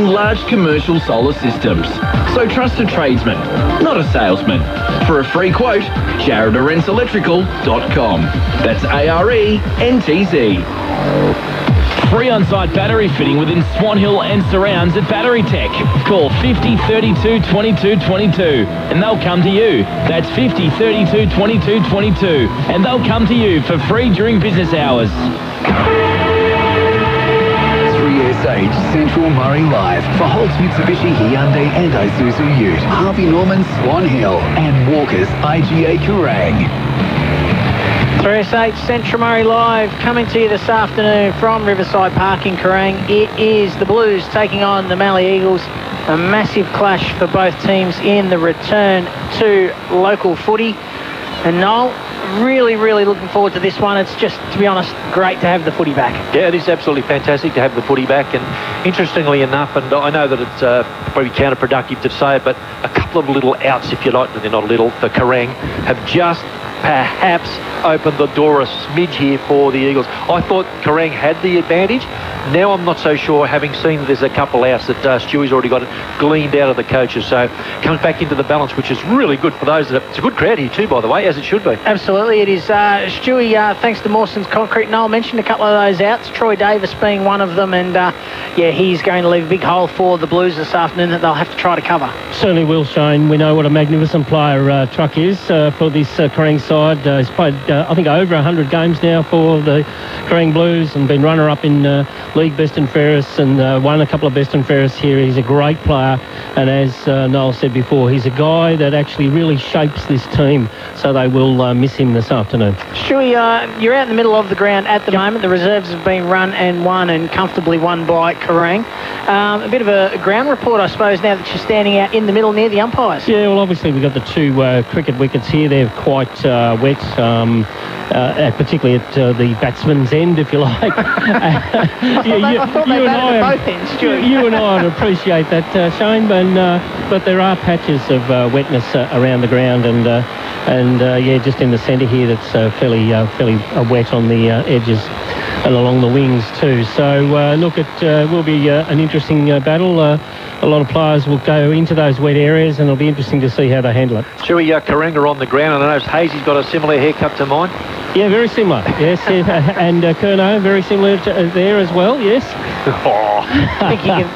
large commercial solar systems. So trust a tradesman, not a salesman. For a free quote, jaredarentselectrical.com. That's ARENTZ. Free on-site battery fitting within Swan Hill and surrounds at Battery Tech. Call 50 32 22 22 and they'll come to you. That's 50 32 22 22 and they'll come to you for free during business hours. 3SH Central Murray Live for Holtz Mitsubishi Hyundai and Isuzu Ute, Harvey Norman Swan Hill and Walker's IGA Kerang. 3SH Central Murray Live coming to you this afternoon from Riverside Park in Kerang. It is the Blues taking on the Mallee Eagles. A massive clash for both teams in the return to local footy. And Noel, really looking forward to this one. It's just, to be honest, great to have the footy back. Yeah, it is absolutely fantastic to have the footy back. And interestingly enough, and I know that it's probably counterproductive to say it, but a couple of little outs, if you like, they're not little, for Kerang, have just perhaps opened the door a smidge here for the Eagles. I thought Kerang had the advantage. Now I'm not so sure, having seen there's a couple outs that Stewie's already got it gleaned out of the coaches. So comes back into the balance, which is really good for those that... It's a good crowd here too, by the way, as it should be. Absolutely, it is. Stewie, thanks to Mawson's Concrete. Noel mentioned a couple of those outs, Troy Davis being one of them, and yeah, he's going to leave a big hole for the Blues this afternoon that they'll have to try to cover. Certainly will, Shane. We know what a magnificent player Truck is for this Kerang side. He's played, I think, over 100 games now for the Kerang Blues and been runner-up in League Best and Fairest and won a couple of Best and Fairest here. He's a great player, and as Noel said before, he's a guy that actually really shapes this team, so they will miss him this afternoon. Stewie, you're out in the middle of the ground at the moment. The reserves have been run and won, and comfortably won by Kerang. A bit of a ground report, I suppose, now that you're standing out in the middle near the umpires. Yeah, well, obviously we've got the two cricket wickets here. They're quite wet, particularly at the batsman's end, if you like. I thought they batted at both ends, Stuart. You and I would appreciate that, Shane, but there are patches of wetness around the ground, and yeah, just in the centre here, that's fairly wet on the edges and along the wings too. So look, it will be an interesting battle. A lot of players will go into those wet areas, and it'll be interesting to see how they handle it. Stewie, Kerang are on the ground, and I know Hazy's got a similar haircut to mine. Yeah, very similar, yes. And Kerno, very similar there as well, yes.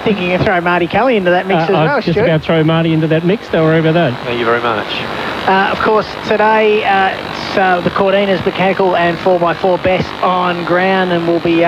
Thinking you throw Marty Kelly into that mix as well, Stuart. Just about throw Marty into that mix, don't worry about that. Thank you very much. Of course, today it's the Cordinas Mechanical and 4x4 best on ground, and we'll be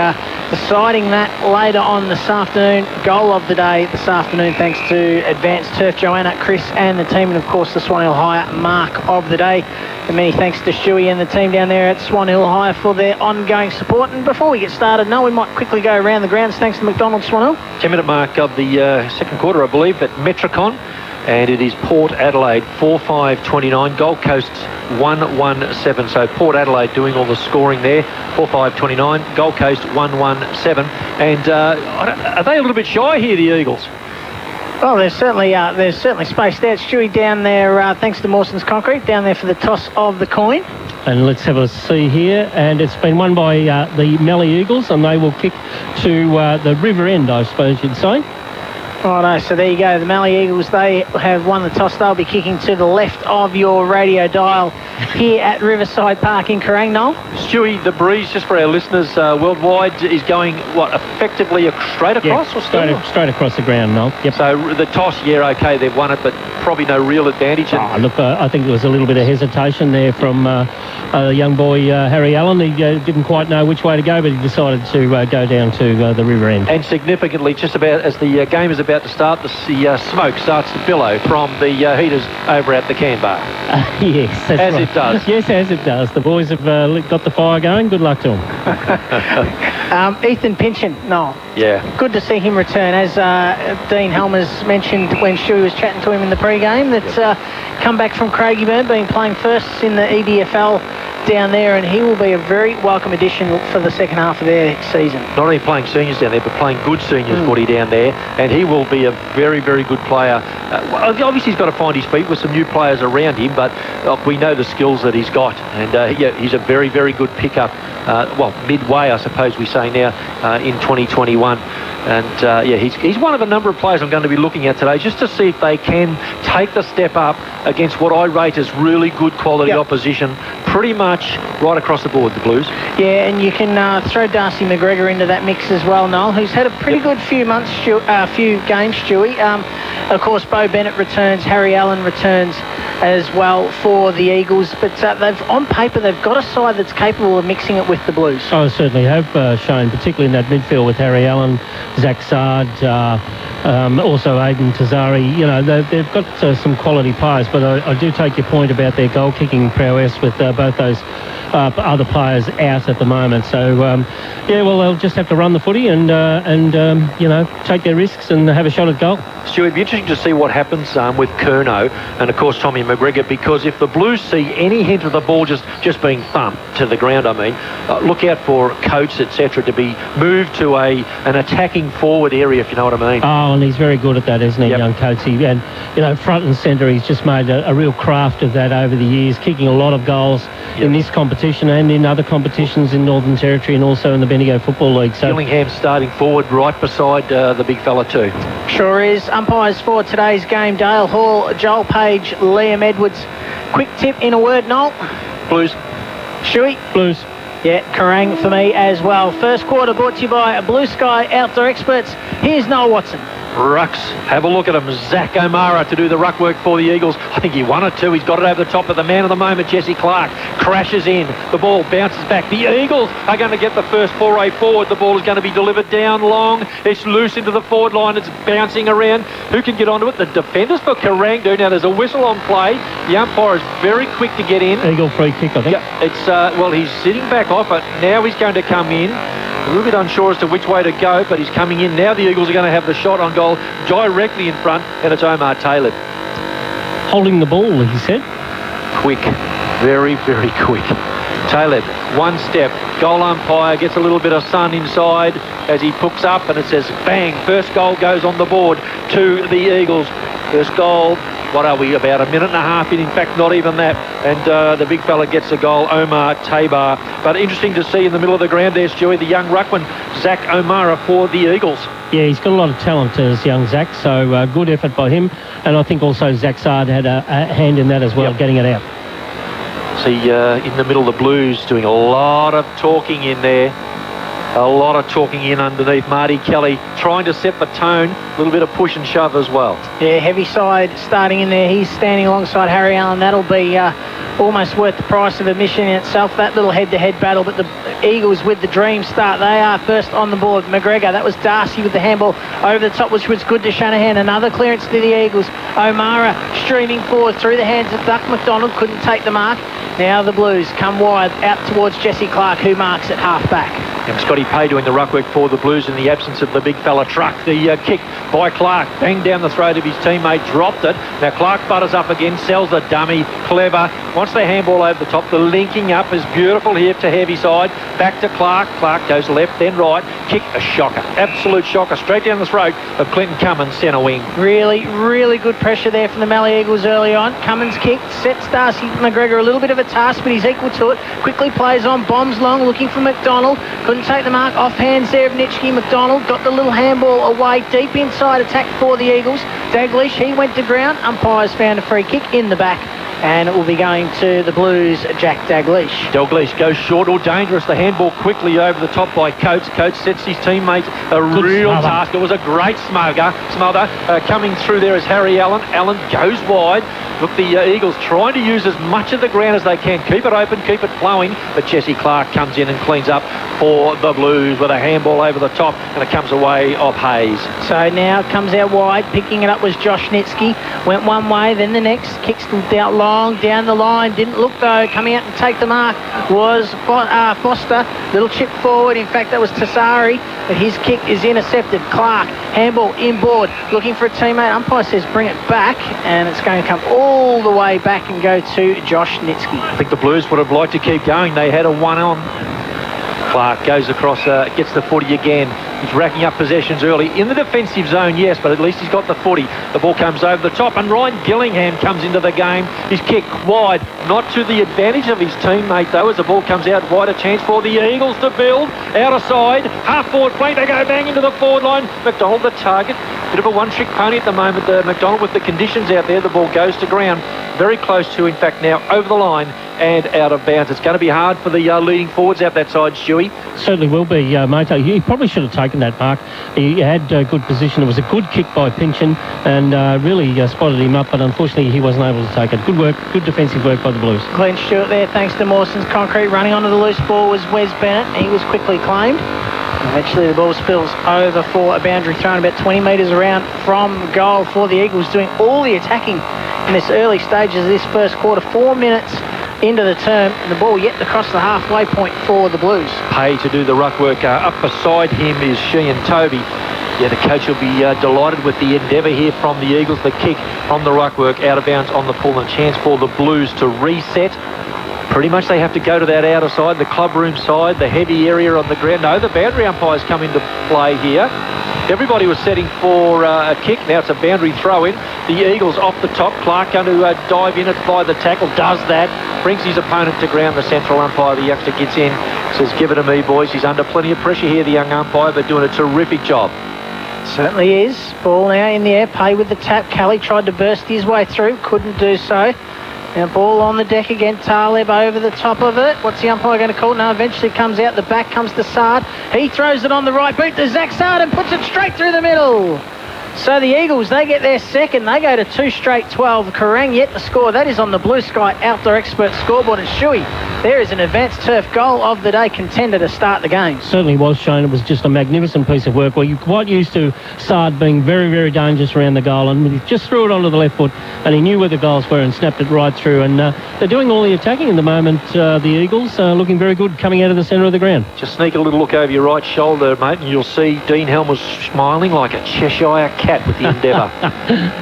deciding that later on this afternoon. Goal of the day this afternoon, thanks to Advanced Turf, Joanna, Chris and the team, and of course the Swan Hill Hire mark of the day. And many thanks to Stewie and the team down there at Swan Hill Hire for their ongoing support. And before we get started, we might quickly go around the grounds thanks to McDonald's Swan Hill. 10-minute mark of the second quarter, I believe, at Metricon. And it is Port Adelaide 4-5-29, Gold Coast 1-1-7. So Port Adelaide doing all the scoring there, 4-5-29, Gold Coast 1-1-7. And are they a little bit shy here, the Eagles? Well, there's certainly space there. It's Stewie down there, thanks to Mawson's Concrete, down there for the toss of the coin. And let's have a see here. And it's been won by the Mallee Eagles, and they will kick to the river end, I suppose you'd say. Righto, so there you go. The Mallee Eagles, they have won the toss. They'll be kicking to the left of your radio dial here at Riverside Park in Kerang, Noel. Stewie, the breeze, just for our listeners worldwide, is going, what, effectively straight across? Yeah, or straight across the ground, Noel. Yep. So the toss, yeah, OK, they've won it, but probably no real advantage. Look, I think there was a little bit of hesitation there from the young boy, Harry Allen. He didn't quite know which way to go, but he decided to go down to the river end. And significantly, just about as the game is about to start, the smoke starts to billow from the heaters over at the can bar. Yes, that's as right. It does. Yes, as it does. The boys have got the fire going. Good luck to them. Ethan Pinchin, Noel. Yeah. Good to see him return. As Dean Helmers mentioned when Stewie was chatting to him in the pre-game, that's come back from Craigieburn, been playing firsts in the EDFL down there, and he will be a very welcome addition for the second half of their season. Not only playing seniors down there, but playing good seniors footy down there, and he will be a very, very good player obviously he's got to find his feet with some new players around him, but we know the skills that he's got, and he's a very, very good pickup. Midway, I suppose we say now, in 2021. And he's one of a number of players I'm going to be looking at today, just to see if they can take the step up against what I rate as really good quality opposition, pretty much right across the board, the Blues. Yeah, and you can throw Darcy McGregor into that mix as well, Noel, who's had a pretty good few months, few games, Stewie. Of course, Bo Bennett returns, Harry Allen returns as well for the Eagles, but on paper they've got a side that's capable of mixing it with the Blues. I certainly have shown, particularly in that midfield with Harry Allen, Zach Sard, also Aidan Tazari. You know, they've got some quality players, but I do take your point about their goal-kicking prowess with both those other players out at the moment. So, they'll just have to run the footy and take their risks and have a shot at goal. Stu, it'd be interesting to see what happens with Curnow and, of course, Tommy McGregor, because if the Blues see any hint of the ball just being thumped to the ground, look out for Coates, etc., to be moved to an attacking forward area, if you know what I mean. Oh, and he's very good at that, isn't he, young Coates? And, front and centre, he's just made a real craft of that over the years, kicking a lot of goals in this competition and in other competitions in Northern Territory and also in the Bendigo Football League. So Gillingham starting forward right beside the big fella too. Sure is. Umpires for today's game: Dale Hall, Joel Page, Liam Edwards. Quick tip in a word, Noel. Blues. Shuey? Blues. Yeah, Kerang for me as well. First quarter brought to you by Blue Sky Outdoor Experts. Here's Noel Watson. Rucks, have a look at him. Zach O'Mara to do the ruck work for the Eagles. I think he won it too. He's got it over the top of the man of the moment, Jesse Clark. Crashes in. The ball bounces back. The Eagles are going to get the first foray forward. The ball is going to be delivered down long. It's loose into the forward line. It's bouncing around. Who can get onto it? The defenders for Kerang do. Now there's a whistle on play. The umpire is very quick to get in. Eagle free kick, I think. Yeah, it's he's sitting back off it. Now he's going to come in. A little bit unsure as to which way to go, but he's coming in. Now the Eagles are going to have the shot on goal directly in front, and it's Omar Taylor. Holding the ball, he said. Quick. Very, very quick. Taylor, one step. Goal umpire gets a little bit of sun inside as he pooks up, and it says bang. First goal goes on the board to the Eagles. First goal. What are we, about a minute and a half in fact, not even that. And the big fella gets the goal, Omar Tabar. But interesting to see in the middle of the ground there, Stewie, the young ruckman, Zach O'Mara for the Eagles. Yeah, he's got a lot of talent as young Zach, so good effort by him. And I think also Zach Sard had a hand in that as well, getting it out. See, in the middle of the Blues, doing a lot of talking in there. A lot of talking in underneath. Marty Kelly trying to set the tone. A little bit of push and shove as well. Yeah, heavy side starting in there. He's standing alongside Harry Allen. That'll be almost worth the price of admission in itself, that little head-to-head battle. But the Eagles with the dream start. They are first on the board. McGregor, that was Darcy with the handball over the top, which was good to Shanahan. Another clearance to the Eagles. O'Mara streaming forward through the hands of Duck McDonald. Couldn't take the mark. Now the Blues come wide out towards Jesse Clark, who marks at half-back. And Scotty Pay doing the ruck work for the Blues in the absence of the big fella Truck. The kick by Clark, banged down the throat of his teammate, dropped it. Now Clark butters up again, sells the dummy, clever. Wants the handball over the top. The linking up is beautiful here to heavy side. Back to Clark. Clark goes left, then right. Kick, a shocker. Absolute shocker. Straight down the throat of Clinton Cummins, centre wing. Really, really good pressure there from the Mallee Eagles early on. Cummins kicked, sets Darcy McGregor a little bit of a task, but he's equal to it. Quickly plays on, bombs long, looking for McDonald. Couldn't take the mark. Off hands there of Nitschke. McDonald got the little handball away, deep inside attack for the Eagles. Daglish, he went to ground. Umpires found a free kick in the back. And it will be going to the Blues, Jack Daglish. Daglish goes short or dangerous. The handball quickly over the top by Coates. Coates sets his teammate a good real smother. Task. It was a great smother. Coming through there is Harry Allen. Allen goes wide. Look, the Eagles trying to use as much of the ground as they can. Keep it open, keep it flowing. But Jesse Clark comes in and cleans up for the Blues with a handball over the top, and it comes away off Hayes. So now comes out wide. Picking it up was Josh Nitsky. Went one way, then the next. Kicks out long down the line. Didn't look though. Coming out and take the mark was Foster. Little chip forward. In fact, that was Tassari. But his kick is intercepted. Clark, handball inboard. Looking for a teammate. Umpire says bring it back. And it's going to come all the way back and go to Josh Nitsky. I think the Blues would have liked to keep going. They had a one-on. Clark goes across, gets the footy again. He's racking up possessions early in the defensive zone, yes, but at least he's got the footy. The ball comes over the top, and Ryan Gillingham comes into the game. He's kicked wide, not to the advantage of his teammate, though, as the ball comes out wide. A chance for the Eagles to build. Outer side, half-forward flank, they go bang into the forward line. McDonald the target. Bit of a one-trick pony at the moment, McDonald, with the conditions out there. The ball goes to ground. Very close to, in fact, now over the line and out of bounds. It's going to be hard for the leading forwards out that side, Stewie. Certainly will be, Moto. He probably should have taken that mark. He had good position. It was a good kick by Pynchon and really spotted him up, but unfortunately he wasn't able to take it. Good work, good defensive work by the Blues. Glenn Stewart there, thanks to Mawson's concrete. Running onto the loose ball was Wes Bennett. He was quickly claimed. Eventually the ball spills over for a boundary thrown about 20 metres around from goal for the Eagles, doing all the attacking in this early stages of this first quarter. 4 minutes into the term, and the ball yet across the halfway point for the Blues. Pay to do the ruck work. Up beside him is Sheehan Toby. Yeah, the coach will be delighted with the endeavour here from the Eagles. The kick from the ruck work out of bounds on the full, and a chance for the Blues to reset. Pretty much they have to go to that outer side, the clubroom side, the heavy area on the ground. No, the boundary umpires come into play here. Everybody was setting for a kick. Now it's a boundary throw-in. The Eagles off the top. Clark going to dive in it by the tackle. Does that. Brings his opponent to ground. The central umpire, the youngster, gets in. Says, give it to me, boys. He's under plenty of pressure here, the young umpire, but doing a terrific job. Certainly is. Ball now in the air. Pay with the tap. Kelly tried to burst his way through. Couldn't do so. Now ball on the deck again. Taleb over the top of it. What's the umpire going to call? No, eventually comes out the back. Comes to Sard. He throws it on the right boot to Zach Sard and puts it straight through the middle. So the Eagles, they get their second. They go to 2 straight 12. Kerang yet to score. That is on the Blue Sky Outdoor Expert scoreboard. And Shuey, there is an advanced turf goal of the day contender to start the game. Certainly was, Shane. It was just a magnificent piece of work. Well, you're quite used to Sard being very, very dangerous around the goal, and he just threw it onto the left foot, and he knew where the goals were and snapped it right through. And they're doing all the attacking at the moment, the Eagles, looking very good coming out of the centre of the ground. Just sneak a little look over your right shoulder, mate, and you'll see Dean Helmer's smiling like a Cheshire cat with the endeavour.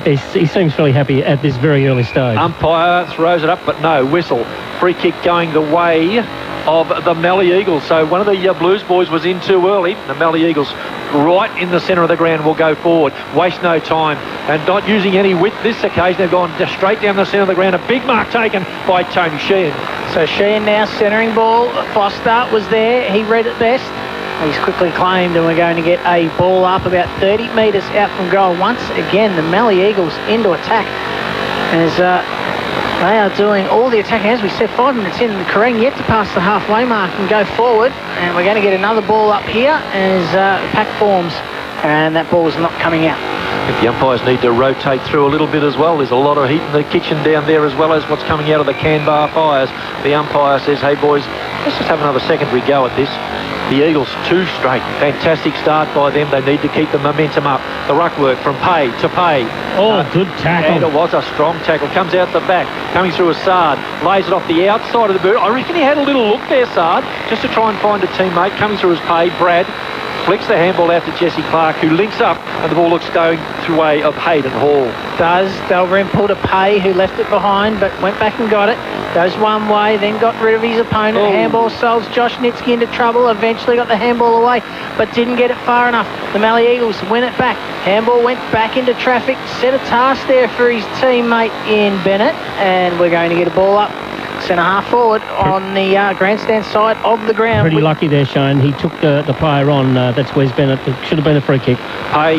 He seems really happy at this very early stage. Umpire throws it up, but no, whistle. Free kick going the way of the Mallee Eagles. So one of the Blues boys was in too early. The Mallee Eagles right in the centre of the ground will go forward. Waste no time. And not using any width this occasion. They've gone straight down the centre of the ground. A big mark taken by Tony Sheehan. So Sheehan now centering ball. Foster was there. He read it best. He's quickly claimed, and we're going to get a ball up about 30 metres out from goal. Once again, the Mallee Eagles into attack as they are doing all the attacking. As we said, 5 minutes in, the Kerang yet to pass the halfway mark and go forward. And we're going to get another ball up here as the pack forms, and that ball is not coming out. If the umpires need to rotate through a little bit as well, there's a lot of heat in the kitchen down there, as well as what's coming out of the Canberra fires. The umpire says, hey boys, let's just have another secondary go at this. The Eagles 2 straight. Fantastic start by them. They need to keep the momentum up. The ruck work from Pay to Pay. Oh, good tackle. And it was a strong tackle. Comes out the back. Coming through a Sard. Lays it off the outside of the boot. I reckon he had a little look there, Sard, just to try and find a teammate. Coming through his Pay. Brad flicks the handball out to Jesse Clark, who links up, and the ball looks going through way of Hayden Hall. Does Dalrymple to Pay, who left it behind but went back and got it. Goes one way, then got rid of his opponent. Oh. Handball solves Josh Nitsky into trouble. Eventually got the handball away, but didn't get it far enough. The Mallee Eagles win it back. Handball went back into traffic. Set a task there for his teammate in Bennett, and we're going to get a ball up centre half forward on the grandstand side of the ground. Pretty lucky there, Shane. He took the player on. That's Wes Bennett. It should have been a free kick. Pay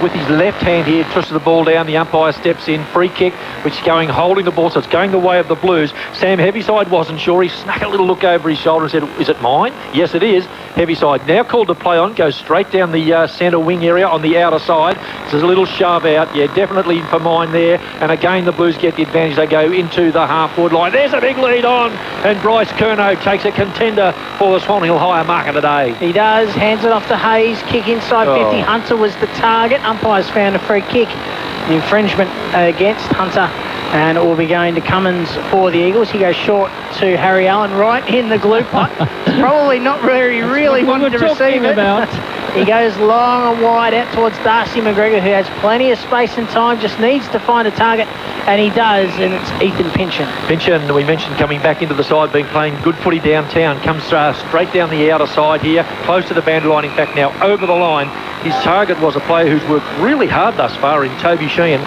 with his left hand here, tosses the ball down. The umpire steps in. Free kick, which is going, holding the ball, so it's going the way of the Blues. Sam Heavyside wasn't sure. He snuck a little look over his shoulder and said, is it mine? Yes, it is. Heavyside now called to play on, goes straight down the centre wing area on the outer side. There's a little shove out. Yeah, definitely for mine there. And again, the Blues get the advantage. They go into the half-forward line. There's a big lead on. And Bryce Curnow takes a contender for the Swan Hill Higher marker today. He does. Hands it off to Hayes. Kick inside 50. Hunter was the target. Umpires found a free kick. Infringement against Hunter. And it will be going to Cummins for the Eagles. He goes short to Harry Allen right in the glue pot. Probably not where he really wanted to receive it. He goes long and wide out towards Darcy McGregor, who has plenty of space and time, just needs to find a target, and he does, and it's Ethan Pynchon. Pynchon, we mentioned, coming back into the side, been playing good footy downtown, comes straight down the outer side here, close to the boundary line, in fact now over the line. His target was a player who's worked really hard thus far in Toby Sheehan,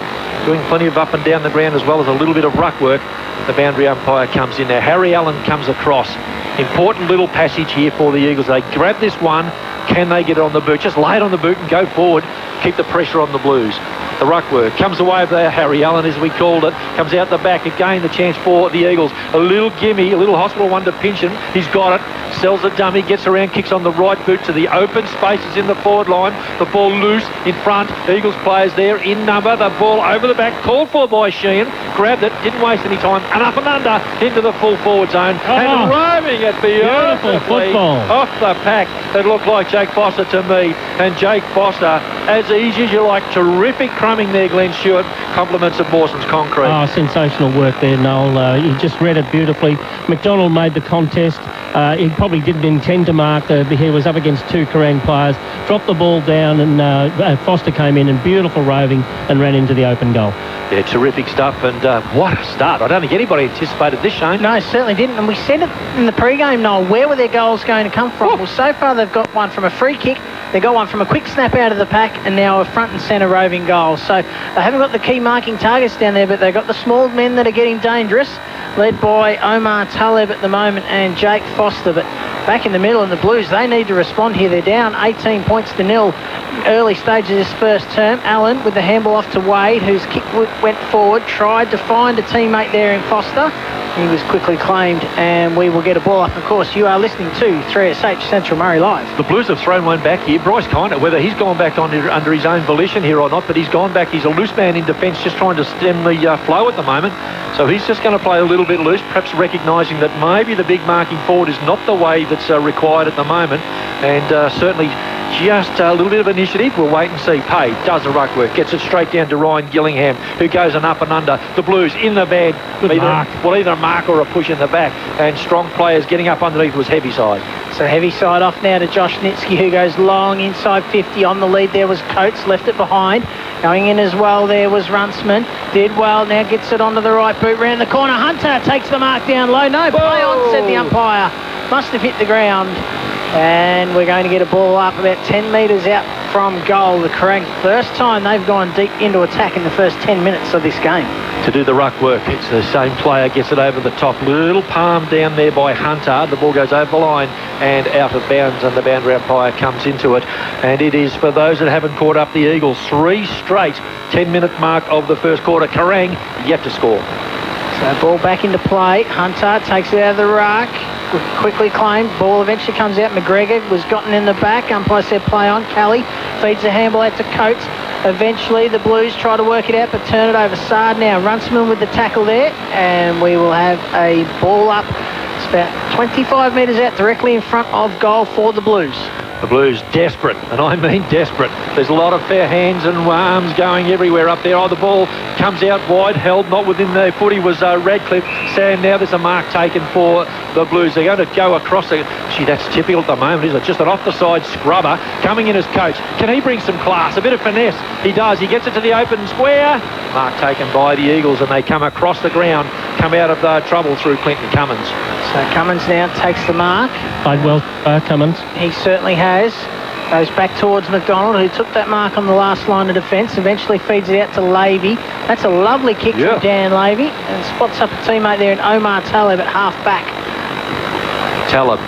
doing plenty of up and down the ground as well as a little bit of ruck work. The boundary umpire comes in there. Harry Allen comes across. Important little passage here for the Eagles. They grab this one. Can they get it on the boot? Just lay it on the boot and go forward. Keep the pressure on the Blues. The ruck work comes away there. Harry Allen, as we called it, comes out the back. Again, the chance for the Eagles. A little gimme, a little hospital one to Pynchon. He's got it. Sells the dummy, gets around, kicks on the right boot to the open spaces in the forward line. The ball loose in front. Eagles players there in number. The ball over the back, called for by Sheehan. Grabbed it, didn't waste any time. And up and under into the full forward zone. And roaming it beautiful football off the pack. It looked like Jake Foster to me. And Jake Foster, as easy as you like, terrific crumbing there, Glenn Stewart. Compliments of Mawson's Concrete. Oh, sensational work there, Noel. He just read it beautifully. McDonald made the contest. He probably didn't intend to mark. He was up against two Kerang players. Dropped the ball down, and Foster came in and beautiful roving and ran into the open goal. Yeah, terrific stuff, and what a start. I don't think anybody anticipated this, Shane. No, certainly didn't. And we said it in the pre-game, Noel, where were their goals going to come from? Well, so far they've got one from a free kick, they got one from a quick snap out of the pack, and now a front and centre roving goal. So they haven't got the key marking targets down there, but they've got the small men that are getting dangerous, led by Omar Taleb at the moment and Jake Foster. But back in the middle, and the Blues, they need to respond here. They're down 18 points to nil early stages of this first term. Allen with the handball off to Wade, whose kick went forward, tried to find a teammate there in Foster. He was quickly claimed, and we will get a ball up. Of course, you are listening to 3SH Central Murray Live. The Blues have thrown one back here. Bryce Kiner, whether he's gone back under his own volition here or not, but he's gone back. He's a loose man in defence, just trying to stem the flow at the moment. So he's just going to play a little bit loose, perhaps recognising that maybe the big marking forward is not the way that's required at the moment. And certainly just a little bit of initiative. We'll wait and see. Pay does the ruck work, gets it straight down to Ryan Gillingham, who goes an up and under. The Blues in the bed. Either a mark or a push in the back. And strong players getting up underneath was heavy side. So heavy side off now to Josh Nitsky, who goes long inside 50. On the lead there was Coates, left it behind. Going in as well there was Runtsman. Did well, now gets it onto the right boot, round the corner. Hunter takes the mark down low. No, play on, said the umpire. Must have hit the ground. And we're going to get a ball up about 10 metres out from goal. The Kerang, first time they've gone deep into attack in the first 10 minutes of this game. To do the ruck work, it's the same player, gets it over the top. Little palm down there by Hunter. The ball goes over the line and out of bounds, and the boundary umpire comes into it. And it is, for those that haven't caught up, the Eagles, 3 straight 10-minute mark of the first quarter. Kerang yet to score. So ball back into play. Hunter takes it out of the ruck. Quickly claimed. Ball eventually comes out. McGregor was gotten in the back. Umpire said play on. Kelly feeds the handball out to Coates. Eventually the Blues try to work it out, but turn it over. Sard now. Runtsman with the tackle there. And we will have a ball up. It's about 25 metres out, directly in front of goal for the Blues. The Blues desperate, and I mean desperate. There's a lot of fair hands and arms going everywhere up there. Oh, the ball comes out wide, held, not within the footy was Radcliffe. Sam, now there's a mark taken for the Blues. They're going to go across the... Gee, that's typical at the moment, isn't it? Just an off-the-side scrubber coming in as coach. Can he bring some class, a bit of finesse? He does. He gets it to the open square. Mark taken by the Eagles, and they come across the ground, come out of trouble through Clinton Cummins. So Cummins now takes the mark. Played well, Cummins. He certainly has. Goes back towards McDonald, who took that mark on the last line of defence. Eventually feeds it out to Lavey. That's a lovely kick from Dan Lavey, and spots up a teammate there in Omar Taleb at half back. Taleb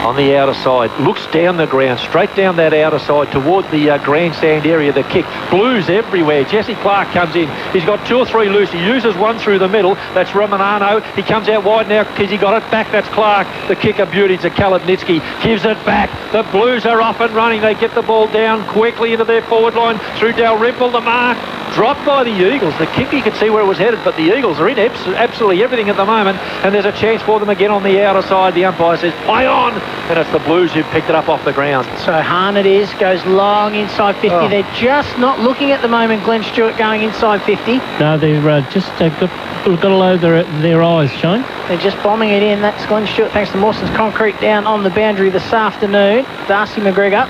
on the outer side, looks down the ground, straight down that outer side towards the grandstand area, the kick. Blues everywhere. Jesse Clark comes in. He's got 2 or 3 loose. He uses one through the middle. That's Romanano. He comes out wide now because he got it back. That's Clark. The kick of beauty to Kalabnitsky. Gives it back. The Blues are off and running. They get the ball down quickly into their forward line through Dalrymple. The mark dropped by the Eagles. The kick, you could see where it was headed, but the Eagles are in absolutely everything at the moment, and there's a chance for them again on the outer side. The umpire says, play on, and it's the Blues who picked it up off the ground. So Hahn it is, goes long inside 50. They're just not looking at the moment, Glenn Stewart, going inside 50. No, they've just got to lower their eyes, Shane. They're just bombing it in. That's Glenn Stewart, thanks to Mawson's Concrete, down on the boundary this afternoon. Darcy McGregor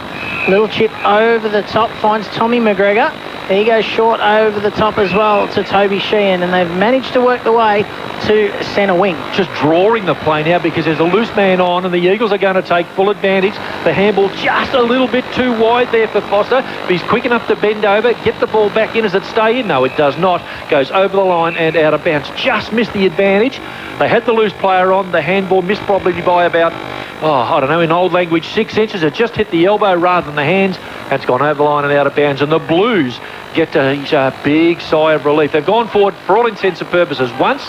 Little chip over the top, finds Tommy McGregor. He goes short over the top as well to Toby Sheehan, and they've managed to work the way to centre wing. Just drawing the play now because there's a loose man on, and the Eagles are going to take full advantage. The handball just a little bit too wide there for Foster, but he's quick enough to bend over, get the ball back in. Does it stay in? No, it does not. Goes over the line and out of bounds. Just missed the advantage. They had the loose player on. The handball missed probably by about, I don't know, in old language, 6 inches. It just hit the elbow rather than the hands. It's gone over the line and out of bounds. And the Blues get a big sigh of relief. They've gone forward for all intents and purposes once,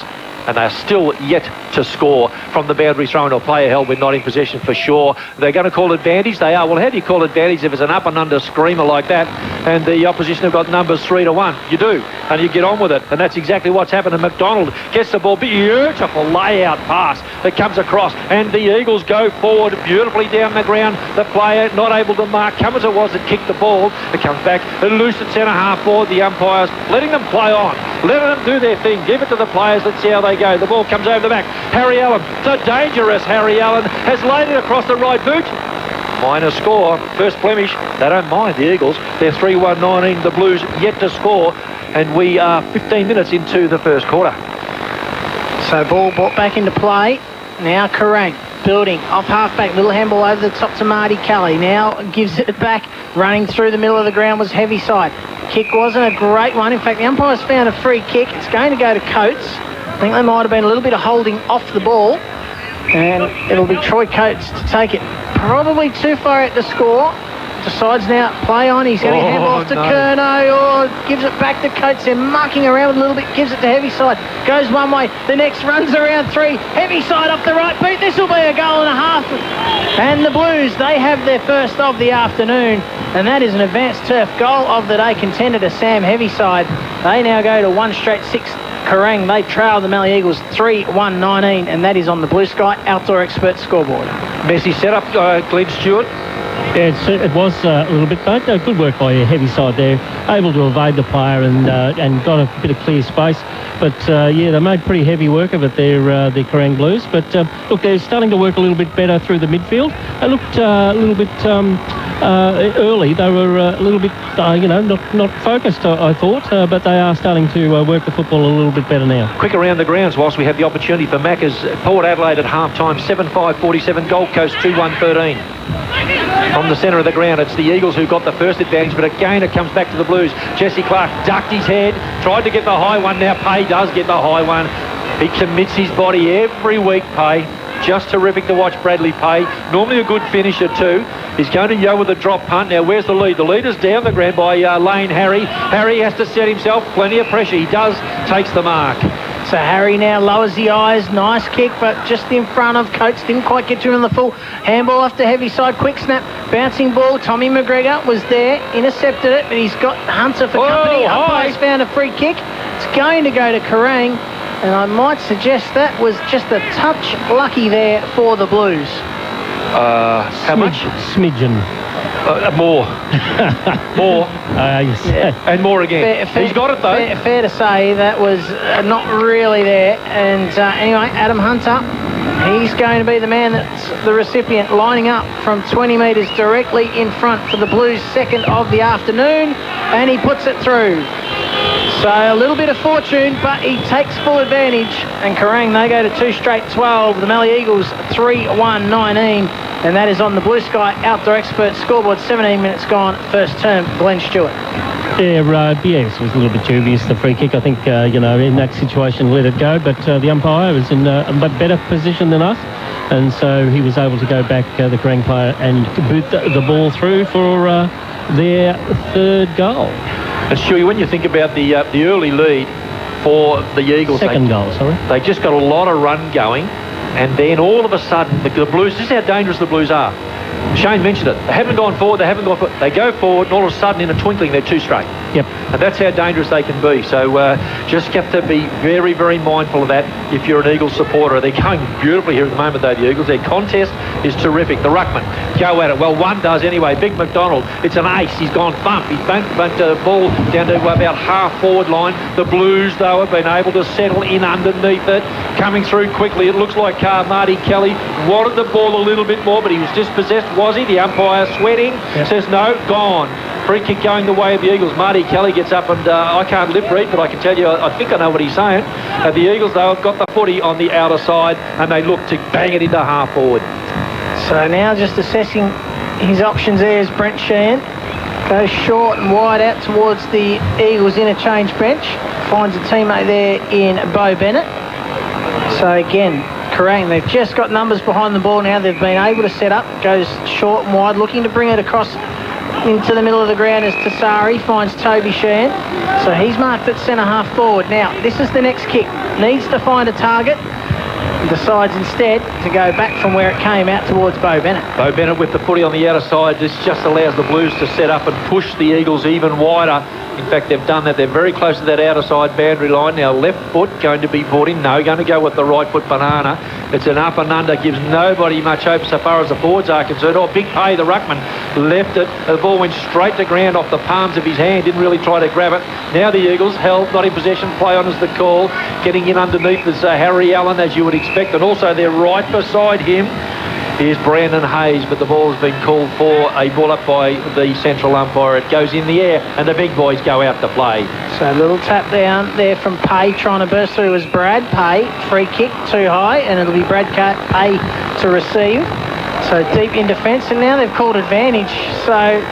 and they're still yet to score from the boundary throw or player held when not in possession for sure. They're going to call advantage. They are. Well, how do you call advantage if it's an up and under screamer like that and the opposition have got numbers 3-1? You do, and you get on with it, and that's exactly what's happened. And McDonald gets the ball. Beautiful layout pass that comes across, and the Eagles go forward beautifully down the ground. The player not able to mark. Come as it was that kicked the ball. It comes back loose at centre half forward. The umpires letting them play on, letting them do their thing. Give it to the players. Let's see how they go. The ball comes over the back. Harry Allen, the dangerous Harry Allen, has laid it across the right boot. Minor score, first blemish. They don't mind, the Eagles. They're 3-1-19. The Blues yet to score, and we are 15 minutes into the first quarter. So ball brought back into play. Now Kerang building off half-back. Little handball over the top to Marty Kelly. Now gives it back. Running through the middle of the ground was Heaviside. Kick wasn't a great one. In fact, the umpires found a free kick. It's going to go to Coates. I think there might have been a little bit of holding off the ball, and it'll be Troy Coates to take it. Probably too far out to score. Decides now play on. He's going to hand off to Curnow, gives it back to Coates. They're mucking around a little bit, gives it to Heaviside. Goes one way, the next runs around three. Heaviside off the right boot. This will be a goal and a half. And the Blues, they have their first of the afternoon, and that is an advanced turf goal of the day contender to Sam Heaviside. They now go to 1 straight 6. Kerang, they trail the Mallee Eagles 3-1-19, and that is on the Blue Sky Outdoor Expert scoreboard. Messy setup, Glenn Stewart. Yeah, it was a little bit, but good work by Heaviside there. Able to evade the player and got a bit of clear space. But, yeah, they made pretty heavy work of it there, the Kerang Blues. But, look, they're starting to work a little bit better through the midfield. They looked a little bit early. They were a little bit, not focused, I thought. But they are starting to work the football a little bit better now. Quick around the grounds whilst we have the opportunity for Maccas. Port Adelaide at half-time, 7-5-47. Gold Coast 2-1-13. From the centre of the ground, it's the Eagles who got the first advantage, but again it comes back to the Blues. Jesse Clark ducked his head, tried to get the high one. Now Pay does get the high one. He commits his body every week, Pay. Just terrific to watch Bradley Pay. Normally a good finisher too. He's going to yo with a drop punt. Now where's the lead? The lead is down the ground by Lane Harry. Harry has to set himself. Plenty of pressure. He does, takes the mark. So Harry now lowers the eyes. Nice kick, but just in front of Coates. Didn't quite get to him in the full. Handball off to Heaviside. Quick snap. Bouncing ball. Tommy McGregor was there. Intercepted it, but he's got Hunter for company. Umpires found a free kick. It's going to go to Kerang, and I might suggest that was just a touch lucky there for the Blues. How much? Smidgen. More. More. Yes. Yeah. And more again. He's got it, though. Fair to say that was not really there. And anyway, Adam Hunter, he's going to be the man that's the recipient, lining up from 20 metres directly in front for the Blues' second of the afternoon, and he puts it through. So a little bit of fortune, but he takes full advantage. And Kerang, they go to 2 straight 12. The Mallee Eagles 3-1-19. And that is on the Blue Sky Outdoor Expert scoreboard. 17 minutes gone, first term, Glenn Stewart. Yeah, it was a little bit dubious, the free kick. I think, in that situation, let it go. But the umpire was in a better position than us. And so he was able to go back, the Kerang player, and boot the ball through for their third goal. And Stewie, when you think about the early lead for the Eagles... Second goal, sorry. They just got a lot of run going, and then all of a sudden, the Blues... This is how dangerous the Blues are. Shane mentioned it. They haven't gone forward, they go forward, and all of a sudden, in a twinkling, they're 2 straight. Yep. And that's how dangerous they can be. So just have to be very, very mindful of that if you're an Eagles supporter. They're going beautifully here at the moment, though, the Eagles. Their contest is terrific. The ruckman, go at it. Well, one does anyway. Big McDonald, it's an ace. He's gone thump. He's bumped the ball down to about half forward line. The Blues, though, have been able to settle in underneath it. Coming through quickly, it looks like Marty Kelly wanted the ball a little bit more, but he was dispossessed, was he? The umpire sweating, says no, gone. Free kick going the way of the Eagles. Marty Kelly gets up and I can't lip read, but I can tell you, I think I know what he's saying. The Eagles, though, have got the footy on the outer side and they look to bang it into half forward. So now just assessing his options there is Brent Sheehan. Goes short and wide out towards the Eagles interchange bench. Finds a teammate there in Bo Bennett. So again, Kerang, they've just got numbers behind the ball now. They've been able to set up. Goes short and wide, looking to bring it across into the middle of the ground as Tassari finds Toby Sheehan. So he's marked at centre half forward. Now, this is the next kick. Needs to find a target. Decides instead to go back from where it came out towards Bo Bennett. Bo Bennett with the footy on the outer side. This just allows the Blues to set up and push the Eagles even wider. In fact, they've done that. They're very close to that outer side boundary line. Now, left foot going to be brought in. No, going to go with the right foot banana. It's an up and under. Gives nobody much hope so far as the forwards are concerned. Oh, big pay. The ruckman left it. The ball went straight to ground off the palms of his hand. Didn't really try to grab it. Now the Eagles held, not in possession. Play on is the call. Getting in underneath is Harry Allen, as you would expect. And also they're right beside him. Here's Brandon Hayes, but the ball has been called for a ball up by the central umpire. It goes in the air, and the big boys go out to play. So a little tap down there from Pay, trying to burst through as Brad Pay. Free kick too high, and it'll be Brad Pay to receive. So deep in defence, and now they've called advantage. So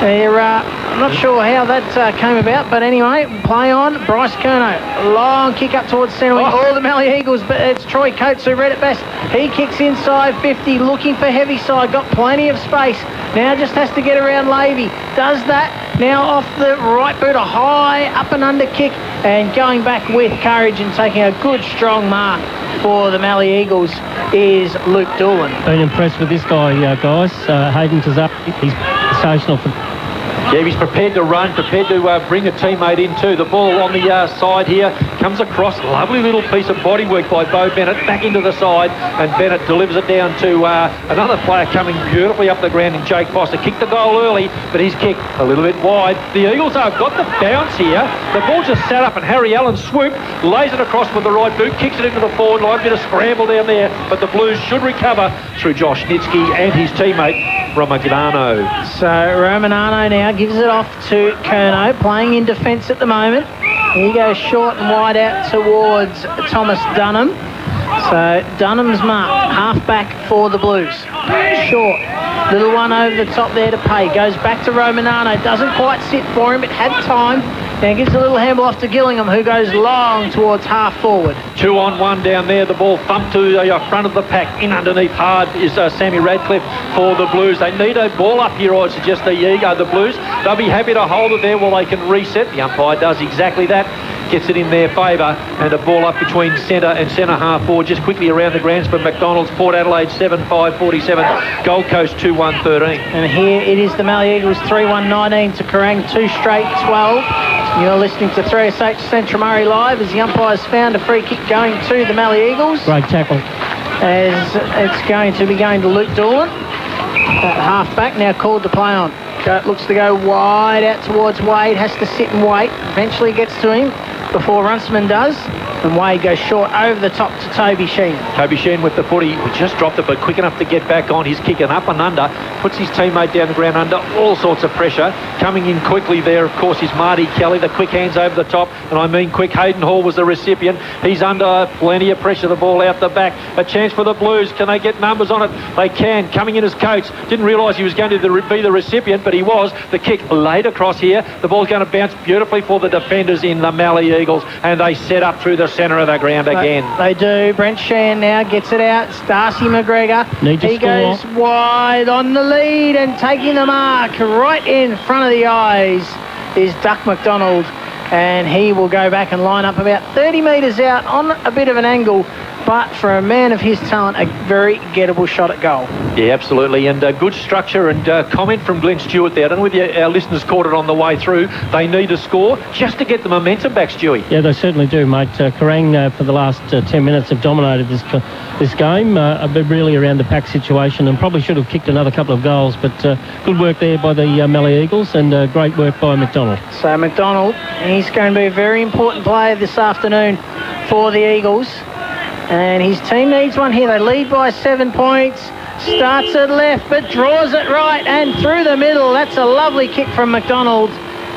they're, I'm not sure how that came about, but anyway, play on. Bryce Curnow, long kick up towards centre wing. All the Mallee Eagles, but it's Troy Coates who read it best. He kicks inside 50, looking for heavy side, got plenty of space. Now just has to get around Levy. Does that. Now off the right boot, a high up and under kick, and going back with courage and taking a good strong mark for the Mallee Eagles is Luke Doolan. Been impressed with this guy, guys. Hayden Tassari, he's sensational for... Yeah, he's prepared to run, prepared to bring a teammate in too. The ball on the side here comes across. Lovely little piece of bodywork by Bo Bennett, back into the side, and Bennett delivers it down to another player coming beautifully up the ground in Jake Foster. Kicked the goal early, but he's kicked a little bit wide. The Eagles have got the bounce here. The ball just sat up, and Harry Allen swooped, lays it across with the right boot, kicks it into the forward line. Bit of scramble down there, but the Blues should recover through Josh Nitsky and his teammate Romagnano. So Romagnano now gives it off to Curnow, playing in defence at the moment. He goes short and wide out towards Thomas Dunham. So Dunham's marked, half back for the Blues. Short, little one over the top there to Pay. Goes back to Romagnano, doesn't quite sit for him, but had time. Now gives a little handball off to Gillingham, who goes long towards half forward. 2-on-1 down there. The ball thumped to the front of the pack. In underneath hard is Sammy Radcliffe for the Blues. They need a ball up here, I suggest, the Blues. They'll be happy to hold it there while they can reset. The umpire does exactly that. Gets it in their favour, and a ball up between centre and centre half forward, just quickly around the grounds for McDonald's. Port Adelaide 7-5-47, Gold Coast 2-1-13. And here it is the Mallee Eagles 3-1-19 to Kerang, 2 straight 12. You're listening to 3SH Central Murray Live as the umpires found a free kick going to the Mallee Eagles. Great tackle. As it's going to be going to Luke Doolan. That half back now called to play on. Looks to go wide out towards Wade, has to sit and wait. Eventually gets to him before Runciman does. And Wade goes short over the top to Toby Sheen. Toby Sheen with the footy. He just dropped it, but quick enough to get back on. He's kicking up and under. Puts his teammate down the ground under all sorts of pressure. Coming in quickly there, of course, is Marty Kelly. The quick hands over the top. And I mean quick. Hayden Hall was the recipient. He's under plenty of pressure. The ball out the back. A chance for the Blues. Can they get numbers on it? They can. Coming in as Coates. Didn't realise he was going to be the recipient, but he was. The kick laid across here. The ball's going to bounce beautifully for the defenders in the Mallee Eagles. And they set up through the centre of the ground again. They do. Brent Sheehan now gets it out. It's Darcy McGregor. He goes wide on the lead and taking the mark right in front of the eyes is Duck McDonald. And he will go back and line up about 30 metres out on a bit of an angle but for a man of his talent, a very gettable shot at goal. Yeah, absolutely, and good structure and comment from Glenn Stewart there. I don't know whether our listeners caught it on the way through. They need a score just to get the momentum back, Stewie. Yeah, they certainly do, mate. Kerang for the last 10 minutes have dominated this game, but really around the pack situation, and probably should have kicked another couple of goals, but good work there by the Mallee Eagles, and great work by McDonald. So McDonald, he's going to be a very important player this afternoon for the Eagles. And his team needs one here. They lead by 7 points. Starts at left, but draws it right and through the middle. That's a lovely kick from McDonald.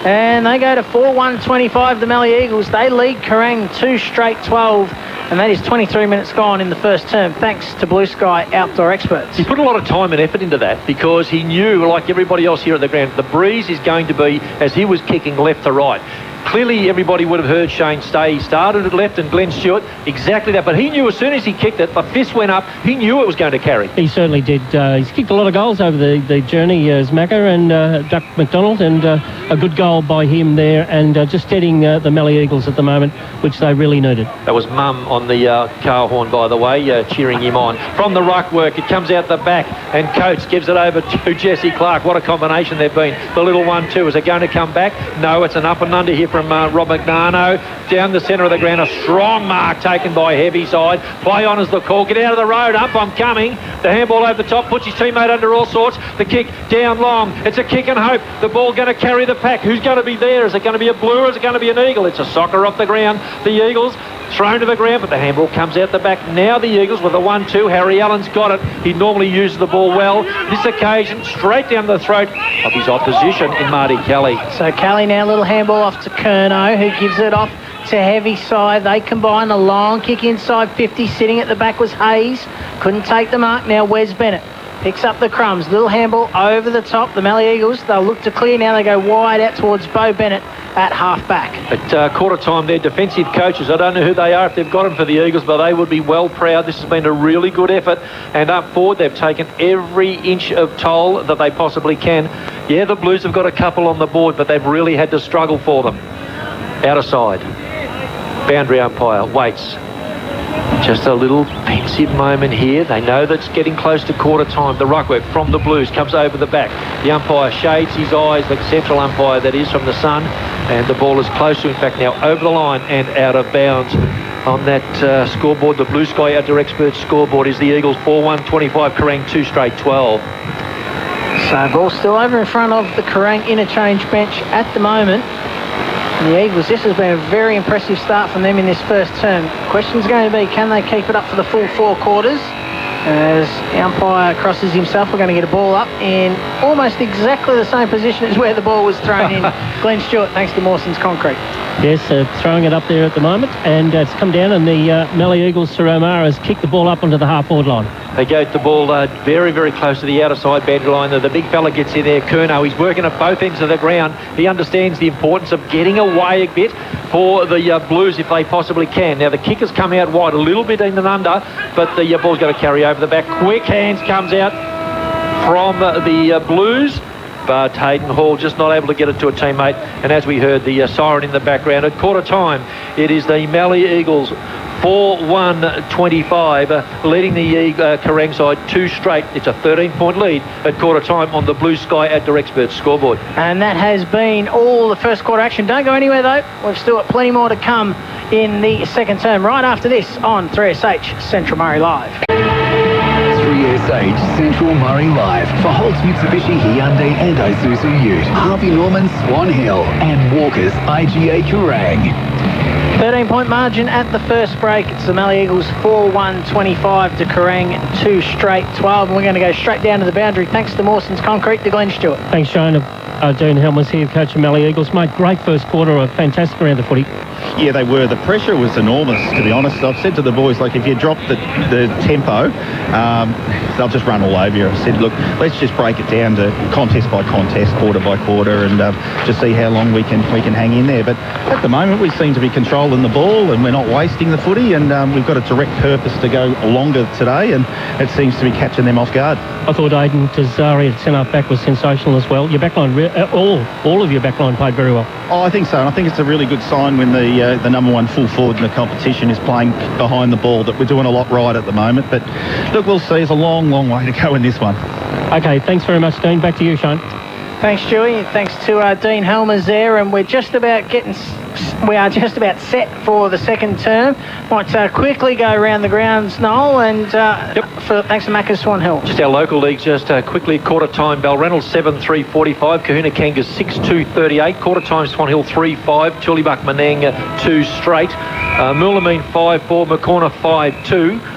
And they go to 4-1-25, the Mallee Eagles. They lead Kerang 2 straight 12. And that is 23 minutes gone in the first term, thanks to Blue Sky Outdoor Experts. He put a lot of time and effort into that because he knew, like everybody else here at the ground, the breeze is going to be as he was kicking left to right. Clearly, everybody would have heard Shane Stay. He started at left and Glenn Stewart, exactly that. But he knew as soon as he kicked it, the fist went up. He knew it was going to carry. He certainly did. He's kicked a lot of goals over the journey, as Macca and Duck McDonald, and a good goal by him there, and just steadying the Mallee Eagles at the moment, which they really needed. That was Mum on the car horn, by the way, cheering him on. From the ruck work, it comes out the back, and Coates gives it over to Jesse Clark. What a combination they've been. The little 1-2. Is it going to come back? No, it's an up and under here from Rob McNarno. Down the centre of the ground, a strong mark taken by Heavyside. Play on as the call. Get out of the road. Up, I'm coming. The handball over the top, puts his teammate under all sorts. The kick down long. It's a kick and hope. The ball going to carry the pack. Who's going to be there? Is it going to be a Blue or is it going to be an Eagle? It's a soccer off the ground. The Eagles thrown to the ground, but the handball comes out the back. Now the Eagles with a 1-2. Harry Allen's got it. He normally uses the ball well. This occasion, straight down the throat of his opposition in Marty Kelly. So Kelly now, little handball off to Kerno, who gives it off to Heavyside. They combine a long kick inside 50. Sitting at the back was Hayes. Couldn't take the mark. Now Wes Bennett picks up the crumbs. Little handball over the top. The Mallee Eagles, they'll look to clear now. They go wide out towards Bo Bennett at half-back. At quarter time, their defensive coaches, I don't know who they are if they've got them for the Eagles, but they would be well proud. This has been a really good effort. And up forward, they've taken every inch of toll that they possibly can. Yeah, the Blues have got a couple on the board, but they've really had to struggle for them. Out of side. Boundary umpire waits. Just a little pensive moment here. They know that it's getting close to quarter time. The ruckwork from the Blues comes over the back. The umpire shades his eyes, the central umpire that is, from the sun, and the ball is close to, in fact, now over the line and out of bounds. On that scoreboard, the Blue Sky Outdoor Experts scoreboard is the Eagles 4-1-25, Kerang 2 straight 12. So ball still over in front of the Kerang interchange bench at the moment. And the Eagles, this has been a very impressive start from them in this first term. Question's going to be, can they keep it up for the full 4 quarters? As the umpire crosses himself, we're going to get a ball up in almost exactly the same position as where the ball was thrown in. Glenn Stewart, thanks to Mawson's Concrete. Yes, throwing it up there at the moment, and it's come down, and the Mallee Eagles, Sir Omar, has kicked the ball up onto the half-forward line. They get the ball very, very close to the outer side boundary line. The big fella gets in there, Kerno. He's working at both ends of the ground. He understands the importance of getting away a bit for the Blues if they possibly can. Now, the kick has come out wide, a little bit in and under, but the ball's going to carry over the back. Quick hands comes out from the Blues, but Hayden Hall just not able to get it to a teammate. And as we heard the siren in the background, at quarter time, it is the Mallee Eagles 4-1-25, leading the Kerang side 2 straight. It's a 13-point lead at quarter time on the Blue Sky Outdoor Experts scoreboard. And that has been all the first quarter action. Don't go anywhere though. We've still got plenty more to come in the second term right after this on 3SH Central Murray Live. 3SH Central Murray Live for Holtz Mitsubishi Hyundai and Isuzu Ute, Harvey Norman Swan Hill and Walker's IGA Kerang. 13-point margin at the first break. It's the Mallee Eagles 4-1-25 to Kerang 2 straight 12. And we're going to go straight down to the boundary thanks to Mawson's Concrete, to Glenn Stewart. Thanks, Shane. Dean Helmers here, coach of Mallee Eagles. Mate, great first quarter, fantastic around the footy. Yeah, they were. The pressure was enormous, to be honest. I've said to the boys, like, if you drop the tempo, they'll just run all over you. I said, look, let's just break it down to contest by contest, quarter by quarter, and just see how long we can hang in there. But at the moment, we seem to be controlling the ball, and we're not wasting the footy, and we've got a direct purpose to go longer today, and it seems to be catching them off guard. I thought Aidan Tazari at centre back was sensational as well. Your backline all of your backline played very well. Oh, I think so, and I think it's a really good sign when the number one full forward in the competition is playing behind the ball that we're doing a lot right at the moment. But look, we'll see. There's a long, long way to go in this one. Okay, thanks very much, Dean. Back to you, Shane. Thanks, Stewie. Thanks to Dean Helmers there, and we're just about set for the second term. Might quickly go around the grounds, Noel, and thanks to Macca's Swan Hill. Just our local league, just quickly, quarter time, Balreynolds 7-3-45, Kahuna Kangas 6-2-38, quarter time Swan Hill 3-5, Tullibuk Menang 2 straight, Moolameen 5-4, McCorner 5-2.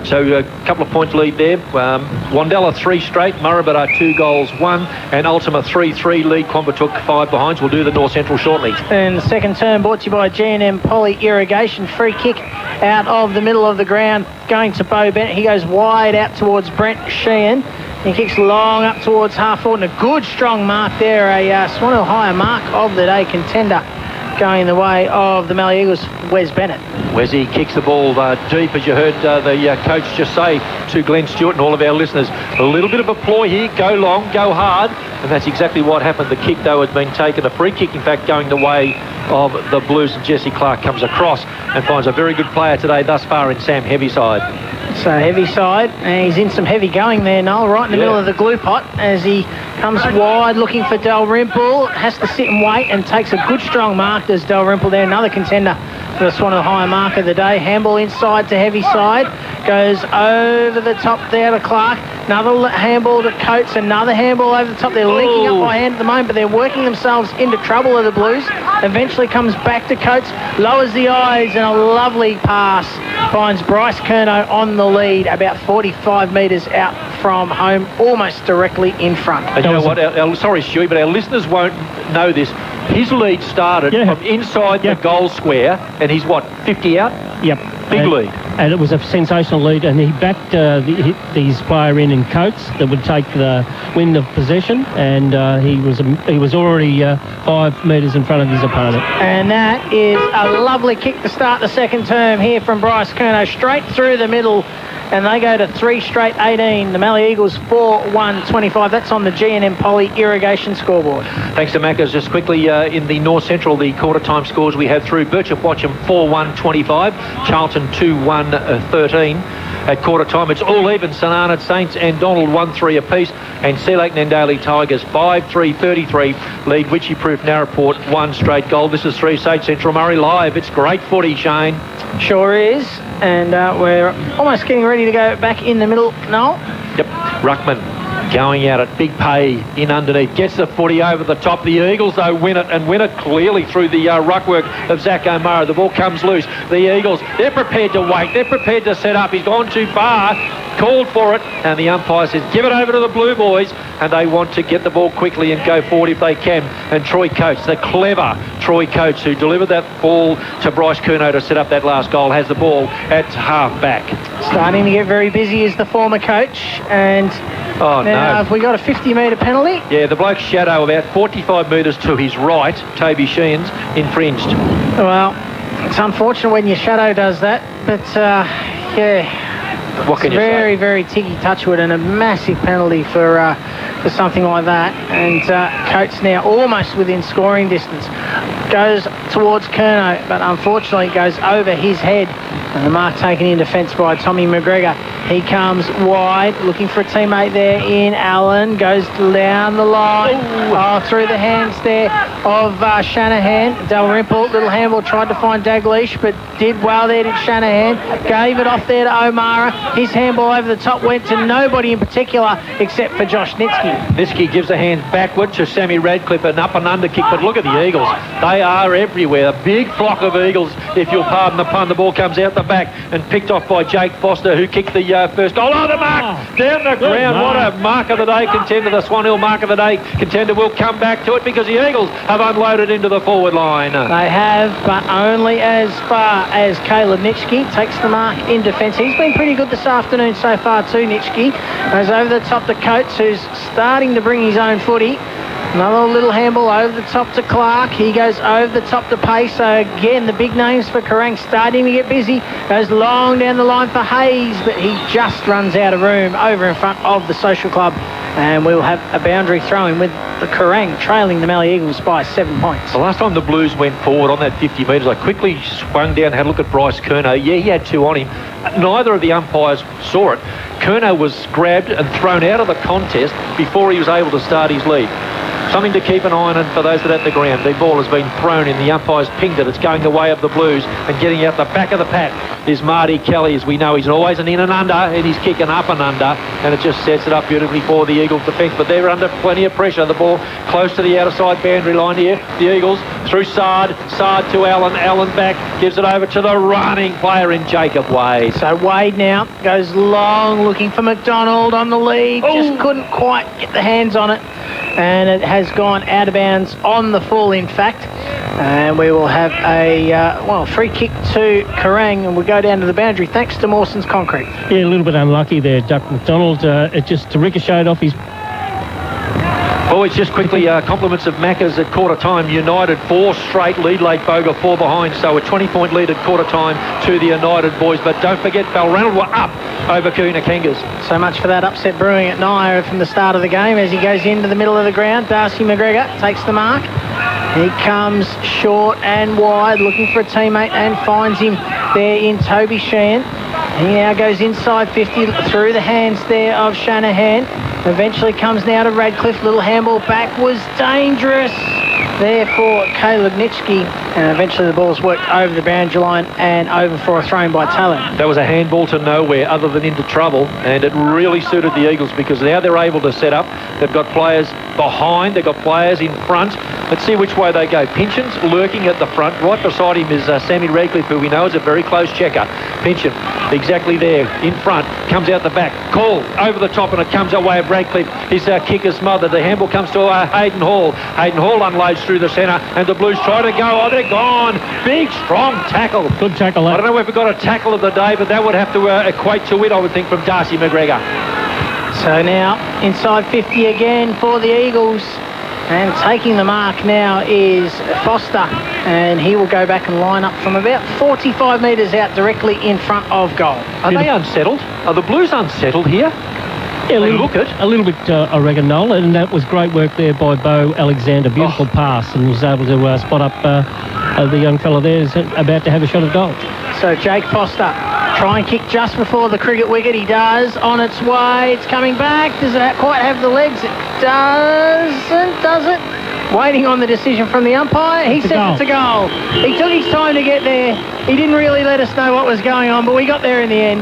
So a couple of points lead there. Wandella 3 straight, Murrabara 2 goals 1, and Ultima 3-3 lead. Quambatook 5 behinds. We'll do the North Central shortly. And the second term brought to you by G&M Poly Irrigation. Free kick out of the middle of the ground going to Bo Bennett. He goes wide out towards Brent Sheehan. He kicks long up towards half forward, and a good strong mark there. A Swan Hill Higher mark of the day contender going the way of the Mallee Eagles, Wes Bennett. Wesy kicks the ball deep, as you heard the coach just say to Glenn Stewart and all of our listeners. A little bit of a ploy here, go long, go hard, and that's exactly what happened. The kick, though, has been taken. A free kick, in fact, going the way of the Blues, and Jesse Clark comes across and finds a very good player today thus far in Sam Heavyside. So Heavyside, and he's in some heavy going there, Noel, right in the middle of the glue pot as he comes wide looking for Dalrymple. Has to sit and wait and takes a good strong mark. There's Dalrymple there, another contender for the Swan Hill Higher mark of the day. Handball inside to Heavyside, goes over the top there to Clark. Another handball to Coates, another handball over the top. They're linking up by hand at the moment, but they're working themselves into trouble of the Blues. Eventually comes back to Coates, lowers the eyes, and a lovely pass finds Bryce Curnow on the lead, about 45 metres out from home, almost directly in front. And you know what? Sorry, Stewie, but our listeners won't know this. His lead started from inside the goal square, and he's, 50 out? Yep. Big lead. And it was a sensational lead, and he backed his player in Coates that would take the win of possession, and he was already 5 metres in front of his opponent. And that is a lovely kick to start the second term here from Bryce Curnow, straight through the middle, and they go to 3 straight 18. The Mallee Eagles 4-1-25. That's on the G&M Poly Irrigation scoreboard. Thanks to Macca's. Just quickly in the North Central, the quarter time scores we have through: Birchip Watcham 4-1-25, Charlton 2-1-13. At quarter time, it's all even. St Arnaud Saints and Donald 1-3 apiece, and Sea Lake Nandali Tigers 5-3-33 lead Witchy Proof Narraport 1 straight goal. This is 3 State Central Murray live. It's great footy, Shane. Sure is, and we're almost getting ready to go back in the middle. Noel? Yep, Ruckman going at it, big pay in underneath, gets the footy over the top. The Eagles, though, win it, and win it clearly through the ruck work of Zach O'Mara. The ball comes loose. The Eagles, they're prepared to wait, they're prepared to set up. He's gone too far, called for it, and the umpire says give it over to the Blue Boys, and they want to get the ball quickly and go forward if they can. And Troy Coates, the clever Troy Coates, who delivered that ball to Bryce Curnow to set up that last goal, has the ball at half back. Starting to get very busy is the former coach, and now have we got a 50-metre penalty? Yeah, the bloke's shadow about 45 metres to his right, Toby Sheehan's, infringed. Well, it's unfortunate when your shadow does that, but what can you say? Very, very ticky touchwood, and a massive penalty for something like that. And Coates now almost within scoring distance. Goes towards Curnow, but unfortunately goes over his head. And the mark taken in defence by Tommy McGregor. He comes wide, looking for a teammate there in Allen. Goes down the line, through the hands there of Shanahan. Dalrymple, little handball, tried to find Dalglish, but did well there, did Shanahan. Gave it off there to O'Mara. His handball over the top went to nobody in particular except for Josh Nitsky. Nitsky gives a hand backward to Sammy Radcliffe, an up and under kick, but look at the Eagles. They are everywhere. A big flock of Eagles, if you'll pardon the pun. The ball comes out the back and picked off by Jake Foster, who kicked the first goal. Oh, the mark! Down the ground. What a mark of the day contender. The Swan Hill mark of the day contender. Will come back to it because the Eagles have unloaded into the forward line. They have, but only as far as Caleb Nitschke takes the mark in defence. He's been pretty good this afternoon so far too, Nitschke. Goes over the top to Coates, who's starting to bring his own footy. Another little handball over the top to Clark. He goes over the top to Pace. So again, the big names for Kerang starting to get busy. Goes long down the line for Hayes, but he just runs out of room over in front of the Social Club And we'll have a boundary throw-in with the Kerang trailing the Mallee Eagles by 7 points. The last time the Blues went forward on that 50 metres, I quickly swung down and had a look at Bryce Curnow. Yeah, he had 2 on him. Neither of the umpires saw it. Curnow was grabbed and thrown out of the contest before he was able to start his lead. Something to keep an eye on, and for those that are at the ground, the ball has been thrown in. The umpire's pinged it. It's going the way of the Blues, and getting out the back of the pack is Marty Kelly. As we know, he's always an in and under, and he's kicking up and under, and it just sets it up beautifully for the Eagles defence. But they're under plenty of pressure. The ball close to the outer side boundary line here. The Eagles through Sard to Allen. Allen back, gives it over to the running player in Jacob Wade. So Wade now goes long, looking for McDonald on the lead. Just couldn't quite get the hands on it. And it has gone out of bounds on the full, in fact. And we will have a free kick to Kerang, and we'll go down to the boundary thanks to Mawson's Concrete. Yeah, a little bit unlucky there, Duck McDonald. It just ricocheted off his... Oh, it's just quickly compliments of Macca's at quarter time. United 4 straight lead late, Boga 4 behind. So a 20-point lead at quarter time to the United boys. But don't forget, Balranald were up over Kuna Kangas. So much for that upset brewing at Naya from the start of the game. As he goes into the middle of the ground, Darcy McGregor takes the mark. He comes short and wide, looking for a teammate, and finds him there in Toby Sheehan. He now goes inside 50 through the hands there of Shanahan. Eventually comes now to Radcliffe. Little handball back was dangerous there for Caleb Nitschke. And eventually the ball's worked over the boundary line and over for a throw-in by Talon. That was a handball to nowhere other than into trouble, and it really suited the Eagles because now they're able to set up. They've got players behind, they've got players in front. Let's see which way they go. Pinchin's lurking at the front. Right beside him is Sammy Radcliffe, who we know is a very close checker. Pinchin, exactly there, in front, comes out the back. Call over the top, and it comes away of Radcliffe. His kick is smothered. The handball comes to Hayden Hall. Hayden Hall unloads through the centre, and the Blues try to go. Oh, they're gone. Big, strong tackle. Good tackle. I don't know if we've got a tackle of the day, but that would have to equate to it, I would think, from Darcy McGregor. So now inside 50 again for the Eagles. And taking the mark now is Foster, and he will go back and line up from about 45 metres out directly in front of goal. Are they unsettled? Are the Blues unsettled here? Yeah, a little bit, I reckon, Noel, and that was great work there by Bo Alexander. Beautiful pass, and was able to spot up the young fella there is about to have a shot at goal. So Jake Foster, try and kick just before the cricket wicket. He does, on its way. It's coming back. Does it quite have the legs? It doesn't, does it? Waiting on the decision from the umpire. He says it's a goal. He took his time to get there. He didn't really let us know what was going on, but we got there in the end.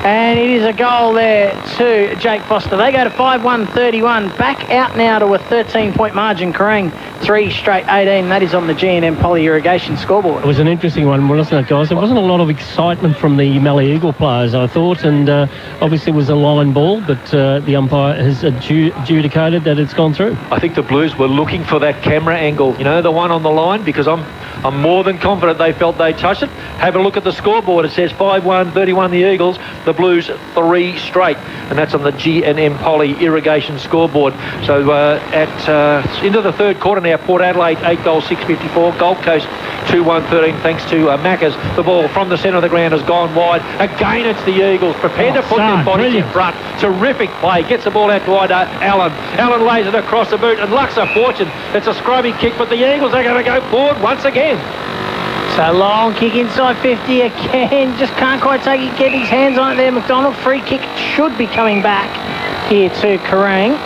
And it is a goal there to Jake Foster. They go to 5-1-31. Back out now to a 13-point margin. Kerang 3 straight 18. That is on the G&M Poly Irrigation scoreboard. It was an interesting one, wasn't it, guys? There wasn't a lot of excitement from the Mallee Eagle players, I thought, and obviously it was a line ball, but the umpire has adjudicated that it's gone through. I think the Blues were looking for that camera angle, you know, the one on the line, because I'm more than confident they felt they touched it. Have a look at the scoreboard. It says 5-1-31 the Eagles, the Blues 3 straight, and that's on the G&M Poly Irrigation scoreboard. So into the third quarter now, Port Adelaide 8 goals 654, Gold Coast 2-1-13 thanks to Macca's. The ball from the centre of the ground has gone wide. Again, it's the Eagles prepared to put their bodies in front. Terrific play. Gets the ball out wide. Allen lays it across the boot, and luck's a fortune. It's a scrubby kick, but the Eagles are going to go forward once again. So long kick inside 50 again. Just can't quite get his hands on it there. McDonald, free kick should be coming back here to Kerang.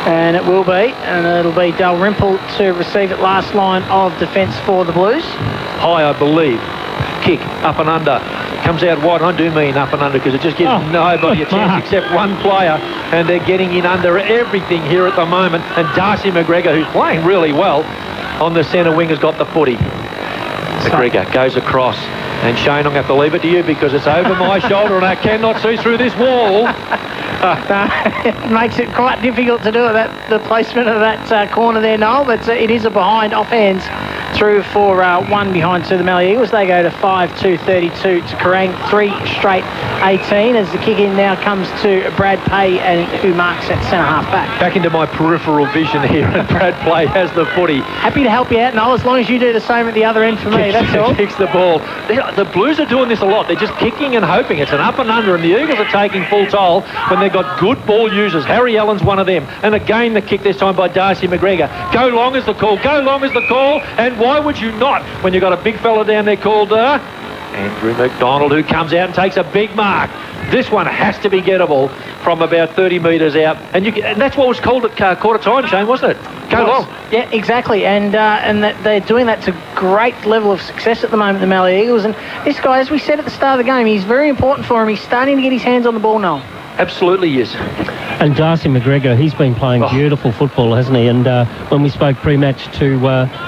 And it will be. And it'll be Dalrymple to receive it. Last line of defence for the Blues. High, I believe. Kick up and under. Comes out wide. I do mean up and under because it just gives nobody a chance except one player. And they're getting in under everything here at the moment. And Darcy McGregor, who's playing really well on the centre wing, has got the footy. McGregor goes across, and Shane, I'm going to have to leave it to you because it's over my shoulder and I cannot see through this wall. It makes it quite difficult to do it, the placement of that corner there, Noel, but it is a behind offhands through for 1 behind to the Mallee Eagles. They go to 5-2-32 to Kerang, 3 straight 18 as the kick in now comes to Brad Pay, and who marks at centre half back. Back into my peripheral vision here, and Brad Play has the footy. Happy to help you out, Noel, as long as you do the same at the other end for me, that's all. Kicks the ball. The Blues are doing this a lot. They're just kicking and hoping. It's an up and under, and the Eagles are taking full toll when they've got good ball users. Harry Allen's one of them. And again, the kick this time by Darcy McGregor. Go long is the call. Go long is the call. And why would you not when you've got a big fella down there called Andrew McDonald, who comes out and takes a big mark. This one has to be gettable from about 30 metres out. And that's what was called at quarter time, Shane, wasn't it? Go long. Yeah, exactly. And that they're doing that to great level of success at the moment, the Mallee Eagles. And this guy, as we said at the start of the game, he's very important for him. He's starting to get his hands on the ball now. Absolutely is. And Darcy McGregor, he's been playing beautiful football, hasn't he? And when we spoke pre-match to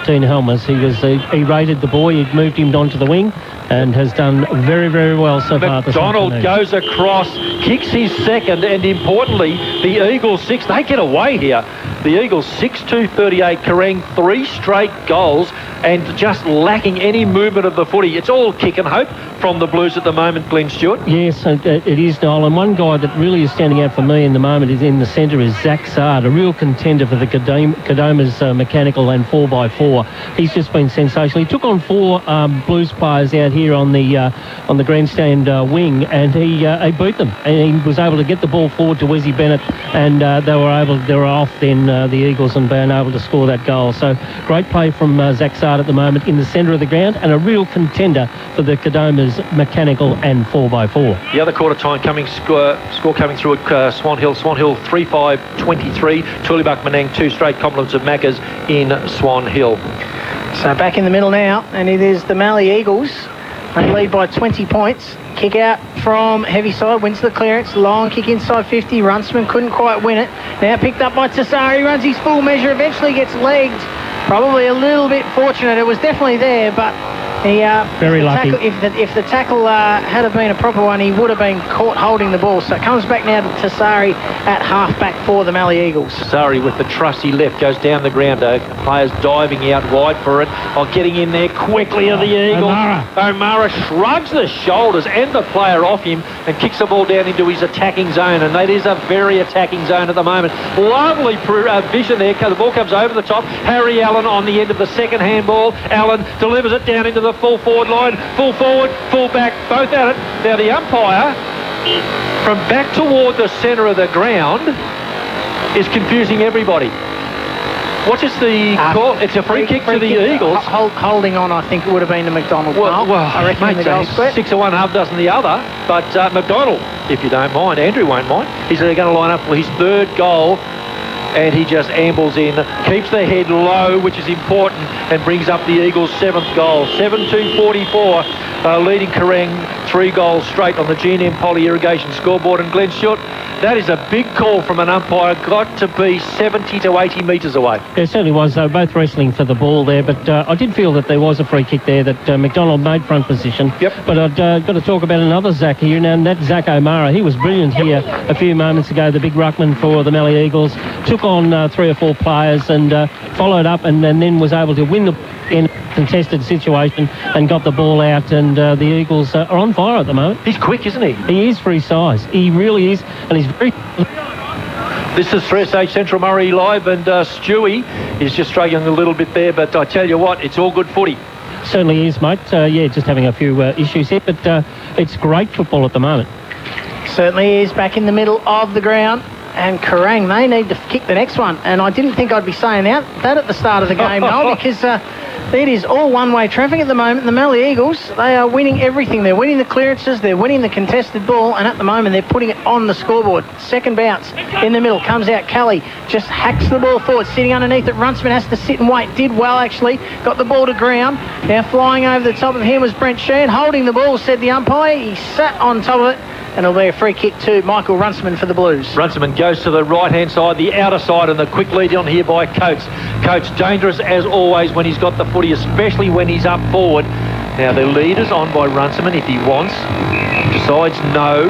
Dean Helmers, he rated the boy, he'd moved him onto the wing and has done very, very well so far this afternoon. McDonald goes across, kicks his second, and importantly, the Eagles 6, they get away here. The Eagles 6-2-38, Kerang 3 straight goals and just lacking any movement of the footy. It's all kick and hope from the Blues at the moment, Glenn Stewart. Yes, it is, Noel. And one guy that really is standing out for me in the moment is in the centre is Zach Sard, a real contender for the Kodoma's mechanical and 4x4. He's just been sensational. He took on 4 Blues players out here on the grandstand wing, and he beat them. And he was able to get the ball forward to Wizzy Bennett, and they were off then the Eagles and being able to score that goal. So great play from Zach Sard at the moment in the centre of the ground, and a real contender for the Kodoma's mechanical and 4x4. The other quarter time score coming through at Swan Hill. Swan Hill 3-5-23. Tulibuck Menang 2 straight compliments of Maccas in Swan Hill. So back in the middle now, and it is the Mallee Eagles. They lead by 20 points. Kick out from Heavyside, wins the clearance. Long kick inside 50. Runciman couldn't quite win it. Now picked up by Tassari, runs his full measure, eventually gets legged. Probably a little bit fortunate. It was definitely there, but he very lucky. If the tackle had been a proper one, he would have been caught holding the ball. So it comes back now to Tassari at half-back for the Mallee Eagles. Tassari with the trusty left goes down the ground. Players diving out wide for it. Getting in there quickly of the Eagles. O'Mara shrugs the shoulders and the player off him and kicks the ball down into his attacking zone. And that is a very attacking zone at the moment. Lovely vision there. The ball comes over the top. Harry Allen on the end of the second handball. Allen delivers it down into the full forward line, full forward, full back, both at it. Now the umpire, from back toward the centre of the ground, is confusing everybody. What is the call? It's a free kick to the Eagles. Holding on, I think it would have been to McDonald. Well, I reckon mate, the goal split. 6 of one, half dozen the other. But McDonald, if you don't mind, Andrew won't mind, he's going to line up for his 3rd goal. And he just ambles in, keeps the head low, which is important, and brings up the Eagles' 7th goal. 7-2-44, leading Kerang 3 goals straight on the G&M Poly Irrigation scoreboard. And Glenn Stewart, that is a big call from an umpire, got to be 70 to 80 metres away. It certainly was. They were both wrestling for the ball there, but I did feel that there was a free kick there that McDonald made front position. Yep. But I've got to talk about another Zach here, and that's Zach O'Mara. He was brilliant here a few moments ago, the big ruckman for the Mallee Eagles. Took on 3 or 4 players and followed up and then was able to win in a contested situation and got the ball out, and the Eagles are on fire at the moment. He's quick, isn't he? He is for his size. He really is, and he's very... This is 3SH Central Murray Live, and Stewie is just struggling a little bit there, but I tell you what, it's all good footy. Certainly is, mate. Just having a few issues here, but it's great football at the moment. Certainly is. Back in the middle of the ground. And Kerang, they need to kick the next one. And I didn't think I'd be saying that at the start of the game, Noel, because it is all one-way traffic at the moment. The Mallee Eagles, they are winning everything. They're winning the clearances, they're winning the contested ball, and at the moment they're putting it on the scoreboard. Second bounce in the middle, comes out Kelly, just hacks the ball forward, sitting underneath it. Runciman has to sit and wait. Did well, actually. Got the ball to ground. Now flying over the top of him was Brent Sheehan, holding the ball, said the umpire. He sat on top of it. And it'll be a free kick to Michael Runciman for the Blues. Runciman goes to the right-hand side, the outer side, and the quick lead on here by Coates. Coates dangerous as always when he's got the footy, especially when he's up forward. Now the lead is on by Runciman if he wants. Decides no.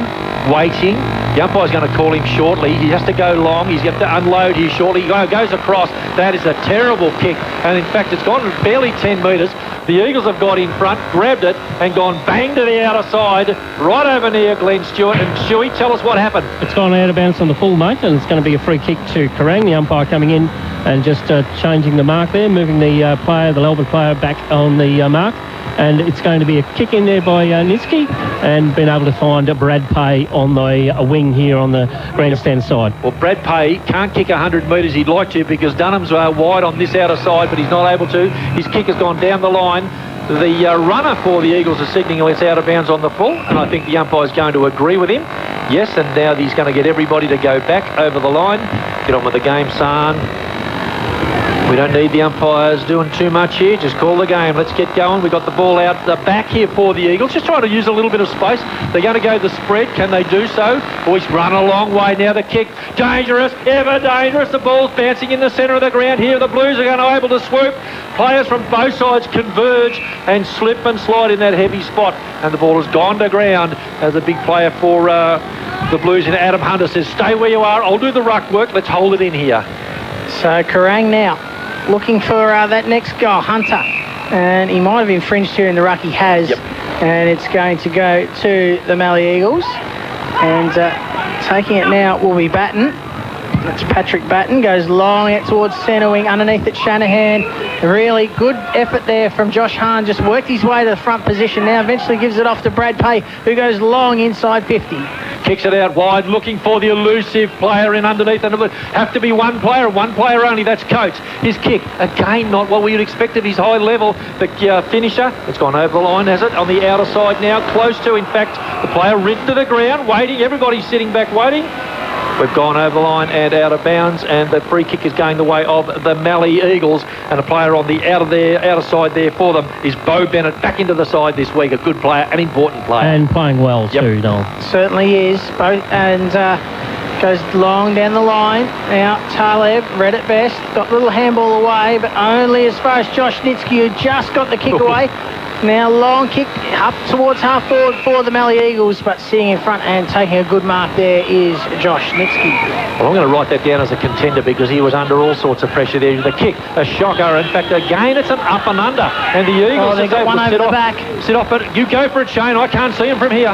waiting. The umpire's going to call him shortly. He has to go long. He's got to unload here shortly. He goes across. That is a terrible kick. And in fact, it's gone barely 10 metres. The Eagles have got in front, grabbed it, and gone bang to the outer side, right over near Glenn Stewart. And Shuey, tell us what happened. It's gone out of bounds on the full, mate, and it's going to be a free kick to Kerang. The umpire coming in and just changing the mark there, moving the Melbourne player back on the mark. And it's going to be a kick in there by Nitsky, and been able to find Brad Pay on the wing here on the grandstand side. Well, Brad Pay can't kick 100 metres. He'd like to, because Dunham's wide on this outer side, but he's not able to. His kick has gone down the line. The runner for the Eagles is signalling it's out of bounds on the full, and I think the umpire's going to agree with him. Yes, and now he's going to get everybody to go back over the line. Get on with the game, son. We don't need the umpires doing too much here. Just call the game. Let's get going. We've got the ball out the back here for the Eagles. Just trying to use a little bit of space. They're going to go the spread. Can they do so? Boys run a long way now. The kick, dangerous, ever dangerous. The ball's bouncing in the centre of the ground here. The Blues are going to be able to swoop. Players from both sides converge and slip and slide in that heavy spot. And the ball has gone to ground as a big player for the Blues. And Adam Hunter says, stay where you are. I'll do the ruck work. Let's hold it in here. So Kerang now looking for that next goal, Hunter. And he might have infringed here in the ruck. He has. Yep. And it's going to go to the Mallee Eagles. And taking it now will be Batten. That's Patrick Batten. Goes long out towards centre wing. Underneath it, Shanahan. Really good effort there from Josh Hahn. Just worked his way to the front position. Now eventually gives it off to Brad Pay, who goes long inside 50. Kicks it out wide, looking for the elusive player in underneath. And have to be one player only. That's Coates. His kick, again, not what we would expect at his high level. The finisher, it's gone over the line, has it? On the outer side now, close to, in fact, the player ridden to the ground, waiting. Everybody's sitting back waiting. We've gone over the line and out of bounds, and the free kick is going the way of the Mallee Eagles, and a player on the outer side there for them is Bo Bennett, back into the side this week. A good player, an important player. And playing well too, Noel. Certainly is. And goes long down the line. Now Taleb, read it best, got a little handball away, but only as far as Josh Nitsky, who just got the kick away. Now long kick up towards half forward for the Mallee Eagles, but sitting in front and taking a good mark there is Josh Nitsky. Well, I'm going to write that down as a contender, because he was under all sorts of pressure there. The kick, a shocker. In fact, again, it's an up and under. And the Eagles they've got one over the back. Sit off, but you go for it, Shane. I can't see him from here.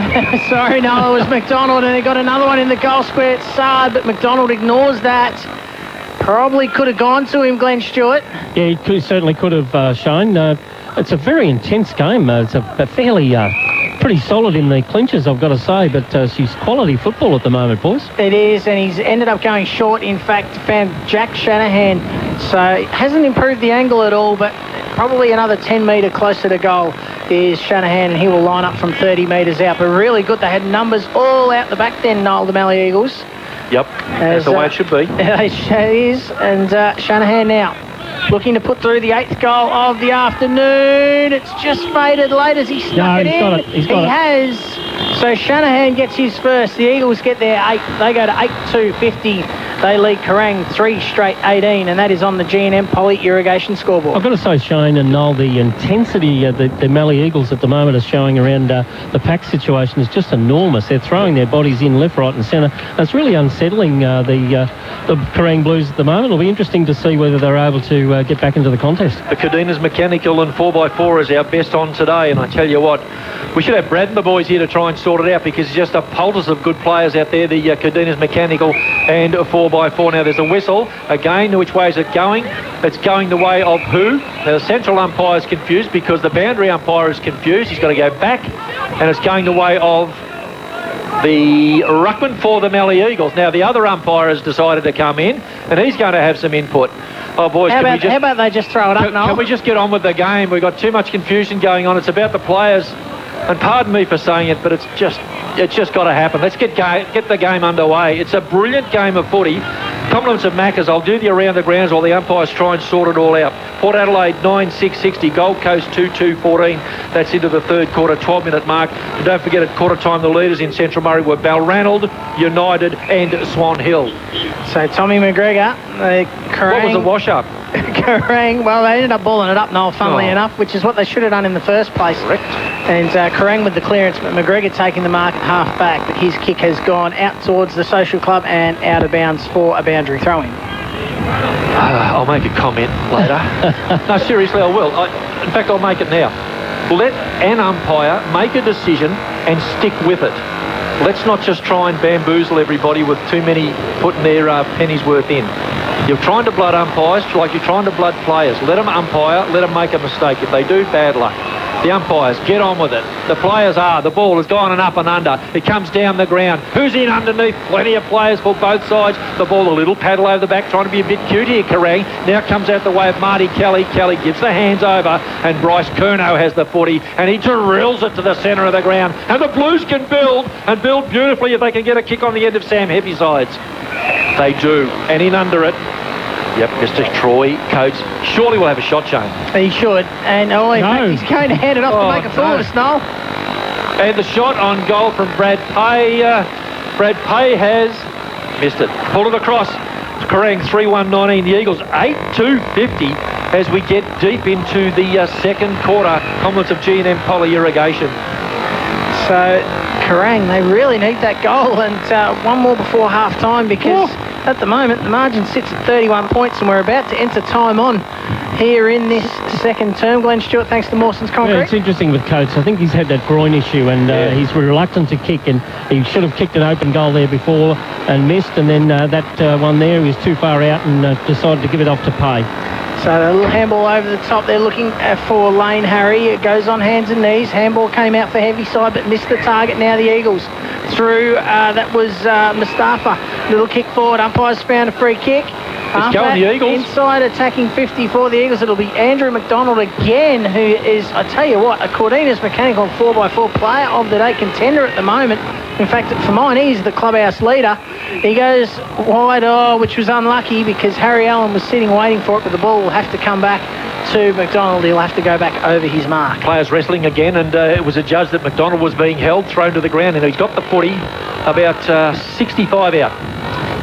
Sorry, no, it was McDonald, and they got another one in the goal square. It's Saad, but McDonald ignores that. Probably could have gone to him, Glenn Stewart. Yeah, he certainly could have, Shane. It's a very intense game. It's a fairly pretty solid in the clinches, I've got to say, but she's quality football at the moment, boys. It is, and he's ended up going short. In fact, found Jack Shanahan, so hasn't improved the angle at all, but probably another 10 metre closer to goal is Shanahan, and he will line up from 30 metres out. But really good. They had numbers all out the back then, Noel, the Mallee Eagles. Yep, that's the way it should be. It is, and Shanahan now looking to put through the 8th goal of the afternoon. It's just faded late as he snuck it in. He's got it. Has. So Shanahan gets his first. The Eagles get their 8. They go to 8-2-50. They lead Kerang 3 straight 18, and that is on the G&M Poly Irrigation scoreboard. I've got to say, Shane and Noel, the intensity the Mallee Eagles at the moment are showing around the pack situation is just enormous. They're throwing their bodies in left, right and centre. It's really unsettling the Kerang Blues at the moment. It'll be interesting to see whether they're able to get back into the contest. The Cardenas Mechanical and 4x4 is our best on today, and I tell you what, we should have Brad and the boys here to try and sort it out, because it's just a poultice of good players out there, the Cardenas Mechanical and 4x4. Now there's a whistle. Again, which way is it going? It's going the way of who? Now the central umpire is confused because the boundary umpire is confused. He's got to go back, and it's going the way of the ruckman for the Mallee Eagles. Now the other umpire has decided to come in, and he's going to have some input. Oh, boys, how about they just throw it up, Noel? Can we just get on with the game? We've got too much confusion going on. It's about the players, and pardon me for saying it, but it's just got to happen. Let's get the game underway. It's a brilliant game of footy. Compliments of Maccas. I'll do the around the grounds while the umpires try and sort it all out. Port Adelaide 9-6-60, Gold Coast 2-2-14. That's into the third quarter, 12-minute mark. And don't forget at quarter time the leaders in Central Murray were Balranald, United and Swan Hill. So Tommy McGregor, Kerang. What was the wash-up? Kerang, well, they ended up balling it up, Noel, funnily enough, which is what they should have done in the first place. Correct. And Kerang with the clearance, but McGregor taking the mark at half back, but his kick has gone out towards the social club and out of bounds for a boundary throw-in. I'll make a comment later. No, seriously, I will. In fact, I'll make it now. Let an umpire make a decision and stick with it. Let's not just try and bamboozle everybody with too many putting their pennies worth in. You're trying to blood umpires like you're trying to blood players. Let them umpire, let them make a mistake. If they do, bad luck. The umpires, get on with it. The players the ball has gone and up and under. It comes down the ground. Who's in underneath? Plenty of players for both sides. The ball a little paddle over the back, trying to be a bit cute here, Kerang. Now comes out the way of Marty Kelly. Kelly gives the hands over, and Bryce Curnow has the footy, and he drills it to the centre of the ground. And the Blues can build, and build beautifully if they can get a kick on the end of Sam Heavysides. They do, and in under it. Yep, Mr. Troy Coates surely will have a shot, Shane. He should, and in fact, he's going to hand it off to make a fool of us, Noel. And the shot on goal from Brad Pay. Brad Pay has missed it. Pulled it across. Kerang 3-1-19. The Eagles 8-2-50 as we get deep into the second quarter. Compliments of G&M Poly Irrigation. So Kerang, they really need that goal, and one more before half-time, because at the moment the margin sits at 31 points and we're about to enter time on here in this second term. Glenn Stewart, thanks to Mawson's Concrete. Yeah, it's interesting with Coates. I think he's had that groin issue, and he's reluctant to kick, and he should have kicked an open goal there before and missed, and then that one there, he was too far out and decided to give it off to Pay. So a little handball over the top. They're looking for Lane Harry. It goes on hands and knees. Handball came out for Heavyside but missed the target. Now the Eagles through. That was Mustafa. Little kick forward. Umpires found a free kick. It's going the Eagles. Inside attacking 50 for the Eagles. It'll be Andrew McDonald again, who is, I tell you what, a Cordinas Mechanical 4x4 player of the day contender at the moment. In fact, for mine, he's the clubhouse leader. He goes wide, which was unlucky because Harry Allen was sitting waiting for it, but the ball will have to come back to McDonald. He'll have to go back over his mark. Players wrestling again, and it was adjudged that McDonald was being held, thrown to the ground, and he's got the footy about 65 out.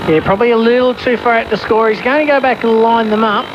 Yeah, probably a little too far out to score. He's going to go back and line them up.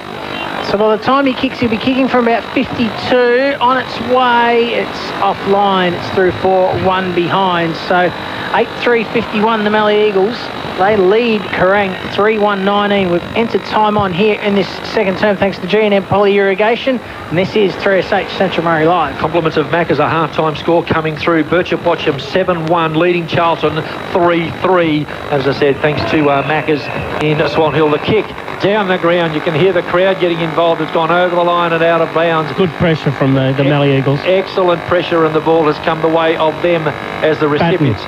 So by the time he kicks, he'll be kicking from about 52. On its way, it's offline. It's through for one behind. So 8-3-51, the Mallee Eagles. They lead Kerang 3-1-19. We've entered time on here in this second term thanks to G&M Poly Irrigation. And this is 3SH Central Murray Live. Compliments of Mac as a half-time score coming through. Birchip Watcham 7-1, leading Charlton 3-3. As I said, thanks to Maccas in Swan Hill. The kick down the ground. You can hear the crowd getting involved. It's gone over the line and out of bounds. Good pressure from the Mallee Eagles. Excellent pressure, and the ball has come the way of them as the recipients.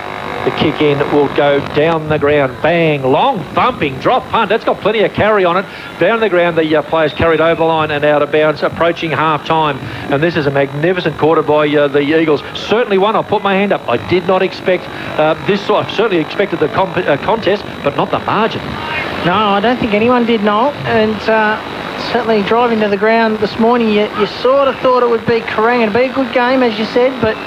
The kick in will go down the ground. Bang. Long thumping drop punt. That's got plenty of carry on it. Down the ground, the players carried over the line and out of bounds, approaching half-time. And this is a magnificent quarter by the Eagles. Certainly one. I'll put my hand up. I did not expect this. I certainly expected the contest, but not the margin. No, I don't think anyone did, Noel. And certainly driving to the ground this morning, you sort of thought it would be Kerang. It'd be a good game, as you said, but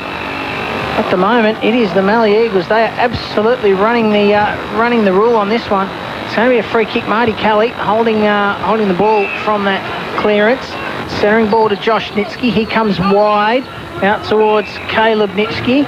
at the moment, it is the Mallee Eagles. They are absolutely running the rule on this one. It's going to be a free kick. Marty Kelly holding the ball from that clearance. Centering ball to Josh Nitsky. He comes wide out towards Caleb Nitsky.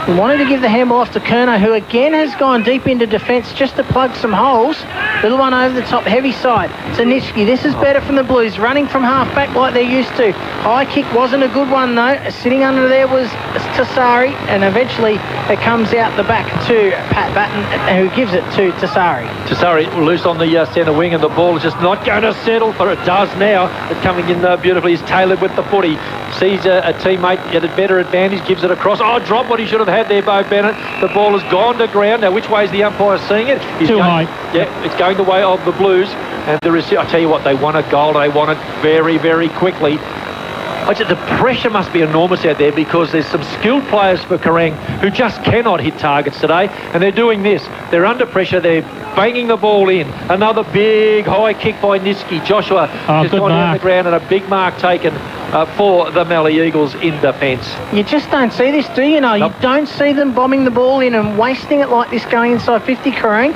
We wanted to give the handball off to Kerno, who again has gone deep into defence just to plug some holes. Little one over the top, heavy side to Nitsky. This is better from the Blues, running from half back like they're used to. High kick wasn't a good one though. Sitting under there was Tassari, and eventually it comes out the back to Pat Batten, who gives it to Tassari. Tassari loose on the centre wing, and the ball is just not going to settle, but it does now. It's coming in beautifully. He's tailored with the footy. Sees a teammate at a better advantage, gives it across. Oh, drop what he should have had there, Bo Bennett. The ball has gone to ground. Now, which way is the umpire seeing it? Too high. Yeah, it's going the way of the Blues. And there is, I tell you what, they want a goal. They want it very, very quickly. The pressure must be enormous out there because there's some skilled players for Kerang who just cannot hit targets today, and they're doing this. They're under pressure. They're banging the ball in. Another big high kick by Niski. Joshua has gone down the ground, and a big mark taken for the Mallee Eagles in defence. You just don't see this, do you? You don't see them bombing the ball in and wasting it like this going inside 50, Kerang.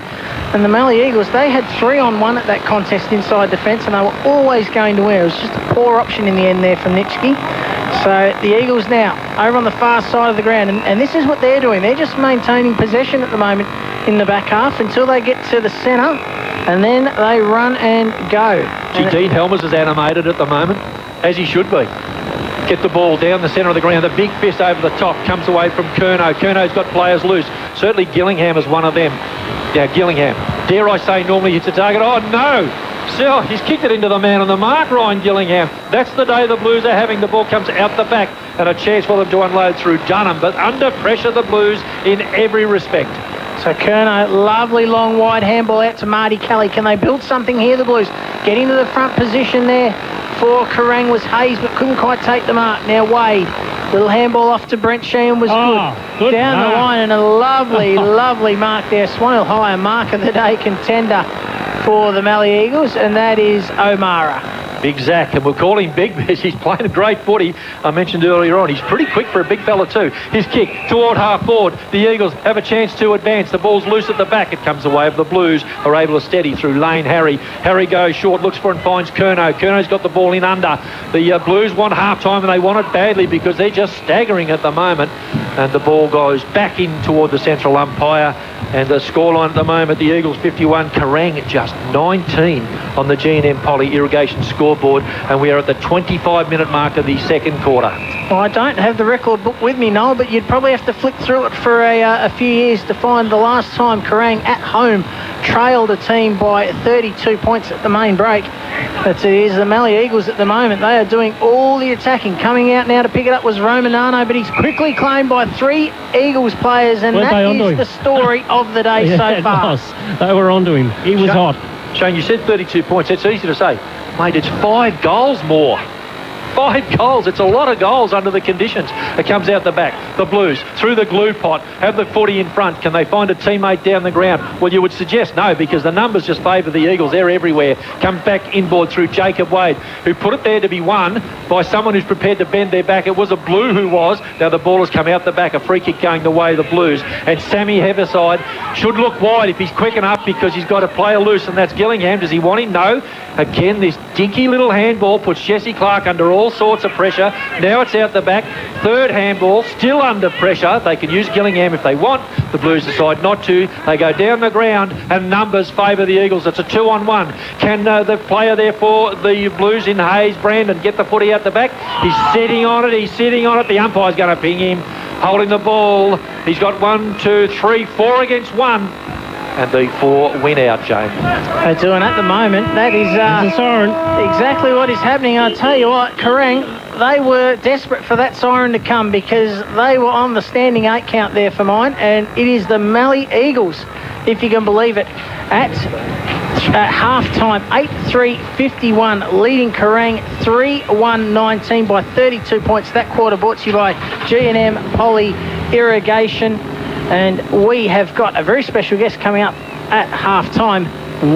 And the Mallee Eagles, they had 3-on-1 at that contest inside defence, and they were always going to win. It was just a poor option in the end there from Nitschke. So the Eagles now over on the far side of the ground, and this is what they're doing. They're just maintaining possession at the moment in the back half until they get to the centre, and then they run and go. Dean Helmers is animated at the moment, as he should be. Get the ball down the centre of the ground. The big fist over the top comes away from Curnow. Curnow's got players loose. Certainly Gillingham is one of them. Yeah, Gillingham. Dare I say normally hits a target. Oh, no. So he's kicked it into the man on the mark, Ryan Gillingham. That's the day the Blues are having. The ball comes out the back and a chance for them to unload through Dunham. But under pressure, the Blues in every respect. So Curnow, lovely long wide handball out to Marty Kelly. Can they build something here, the Blues? Getting to the front position there for Kerang was Hayes, but couldn't quite take the mark. Now Wade, little handball off to Brent Sheehan was good. Down the line, and a lovely, lovely mark there. Swan Hill High, a mark of the day contender for the Mallee Eagles, and that is O'Mara. Big Zach, and we'll call him Big because he's playing a great footy. I mentioned earlier on, he's pretty quick for a big fella too. His kick toward half forward. The Eagles have a chance to advance. The ball's loose at the back. It comes away of the Blues, are able to steady through Lane Harry. Harry goes short, looks for and finds Curnow. Curnow's got the ball in under. The Blues want half-time, and they want it badly because they're just staggering at the moment. And the ball goes back in toward the central umpire. And the scoreline at the moment, the Eagles 51, Kerang just 19 on the G&M Poly Irrigation scoreboard, and we are at the 25-minute mark of the second quarter. Well, I don't have the record book with me, Noel, but you'd probably have to flick through it for a few years to find the last time Kerang at home trailed a team by 32 points at the main break. But it is the Mallee Eagles at the moment. They are doing all the attacking. Coming out now to pick it up was Romanano, but he's quickly claimed by 3 Eagles players, and that is the story of the day so far. They were onto him. He was hot. Shane, you said 32 points. It's easy to say. Mate, it's 5 goals more. 5 goals. It's a lot of goals under the conditions. It comes out the back. The Blues through the glue pot have the footy in front. Can they find a teammate down the ground? Well, you would suggest no, because the numbers just favour the Eagles. They're everywhere. Comes back inboard through Jacob Wade, who put it there to be won by someone who's prepared to bend their back. It was a Blue who was. Now the ball has come out the back. A free kick going the way of the Blues. And Sammy Heatherside should look wide if he's quick enough, because he's got a player loose, and that's Gillingham. Does he want him? No. Again, this dinky little handball puts Jesse Clark under all sorts of pressure. Now it's out the back. Third handball, still under pressure. They can use Gillingham if they want. The Blues decide not to. They go down the ground, and numbers favour the Eagles. It's a 2-on-1. Can the player there for the Blues in Hayes, Brandon, get the footy out the back? He's sitting on it. He's sitting on it. The umpire's going to ping him. Holding the ball. He's got 1, 2, 3, 4 against 1. And the 4 win out, Jane. They're doing at the moment. That is exactly what is happening. I'll tell you what, Kerang, they were desperate for that siren to come, because they were on the standing 8 count there for mine, and it is the Mallee Eagles, if you can believe it, at half-time, 8-3-51, leading Kerang 3-1-19 by 32 points. That quarter brought to you by G&M Poly Irrigation. And we have got a very special guest coming up at half-time.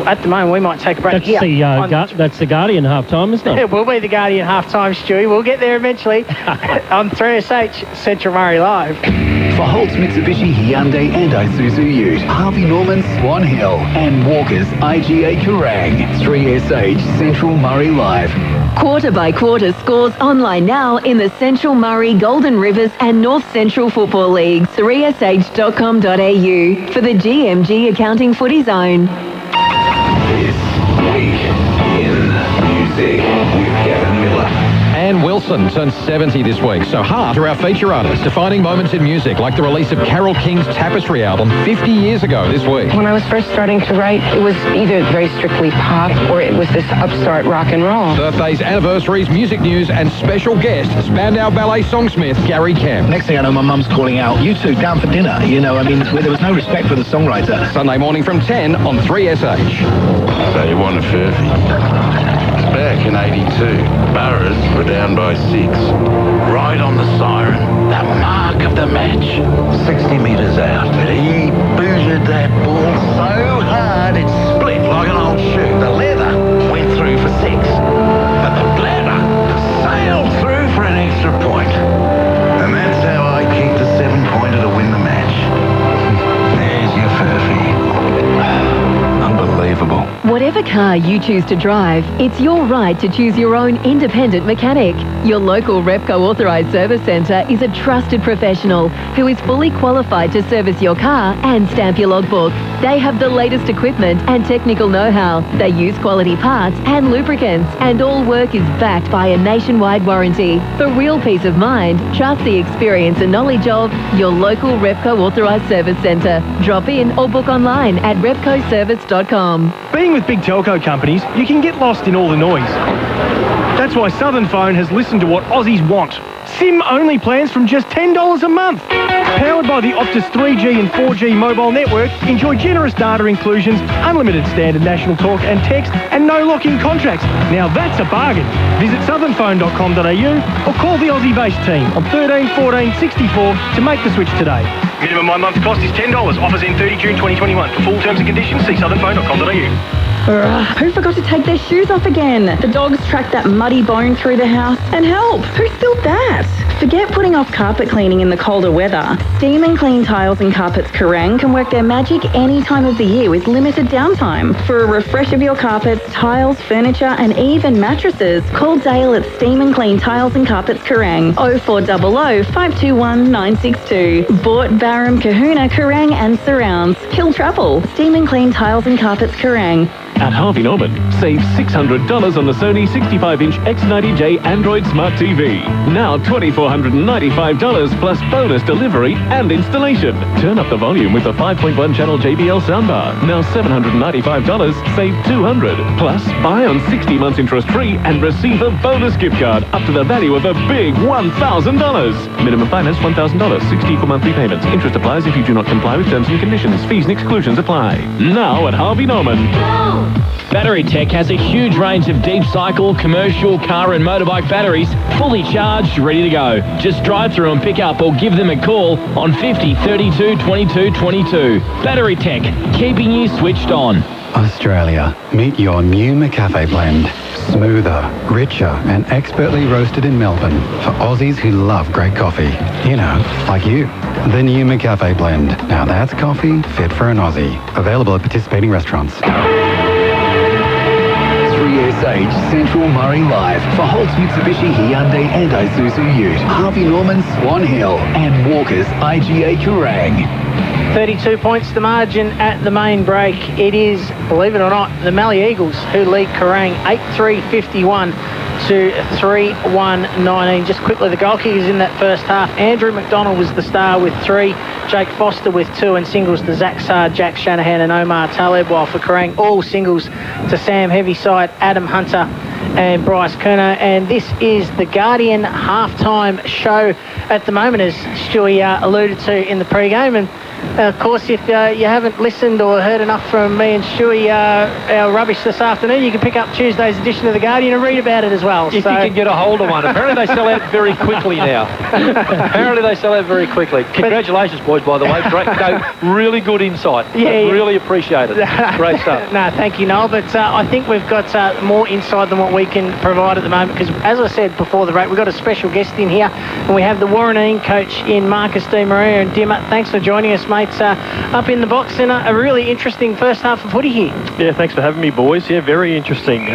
At the moment, we might take a break here. That's the Guardian half-time, isn't it? It will be the Guardian half-time, Stewie. We'll get there eventually on 3SH Central Murray Live. For Holtz Mitsubishi, Hyundai and Isuzu Ute, Harvey Norman Swan Hill, and Walker's IGA Kerang, 3SH Central Murray Live. Quarter by quarter scores online now in the Central Murray, Golden Rivers and North Central Football Leagues. 3sh.com.au for the GMG Accounting Footy Zone. This week in music with Gavin Miller. Anne Wilson turns 70 this week, so Hart are our feature artists, defining moments in music, like the release of Carole King's Tapestry album 50 years ago this week. When I was first starting to write, it was either very strictly pop or it was this upstart rock and roll. Birthdays, anniversaries, music news, and special guest, Spandau Ballet songsmith Gary Kemp. Next thing I know, my mum's calling out, "You two down for dinner?" You know, I mean, where there was no respect for the songwriter. Sunday morning from 10 on 3SH. So you want a 50? back in 82. Boroughs were down by 6. Right on the siren, the mark of the match. 60 metres out, but he booted that ball so hard it split like an old shoe. The leather went through for 6, but the bladder sailed through for an extra point. And that's how I kicked a 7-pointer to win the match. There's your furphy. Unbelievable. Whatever car you choose to drive, it's your right to choose your own independent mechanic. Your local Repco authorised service centre is a trusted professional who is fully qualified to service your car and stamp your logbook. They have the latest equipment and technical know-how. They use quality parts and lubricants, and all work is backed by a nationwide warranty. For real peace of mind, trust the experience and knowledge of your local Repco authorised service centre. Drop in or book online at repcoservice.com. Being with big telco companies, you can get lost in all the noise. That's why Southern Phone has listened to what Aussies want. SIM-only plans from just $10 a month. Powered by the Optus 3G and 4G mobile network, enjoy generous data inclusions, unlimited standard national talk and text, and no lock-in contracts. Now that's a bargain. Visit southernphone.com.au or call the Aussie-based team on 13 14 64 to make the switch today. Minimum 1 month cost is $10. Offers in 30 June 2021. For full terms and conditions, see southernphone.com.au. Who forgot to take their shoes off again? The dogs tracked that muddy bone through the house. And help, who spilled that? Forget putting off carpet cleaning in the colder weather. Steam and Clean Tiles and Carpets Kerang can work their magic any time of the year with limited downtime. For a refresh of your carpets, tiles, furniture and even mattresses, call Dale at Steam and Clean Tiles and Carpets Kerang 0400 521 962. Bort, Barham, Kahuna, Kerang and surrounds. Hill Travel, Steam and Clean Tiles and Carpets Kerang. At Harvey Norman, save $600 on the Sony 65-inch X90J Android Smart TV. Now $2,495 plus bonus delivery and installation. Turn up the volume with the 5.1-channel JBL soundbar. Now $795, save $200. Plus, buy on 60 months interest-free and receive a bonus gift card up to the value of a big $1,000. Minimum finance $1,000, 60 for monthly payments. Interest applies if you do not comply with terms and conditions. Fees and exclusions apply. Now at Harvey Norman. Battery Tech has a huge range of deep cycle, commercial, car and motorbike batteries, fully charged, ready to go. Just drive through and pick up or give them a call on 50 32 22 22. Battery Tech, keeping you switched on. Australia, meet your new McCafe blend. Smoother, richer and expertly roasted in Melbourne for Aussies who love great coffee. You know, like you. The new McCafe blend. Now that's coffee fit for an Aussie. Available at participating restaurants. 3S Age Central Murray Live for Holtz Mitsubishi Hyundai and Isuzu Ute, Harvey Norman Swan Hill and Walker's IGA Kerang. 32 points the margin at the main break. It is, believe it or not, the Mallee Eagles who lead Kerang 8-3-51 to 3-1-19. Just quickly, the goal kickers in that first half. Andrew McDonald was the star with 3, Jake Foster with 2, and singles to Zach Saad, Jack Shanahan and Omar Taleb, while for Kerang, all singles to Sam Heaviside, Adam Hunter and Bryce Kerner. And this is the Guardian halftime show at the moment, as Stewie alluded to in the pre-game. And of course, if you haven't listened or heard enough from me and Stewie, our rubbish this afternoon, you can pick up Tuesday's edition of The Guardian and read about it as well. If you can get a hold of one. Apparently they sell out very quickly now. Apparently they sell out very quickly. Congratulations, boys, by the way. Great, really good insight. Yeah. Really appreciate it. Great stuff. No, thank you, Noel. But I think we've got more insight than what we can provide at the moment, because, as I said before the break, we've got a special guest in here, and we have the Warrenine coach in Marcus Di Maria. And Dimmer, thanks for joining us, mates, up in the box in a really interesting first half of footy here. Yeah, thanks for having me, boys. Yeah, very interesting.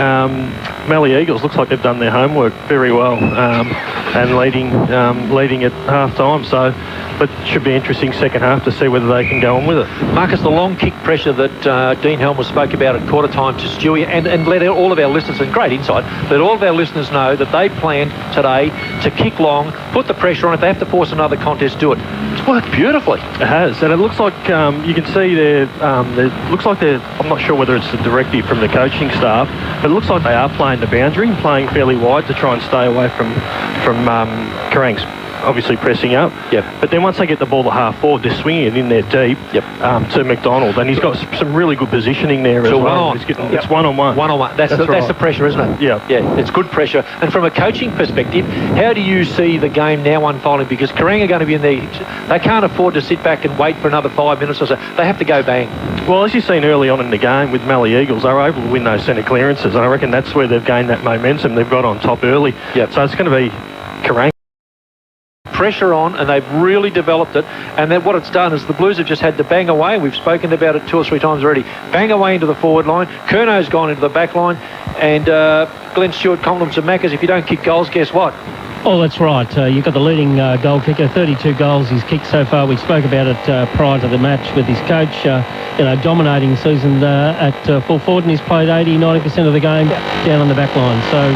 Mallee Eagles looks like they've done their homework very well, and leading at half time. So, but it should be interesting second half to see whether they can go on with it. Marcus, the long kick pressure that Dean Helmer spoke about at quarter time to Stewie, and let all of our listeners, and great insight, let all of our listeners know that they planned today to kick long, put the pressure on. If they have to force another contest, do it. It's worked beautifully. It has, and it looks like you can see looks like they're, I'm not sure whether it's the directive from the coaching staff, but it looks like they are playing the boundary, playing fairly wide to try and stay away from Kerang's obviously pressing up. Yep. But then once they get the ball to half forward, they're swinging it in there deep. Yep. To McDonald, and he's got some really good positioning there as So well. one on. It's one-on-one. One-on-one. That's the pressure, isn't it? Yeah. Yeah, it's good pressure. And from a coaching perspective, how do you see the game now unfolding? Because Kerang are going to be in there. They can't afford to sit back and wait for another 5 minutes or so. They have to go bang. Well, as you've seen early on in the game with Mallee Eagles, they were able to win those centre clearances, and I reckon that's where they've gained that momentum. They've got on top early. Yep. So it's going to be Kerang. Pressure on, and they've really developed it. And then what it's done is the Blues have just had to bang away. We've spoken about it 2 or 3 times already. Bang away into the forward line. Curnow's gone into the back line, and Glenn Stewart compliments of Maccas. If you don't kick goals, guess what? Oh, that's right. You've got the leading goal kicker, 32 goals he's kicked so far. We spoke about it prior to the match with his coach, dominating season at full forward, and he's played 80-90% of the game down on the back line. So,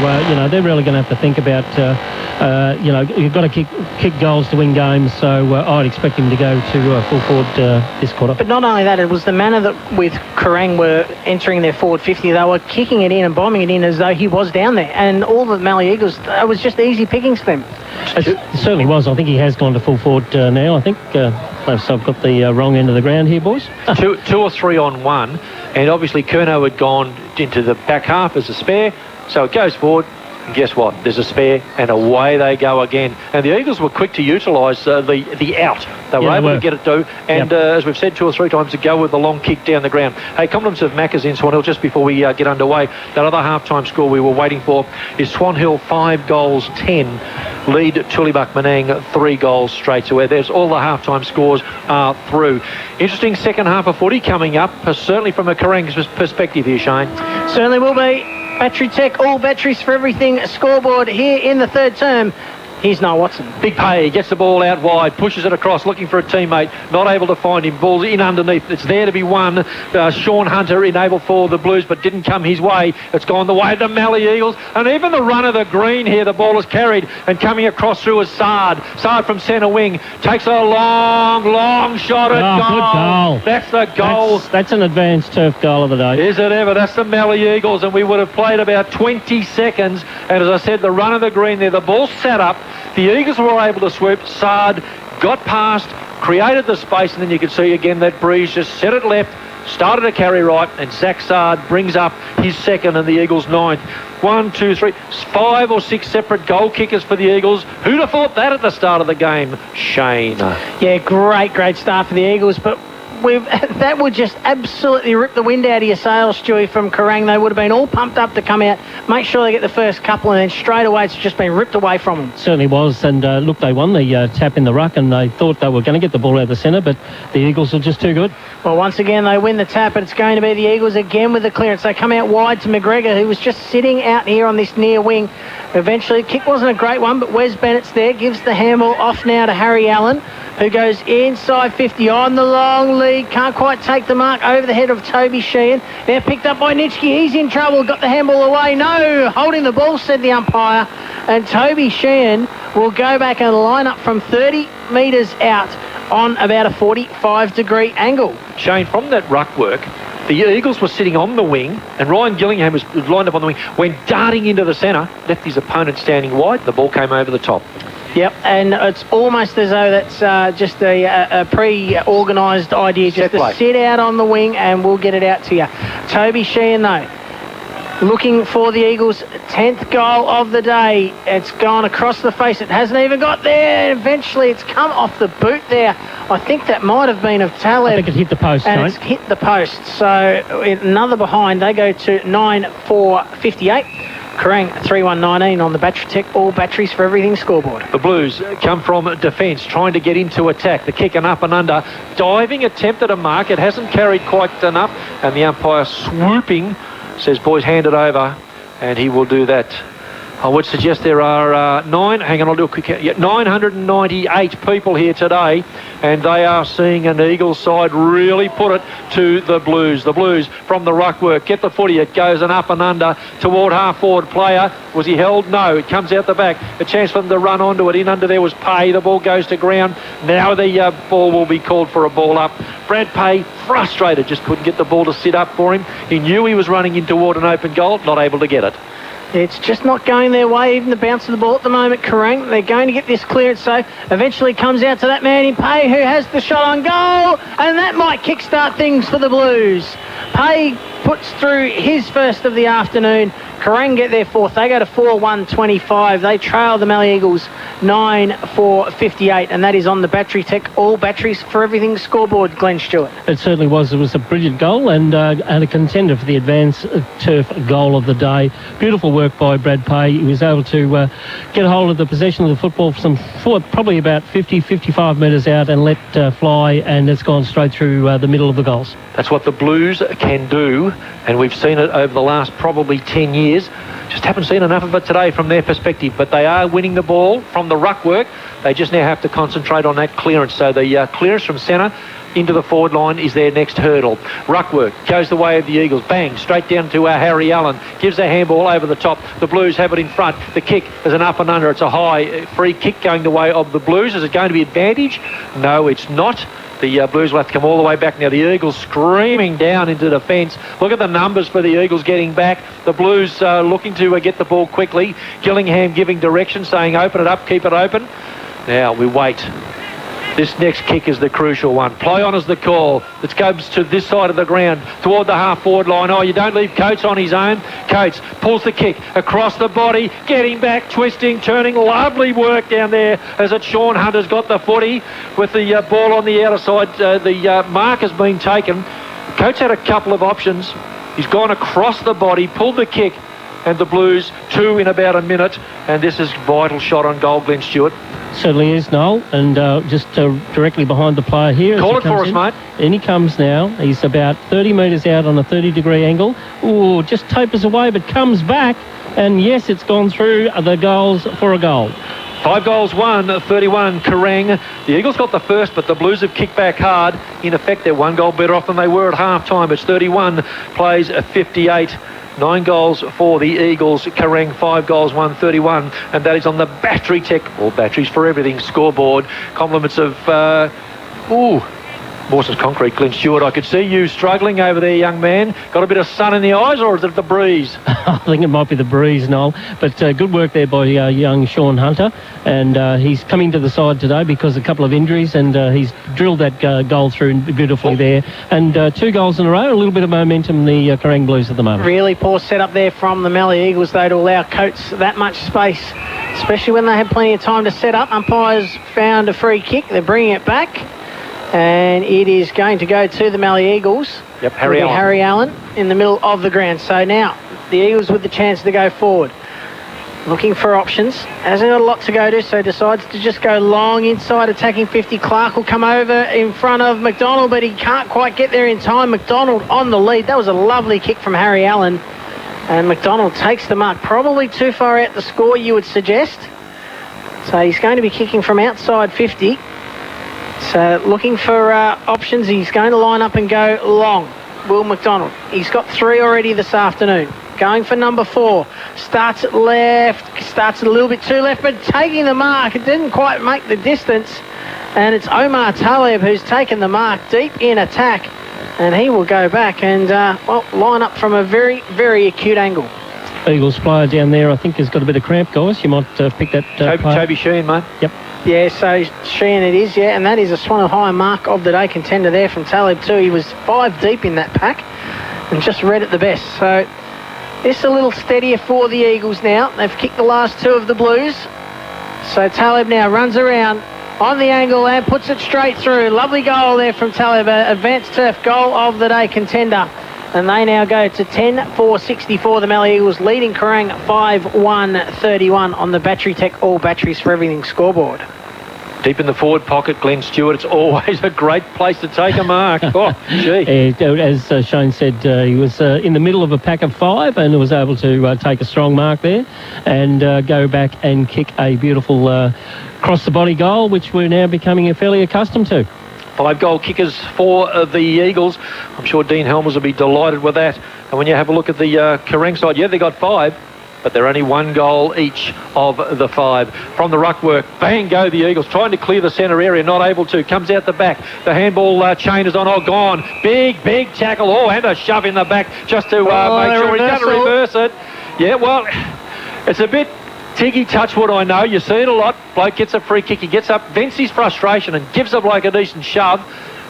they're really going to have to think about, you've got to kick goals to win games, so I'd expect him to go to full forward this quarter. But not only that, it was the manner that with Kerang were entering their forward 50, they were kicking it in and bombing it in as though he was down there. And all the Mallee Eagles, it was just easy pickings for them. It certainly was. I think he has gone to full forward now. I think I've got the wrong end of the ground here, boys. 2 or 3 on 1, and obviously Curnow had gone into the back half as a spare, so it goes forward. And guess what? There's a spare, and away they go again. And the Eagles were quick to utilise the out. They were able to get it through. And as we've said 2 or 3 times, to go with the long kick down the ground. Hey, compliments of Maccas in Swan Hill just before we get underway. That other half-time score we were waiting for is Swan Hill 5 goals 10. Lead Tulibuck Menang 3 goals straight. So there's all the half-time scores are through. Interesting second half of footy coming up, certainly from a Kerang perspective here, Shane. Certainly will be. Battery Tech, all batteries for everything. Scoreboard here in the third term. Here's Noel Watson. Big pay, gets the ball out wide, pushes it across, looking for a teammate, not able to find him. Ball's in underneath. It's there to be won. Sean Hunter enabled for the Blues, but didn't come his way. It's gone the way of the Mallee Eagles. And even the run of the green here, the ball is carried and coming across through is Sard. Sard from centre wing takes a long shot at goal. Good goal. That's the goal. That's an advanced turf goal of the day. Is it ever? That's the Mallee Eagles, and we would have played about 20 seconds. And as I said, the run of the green there, the ball sat up. The Eagles were able to swoop. Sard got past, created the space, and then you could see again that Breeze just set it left, started to carry right, and Zach Sard brings up his second and the Eagles' 9th. 1, 2, 3, 5 or 6 separate goal kickers for the Eagles. Who'd have thought that at the start of the game? Shane. Yeah, great start for the Eagles, but that would just absolutely rip the wind out of your sails, Stewie, from Kerang. They would have been all pumped up to come out, make sure they get the first couple, and then straight away it's just been ripped away from them. Certainly was, and look, they won the tap in the ruck, and they thought they were going to get the ball out of the centre, but the Eagles are just too good. Well, once again, they win the tap, but it's going to be the Eagles again with the clearance. They come out wide to McGregor, who was just sitting out here on this near wing. Eventually, the kick wasn't a great one, but Wes Bennett's there, gives the handball off now to Harry Allen, who goes inside 50 on the long lead, can't quite take the mark over the head of Toby Sheehan. They're picked up by Nitschke, he's in trouble, got the handball away. No, holding the ball, said the umpire, and Toby Sheehan will go back and line up from 30 metres out on about a 45-degree angle. Shane, from that ruck work, the Eagles were sitting on the wing, and Ryan Gillingham was lined up on the wing, went darting into the centre, left his opponent standing wide, the ball came over the top. Yep, and it's almost as though that's just a pre-organised idea, just to sit out on the wing, and we'll get it out to you. Toby Sheehan, though, looking for the Eagles' 10th goal of the day. It's gone across the face. It hasn't even got there. Eventually, it's come off the boot there. I think that might have been of Taleb. I think it hit the post, and it's hit the post. So another behind. They go to 9-4-58. Kerang 3-1-19 on the Battery Tech all batteries for everything scoreboard. The Blues come from defence, trying to get into attack. The kick and up and under. Diving attempt at a mark. It hasn't carried quite enough. And the umpire swooping says, boys, hand it over. And he will do that. I would suggest there are 998 people here today, and they are seeing an Eagles side really put it to the Blues. The Blues from the ruck work, get the footy, it goes an up and under toward half-forward player. Was he held? No, it comes out the back. A chance for them to run onto it. In under there was Pay. The ball goes to ground. Now the ball will be called for a ball up. Brad Pay, frustrated, just couldn't get the ball to sit up for him. He knew he was running in toward an open goal, not able to get it. It's just not going their way, even the bounce of the ball at the moment, Kerang. They're going to get this clearance, so eventually comes out to that man in Pay who has the shot on goal, and that might kickstart things for the Blues. Pay puts through his first of the afternoon. Kerang get their fourth. They go to 4-1-25. They trail the Mallee Eagles 9-4-58, and that is on the Battery Tech All Batteries for Everything scoreboard, Glenn Stewart. It certainly was. It was a brilliant goal and a contender for the Advanced Turf goal of the day. Beautiful work by Brad Pay. He was able to get a hold of the possession of the football for probably about 50-55 metres out and let fly, and it's gone straight through the middle of the goals. That's what the Blues can do, and we've seen it over the last probably 10 years. Just haven't seen enough of it today from their perspective, but they are winning the ball from the ruck work. They just now have to concentrate on that clearance. So the clearance from centre into the forward line is their next hurdle. Ruck work goes the way of the Eagles. Bang, straight down to Harry Allen. Gives a handball over the top. The Blues have it in front. The kick is an up and under. It's a high free kick going the way of the Blues. Is it going to be advantage? No, it's not. The Blues will have to come all the way back now. The Eagles screaming down into defence. Look at the numbers for the Eagles getting back. The Blues looking to get the ball quickly. Gillingham giving direction, saying open it up, keep it open. Now we wait. This next kick is the crucial one. Play on is the call. It goes to this side of the ground, toward the half-forward line. Oh, you don't leave Coates on his own. Coates pulls the kick across the body, getting back, twisting, turning. Lovely work down there as Sean Hunter's got the footy with the ball on the outer side. The mark has been taken. Coates had a couple of options. He's gone across the body, pulled the kick, and the Blues 2 in about a minute. And this is vital shot on goal, Glenn Stewart. Certainly is, Noel, and just directly behind the player here. Call it for us, mate. And he comes now. He's about 30 metres out on a 30-degree angle. Ooh, just tapers away, but comes back. And yes, it's gone through the goals for a goal. 5 goals, 1-31, Kerang. The Eagles got the first, but the Blues have kicked back hard. In effect, they're 1 goal better off than they were at half-time. It's 31, plays 58. 9 goals for the Eagles. Kerang 5 goals, 1-31, and that is on the Battery Tech All Batteries for Everything scoreboard. Compliments of Mawson's Concrete, Glenn Stewart. I could see you struggling over there, young man. Got a bit of sun in the eyes, or is it the breeze? I think it might be the breeze, Noel. But good work there by young Sean Hunter. And he's coming to the side today because of a couple of injuries, and he's drilled that goal through beautifully there. And 2 goals in a row, a little bit of momentum in the Kerang Blues at the moment. Really poor setup there from the Mallee Eagles, though, to allow Coates that much space, especially when they had plenty of time to set up. Umpires found a free kick. They're bringing it back. And it is going to go to the Mallee Eagles. Yep, Harry Allen in the middle of the ground. So now the Eagles with the chance to go forward. Looking for options. Hasn't got a lot to go to, so decides to just go long inside, attacking 50. Clark will come over in front of McDonald, but he can't quite get there in time. McDonald on the lead. That was a lovely kick from Harry Allen. And McDonald takes the mark. Probably too far out the score, you would suggest. So he's going to be kicking from outside 50. So looking for options. He's going to line up and go long. Will McDonald. He's got 3 already this afternoon. Going for number 4. Starts at left. Starts a little bit too left, but taking the mark. It didn't quite make the distance. And it's Omar Taleb who's taken the mark deep in attack. And he will go back and, line up from a very, very acute angle. Eagles player down there, I think, has got a bit of cramp, guys. You might pick that Toby Sheehan, mate. Yep. Yeah, so Sheehan it is, yeah, and that is a Swan High mark of the day contender there from Taleb too. He was 5 deep in that pack and just read it the best. So it's a little steadier for the Eagles now. They've kicked the last 2 of the Blues. So Taleb now runs around on the angle and puts it straight through. Lovely goal there from Taleb, Advanced Turf goal of the day contender. And they now go to 10-4-64. The Mallee Eagles leading Kerang 5-1-31 on the Battery Tech All Batteries for Everything scoreboard. Deep in the forward pocket, Glenn Stewart. It's always a great place to take a mark. Oh, gee. As Shane said, he was in the middle of a pack of 5 and was able to take a strong mark there and go back and kick a beautiful cross-the-body goal, which we're now becoming fairly accustomed to. 5 goal kickers for the Eagles. I'm sure Dean Helmers will be delighted with that. And when you have a look at the Kerang side, yeah, they got 5, but they're only 1 goal each of the 5. From the ruck work, bang, go the Eagles, trying to clear the centre area, not able to. Comes out the back. The handball chain is on, gone. Big tackle, and a shove in the back just to make sure he's going to reverse it. Yeah, well, It's a bit Tiggy Touchwood, I know. You see it a lot. Bloke gets a free kick. He gets up, vents his frustration and gives the bloke a decent shove.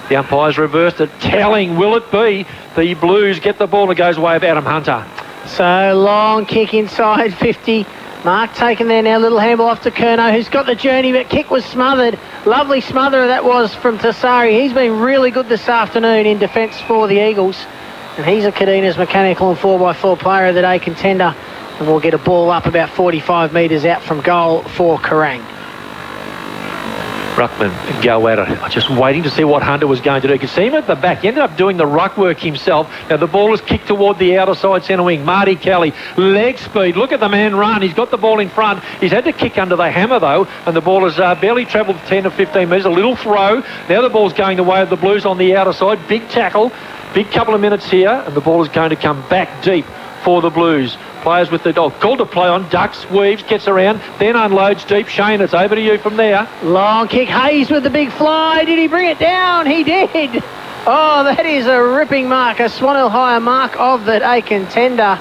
The umpire's reversed it. Telling, will it be the Blues get the ball that goes away of Adam Hunter? So long kick inside 50. Mark taken there now. Little handball off to Kerno, who's got the journey, but kick was smothered. Lovely smother that was from Tassari. He's been really good this afternoon in defence for the Eagles. And he's a Cadina's Mechanical and 4x4 player of the day contender. And we'll get a ball up about 45 metres out from goal for Kerang. Ruckman go at it. Just waiting to see what Hunter was going to do. You can see him at the back. He ended up doing the ruck work himself. Now the ball is kicked toward the outer side centre wing. Marty Kelly, leg speed. Look at the man run. He's got the ball in front. He's had to kick under the hammer though, and the ball has barely travelled 10 or 15 metres. A little throw. Now the ball's going the way of the Blues on the outer side. Big tackle. Big couple of minutes here, and the ball is going to come back deep for the Blues. Players with the dog. Called to play on. Ducks, weaves, gets around, then unloads deep. Shane, it's over to you from there. Long kick. Hayes with the big fly. Did he bring it down? He did. Oh, that is a ripping mark. A Swan Hill higher mark of the day contender.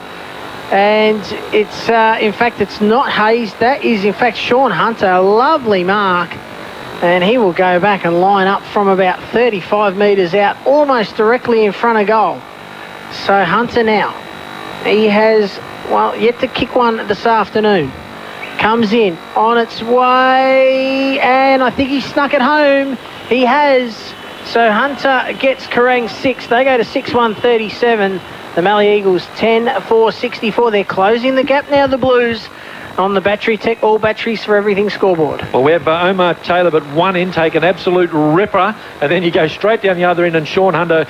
And it's, in fact, it's not Hayes. That is, in fact, Sean Hunter. A lovely mark. And he will go back and line up from about 35 metres out, almost directly in front of goal. So Hunter now, he has, well, yet to kick one this afternoon. Comes in on its way, and I think he snuck it home. He has. So Hunter gets Kerang 6. They go to 6-1-37. The Mallee Eagles 10-4-64. They're closing the gap now, the Blues, on the Battery Tech All Batteries for Everything scoreboard. Well, we have Omar Taylor, but one intake, an absolute ripper, and then you go straight down the other end, and Sean Hunter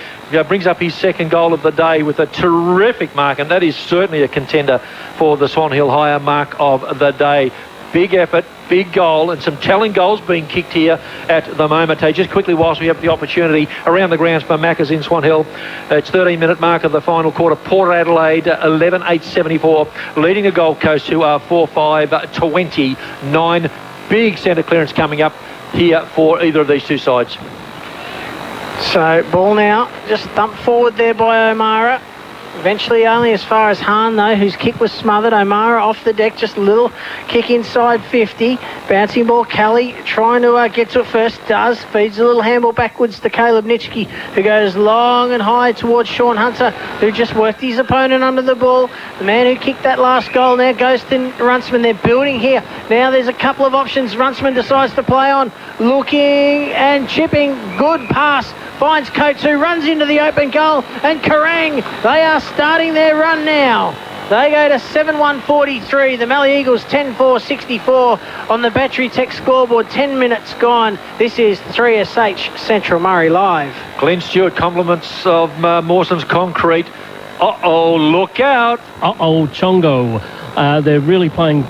brings up his second goal of the day with a terrific mark, and that is certainly a contender for the Swan Hill higher mark of the day. Big effort, big goal, and some telling goals being kicked here at the moment. Just quickly, whilst we have the opportunity around the grounds for Maccas in Swan Hill, it's 13-minute mark of the final quarter. Port Adelaide 11-8-74, leading the Gold Coast to 4-5-20. 9 big centre clearance coming up here for either of these two sides. So ball now, just thumped forward there by O'Mara. Eventually only as far as Hahn, though, whose kick was smothered. O'Mara off the deck, just a little kick inside 50. Bouncing ball, Kelly trying to get to it first. Does. Feeds a little handball backwards to Caleb Nitschke, who goes long and high towards Sean Hunter, who just worked his opponent under the ball. The man who kicked that last goal now goes to Runciman. They're building here. Now there's a couple of options. Runciman decides to play on. Looking and chipping. Good pass. Finds Coates, who runs into the open goal. And Kerang, they are starting their run now. They go to 7-1-43. The Mallee Eagles 10-4-64 on the Battery Tech scoreboard. 10 minutes gone. This is 3SH Central Murray Live. Glenn Stewart, compliments of Mawson's Concrete. Uh-oh, look out. Uh-oh, Chongo. They're really playing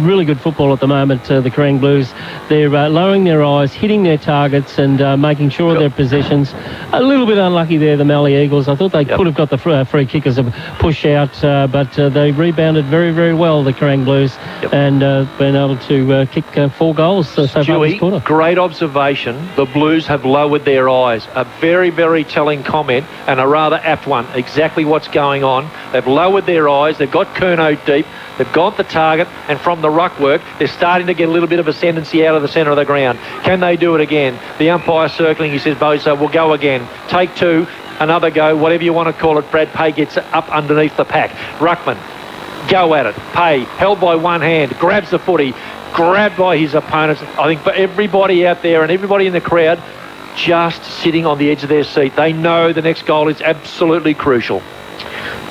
really good football at the moment, the Kerang Blues. They're lowering their eyes, hitting their targets and making sure of their possessions. A little bit unlucky there, the Mallee Eagles. I thought they could have got the free kick as a push out, but they rebounded very, very well, the Kerang Blues, and been able to kick 4 goals so far this quarter. Great observation. The Blues have lowered their eyes. A very, very telling comment and a rather apt one. Exactly what's going on. They've lowered their eyes. They've got Kerno deep. They've got the target, and from the ruck work, they're starting to get a little bit of ascendancy out of the centre of the ground. Can they do it again? The umpire circling, he says, Bosa, we'll go again. Take 2, another go, whatever you want to call it. Brad Pay gets up underneath the pack. Ruckman, go at it. Pay, held by one hand, grabs the footy, grabbed by his opponents. I think for everybody out there and everybody in the crowd, just sitting on the edge of their seat. They know the next goal is absolutely crucial.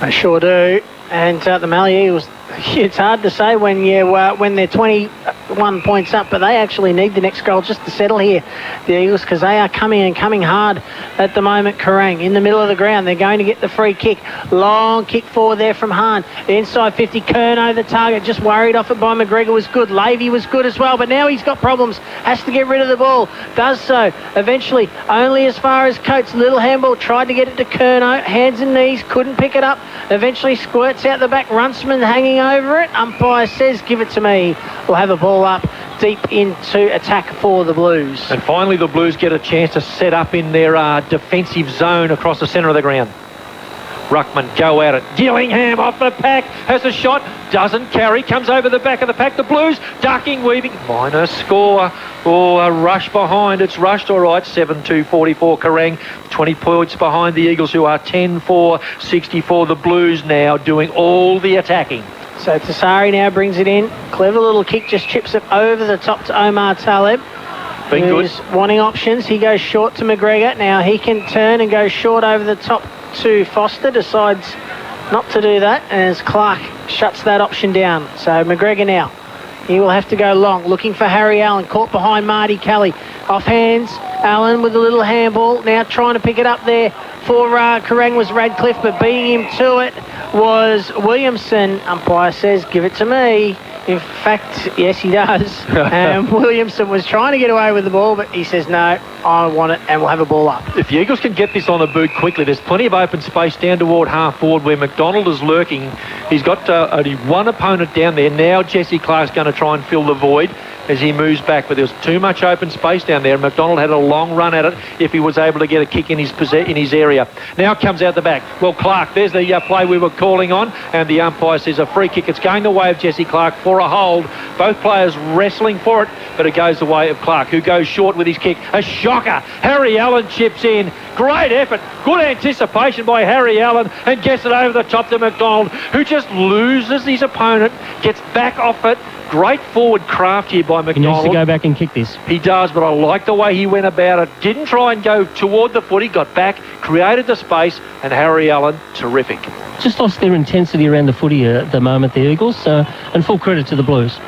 They sure do. And the Mallee Eagles, it's hard to say when they're 21 points up, but they actually need the next goal just to settle here, the Eagles, because they are coming hard at the moment. Kerang in the middle of the ground. They're going to get the free kick. Long kick forward there from Hahn. Inside 50, Kerno, the target, just worried off it by McGregor, was good. Lavey was good as well, but now he's got problems. Has to get rid of the ball. Does so. Eventually, only as far as Coates. Little handball, tried to get it to Kerno. Hands and knees, couldn't pick it up. Eventually squirts out the back. Runciman hanging over it. Umpire says, give it to me. We'll have a ball up deep into attack for the Blues. And finally the Blues get a chance to set up in their defensive zone across the centre of the ground. Ruckman go at it. Gillingham off the pack, has a shot, doesn't carry, comes over the back of the pack. The Blues ducking, weaving, minor score. Oh, a rush behind. It's rushed all right. 7-2-44 Kerang, 20 points behind the Eagles, who are 10-4-64. The Blues now doing all the attacking. So Tassari now brings it in. Clever little kick, just chips it over the top to Omar Taleb. Been who's good. Wanting options. He goes short to McGregor. Now he can turn and go short over the top to Foster. Decides not to do that as Clark shuts that option down. So McGregor now. He will have to go long, looking for Harry Allen, caught behind Marty Kelly. Off hands, Allen with a little handball, now trying to pick it up there for Kerang was Radcliffe, but beating him to it was Williamson. Umpire says, give it to me. In fact, yes, he does. Williamson was trying to get away with the ball, but he says, no, I want it, and we'll have a ball up. If the Eagles can get this on the boot quickly, there's plenty of open space down toward half forward where McDonald is lurking. He's got only one opponent down there. Now Jesse Clark's going to try and fill the void as he moves back, but there's too much open space down there. McDonald had a long run at it if he was able to get a kick in his area. Now comes out the back. Well, Clark, there's the play we were calling on, and the umpire says a free kick. It's going the way of Jesse Clark for a hold. Both players wrestling for it, but it goes the way of Clark, who goes short with his kick. A shocker. Harry Allen chips in. Great effort. Good anticipation by Harry Allen and gets it over the top to McDonald, who just loses his opponent, gets back off it. Great forward craft here by McDonald. He needs to go back and kick this. He does, but I like the way he went about it. Didn't try and go toward the footy, got back, created the space, and Harry Allen, terrific. Just lost their intensity around the footy at the moment, the Eagles, and full credit to the Blues.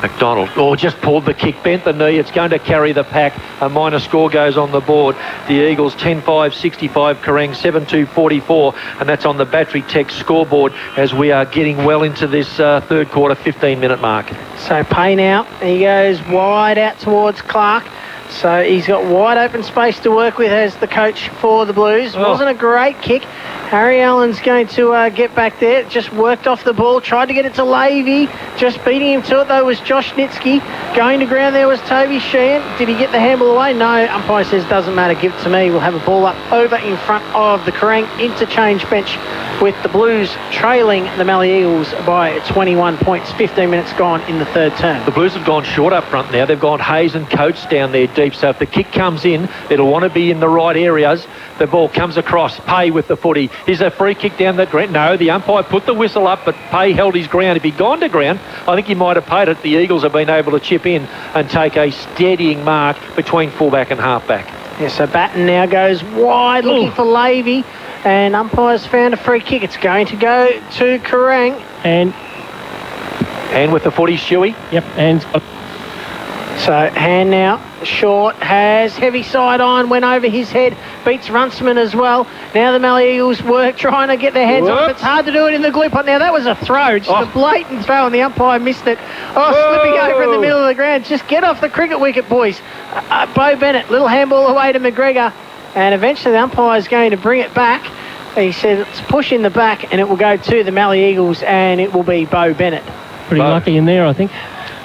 McDonald, just pulled the kick, bent the knee. It's going to carry the pack. A minor score goes on the board. The Eagles 10-5-65, Kerang 7-2-44, and that's on the Battery Tech scoreboard as we are getting well into this third quarter 15-minute mark. So Payne out. He goes wide out towards Clark. So he's got wide open space to work with as the coach for the Blues. Wasn't a great kick. Harry Allen's going to get back there. Just worked off the ball. Tried to get it to Levy. Just beating him to it, though, was Josh Nitsky. Going to ground there was Toby Sheehan. Did he get the handball away? No. Umpire says, doesn't matter. Give it to me. We'll have a ball up over in front of the Kerang interchange bench with the Blues trailing the Mallee Eagles by 21 points. 15 minutes gone in the third term. The Blues have gone short up front now. They've gone Hayes and Coates down there deep. So if the kick comes in, it'll want to be in the right areas. The ball comes across. Pay with the footy. Is a free kick down the ground? No, the umpire put the whistle up, but Pay held his ground. If he'd gone to ground, I think he might have paid it. The Eagles have been able to chip in and take a steadying mark between fullback and halfback. Yeah, so Batten now goes wide, looking for Levy, and umpires found a free kick. It's going to go to Kerang. And with the footy, Shuey. Yep, and... So, hand now, short, has heavy side on, went over his head, beats Runciman as well. Now the Mallee Eagles work, trying to get their heads off. It's hard to do it in the glue pot. Now that was a throw, just a blatant throw, and the umpire missed it. Slipping over in the middle of the ground. Just get off the cricket wicket, boys. Bo Bennett, little handball away to McGregor, and eventually the umpire is going to bring it back. He said it's push in the back, and it will go to the Mallee Eagles, and it will be Bo Bennett. Pretty lucky in there, I think.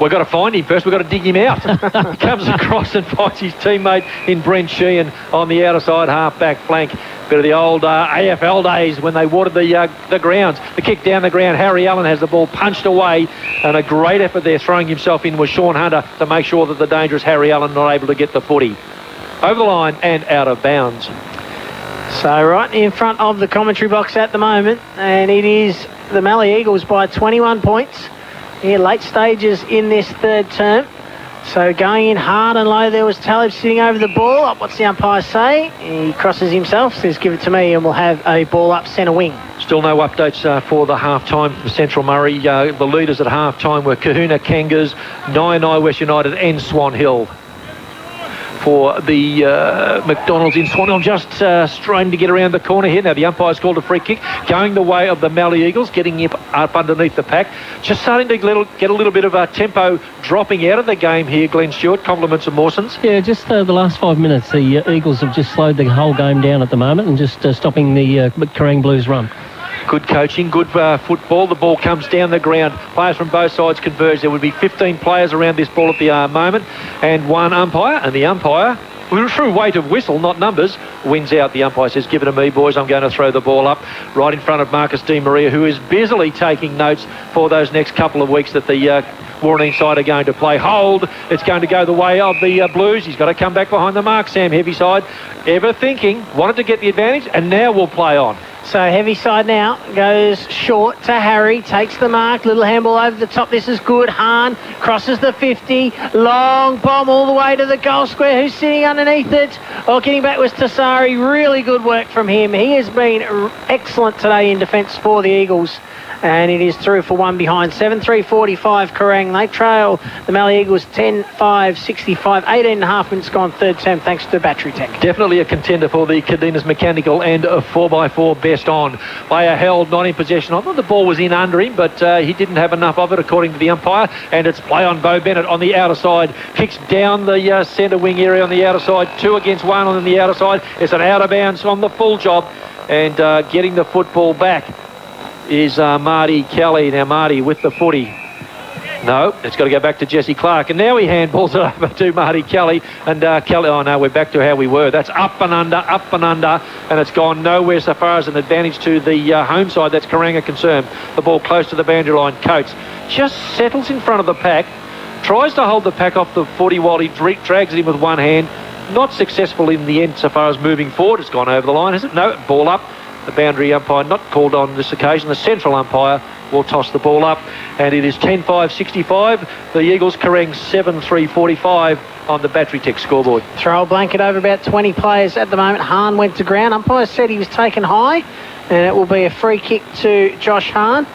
We've got to find him first. We've got to dig him out. He comes across and finds his teammate in Brent Sheehan on the outer side half-back flank. Bit of the old AFL days when they watered the grounds. The kick down the ground. Harry Allen has the ball punched away, and a great effort there throwing himself in was Sean Hunter to make sure that the dangerous Harry Allen not able to get the footy. Over the line and out of bounds. So right in front of the commentary box at the moment, and it is the Mallee Eagles by 21 points. Here, late stages in this third term. So going in hard and low, there was Taleb sitting over the ball. What's the umpire say? He crosses himself, says give it to me, and we'll have a ball up centre wing. Still no updates for the half-time for Central Murray. The leaders at half-time were Kahuna Kangas, Nyanai West United and Swan Hill. For the McDonald's in Swan Hill, just straining to get around the corner here. Now the umpire's called a free kick, going the way of the Mallee Eagles, getting up underneath the pack. Just starting to get a little bit of a tempo dropping out of the game here, Glenn Stewart. Compliments of Mawson's. Yeah, just the last 5 minutes, the Eagles have just slowed the whole game down at the moment and just stopping the Kerang Blues run. Good coaching, good football. The ball comes down the ground. Players from both sides converge. There would be 15 players around this ball at the moment and one umpire. And the umpire through weight of whistle, not numbers, wins out. The umpire says, give it to me, boys. I'm going to throw the ball up right in front of Marcus Di Maria, who is busily taking notes for those next couple of weeks that the Warreneen side are going to play. Hold. It's going to go the way of the Blues. He's got to come back behind the mark, Sam Heavyside. Ever thinking, wanted to get the advantage, and now we'll play on. So Heavyside now goes short to Harry, takes the mark, little handball over the top. This is good. Hahn crosses the 50, long bomb all the way to the goal square. Who's sitting underneath it? Oh, getting back was Tassari. Really good work from him. He has been excellent today in defence for the Eagles. And it is through for one behind. 7-3-45 Kerang. They trail the Mallee Eagles 10-5-65. 18.5 minutes gone third term thanks to Battery Tech. Definitely a contender for the Cadenas Mechanical and a 4x4 best on. Player held, not in possession. I thought the ball was in under him, but he didn't have enough of it according to the umpire. And it's play on Bo Bennett on the outer side. Kicks down the centre wing area on the outer side. 2 against 1 on the outer side. It's an out of bounds on the full job. And getting the football back is Marty Kelly. Now Marty with the footy. No, it's got to go back to Jesse Clark. And now he handballs it over to Marty Kelly. And Kelly, oh no, we're back to how we were. That's up and under. And it's gone nowhere so far as an advantage to the home side. That's Kerang concerned. The ball close to the boundary line. Coates just settles in front of the pack. Tries to hold the pack off the footy while he drags it in with one hand. Not successful in the end so far as moving forward. It's gone over the line, has it? No, ball up. The boundary umpire not called on this occasion. The central umpire will toss the ball up. And it is 10-5-65. The Eagles Kerang 7-3-45 on the Battery Tech scoreboard. Throw a blanket over about 20 players at the moment. Hahn went to ground. Umpire said he was taken high. And it will be a free kick to Josh Hahn.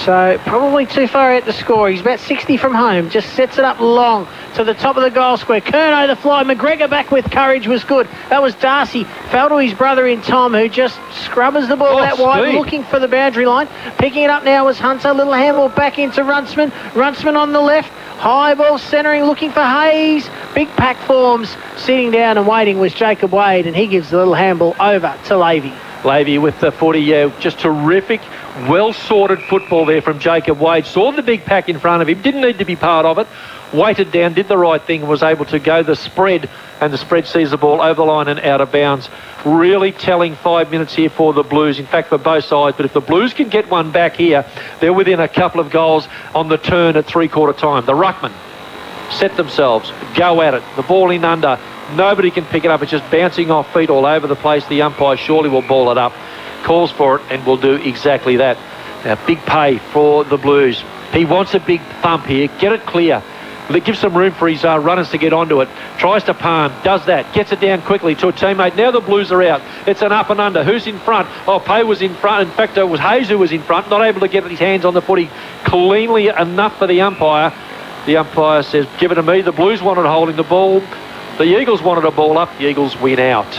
So probably too far out to score. He's about 60 from home. Just sets it up long to the top of the goal square. Kerno the fly. McGregor back with courage was good. That was Darcy. Fell to his brother in Tom, who just scrubbers the ball out wide, looking for the boundary line. Picking it up now was Hunter. Little handball back into Runciman. Runciman on the left. High ball centering, looking for Hayes. Big pack forms. Sitting down and waiting was Jacob Wade, and he gives the little handball over to Lavey. Lavey with the footy, just terrific, well-sorted football there from Jacob Wade. Saw the big pack in front of him, didn't need to be part of it, weighted down, did the right thing, was able to go the spread, and the spread sees the ball over the line and out of bounds. Really telling 5 minutes here for the Blues, in fact for both sides, but if the Blues can get one back here, they're within a couple of goals on the turn at three-quarter time. The ruckman set themselves, go at it, the ball in under. Nobody can pick it up. It's just bouncing off feet all over the place. The umpire surely will ball it up. Calls for it and will do exactly that. Now, big pay for the Blues. He wants a big thump here. Get it clear. Give some room for his runners to get onto it. Tries to palm. Does that. Gets it down quickly to a teammate. Now the Blues are out. It's an up and under. Who's in front? Oh, Pay was in front. In fact, it was Hayes who was in front. Not able to get his hands on the footy cleanly enough for the umpire. The umpire says, give it to me. The Blues wanted holding the ball. The Eagles wanted a ball up. The Eagles win out.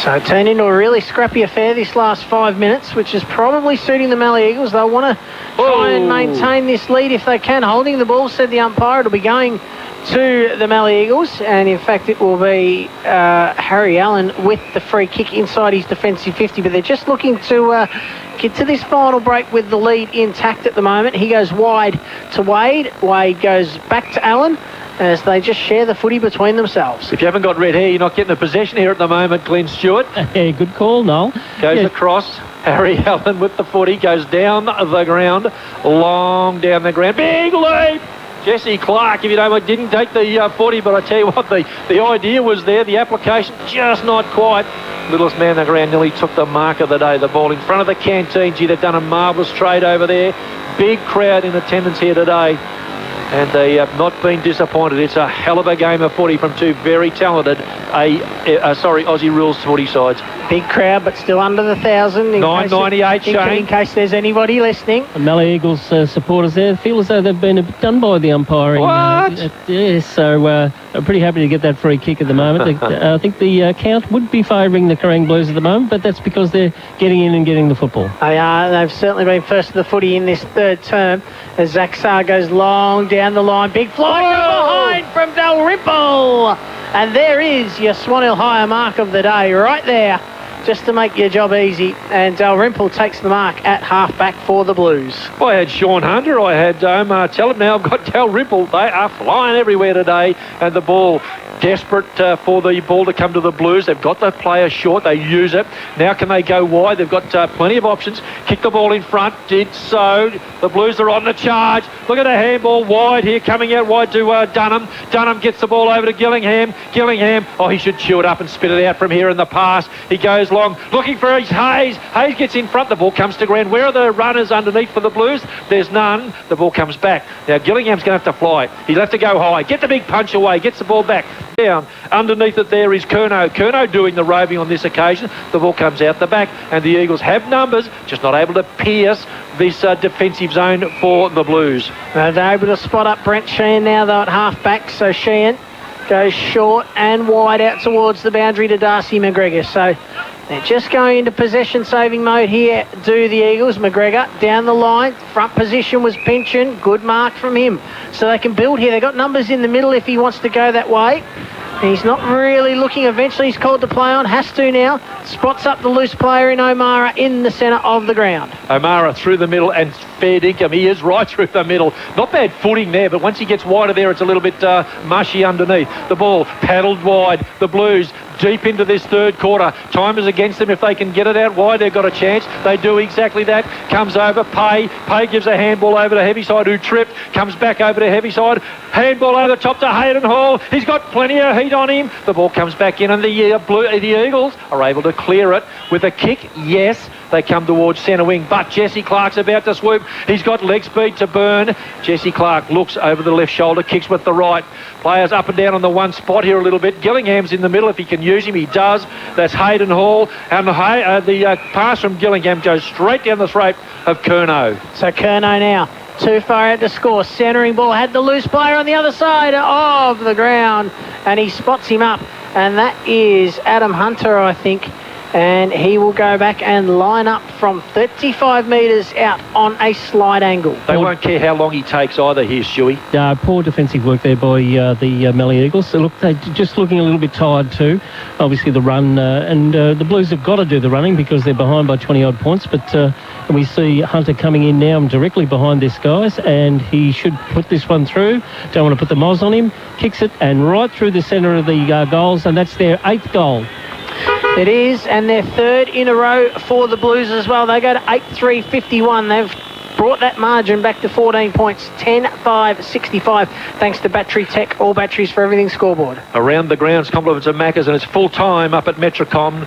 So it turned into a really scrappy affair this last 5 minutes, which is probably suiting the Mallee Eagles. They'll want to try and maintain this lead if they can. Holding the ball, said the umpire. It'll be going to the Mallee Eagles, and in fact it will be Harry Allen with the free kick inside his defensive 50, but they're just looking to get to this final break with the lead intact at the moment. He goes wide to Wade. Wade goes back to Allen, as they just share the footy between themselves. If you haven't got red hair, you're not getting a possession here at the moment, Glenn Stewart. Yeah, good call, Noel. Goes across. Harry Allen with the footy. Goes down the ground. Long down the ground. Big leap! Jesse Clark, if you don't mind, didn't take the 40, but I tell you what, the idea was there. The application just not quite. Littlest man on the ground nearly took the mark of the day. The ball in front of the canteen. Gee, they've done a marvellous trade over there. Big crowd in attendance here today. And they have not been disappointed. It's a hell of a game of footy from two very talented Aussie rules footy sides. Big crowd, but still under the 1,000. 998, Shane. In case there's anybody listening. The Mallee Eagles supporters there feel as though they've been a bit done by the umpiring. What? Yes, so I'm pretty happy to get that free kick at the moment. I think the count would be favouring the Kerang Blues at the moment, but that's because they're getting in and getting the football. They are. They've certainly been first to the footy in this third term as Zach Saar goes long down the line. Big fly from behind from Dalrymple. And there is your Swan Hill Higher mark of the day right there, just to make your job easy. And Dalrymple takes the mark at half-back for the Blues. I had Sean Hunter, I had Omar Tellem. Now I've got Dalrymple. They are flying everywhere today. And the ball desperate for the ball to come to the Blues. They've got the player short. They use it. Now can they go wide? They've got plenty of options. Kick the ball in front. Did so. The Blues are on the charge. Look at the handball wide here, coming out wide to Dunham. Dunham gets the ball over to Gillingham. Gillingham, oh, he should chew it up and spit it out from here in the pass. He goes long, looking for Hayes. Hayes gets in front. The ball comes to ground. Where are the runners underneath for the Blues? There's none. The ball comes back. Now Gillingham's going to have to fly. He'll have to go high. Get the big punch away. Gets the ball back. Down. Underneath it there is Kerno. Kerno doing the roving on this occasion. The ball comes out the back, and the Eagles have numbers, just not able to pierce this defensive zone for the Blues. They're able to spot up Brent Sheehan now, though, at half-back. So Sheehan goes short and wide out towards the boundary to Darcy McGregor. So they're just going into possession-saving mode here, do the Eagles. McGregor down the line. Front position was Pynchon. Good mark from him. So they can build here. They've got numbers in the middle if he wants to go that way. He's not really looking. Eventually he's called to play on. Has to now. Spots up the loose player in O'Mara in the centre of the ground. O'Mara through the middle and fair dinkum. He is right through the middle. Not bad footing there, but once he gets wider there, it's a little bit mushy underneath. The ball paddled wide. The Blues deep into this third quarter. Time is against them. If they can get it out wide, they've got a chance. They do exactly that. Comes over. Pay gives a handball over to Heavyside, who tripped. Comes back over to Heavyside. Handball over the top to Hayden Hall. He's got plenty of heat on him. The ball comes back in, and the Eagles are able to clear it with a kick. Yes, they come towards centre wing, but Jesse Clark's about to swoop. He's got leg speed to burn. Jesse Clark looks over the left shoulder, kicks with the right. Players up and down on the one spot here a little bit. Gillingham's in the middle. If he can use him, he does. That's Hayden Hall. And the pass from Gillingham goes straight down the throat of Kerno. So Kerno now too far out to score. Centering ball had the loose player on the other side of the ground, and he spots him up. And that is Adam Hunter, I think. And he will go back and line up from 35 metres out on a slide angle. They won't care how long he takes either here, Shuey. Poor defensive work there by the Mallee Eagles. So look, they're just looking a little bit tired too. Obviously the run, and the Blues have got to do the running because they're behind by 20-odd points. But we see Hunter coming in now and directly behind this guys, and he should put this one through. Don't want to put the moz on him. Kicks it and right through the centre of the goals, and that's their 8th goal. It is, and their 3rd in a row for the Blues as well. They go to 8-3-51. They've brought that margin back to 14 points, 10-5-65, thanks to Battery Tech, all batteries for everything scoreboard. Around the grounds, compliments of Maccas, and it's full time up at Metricom.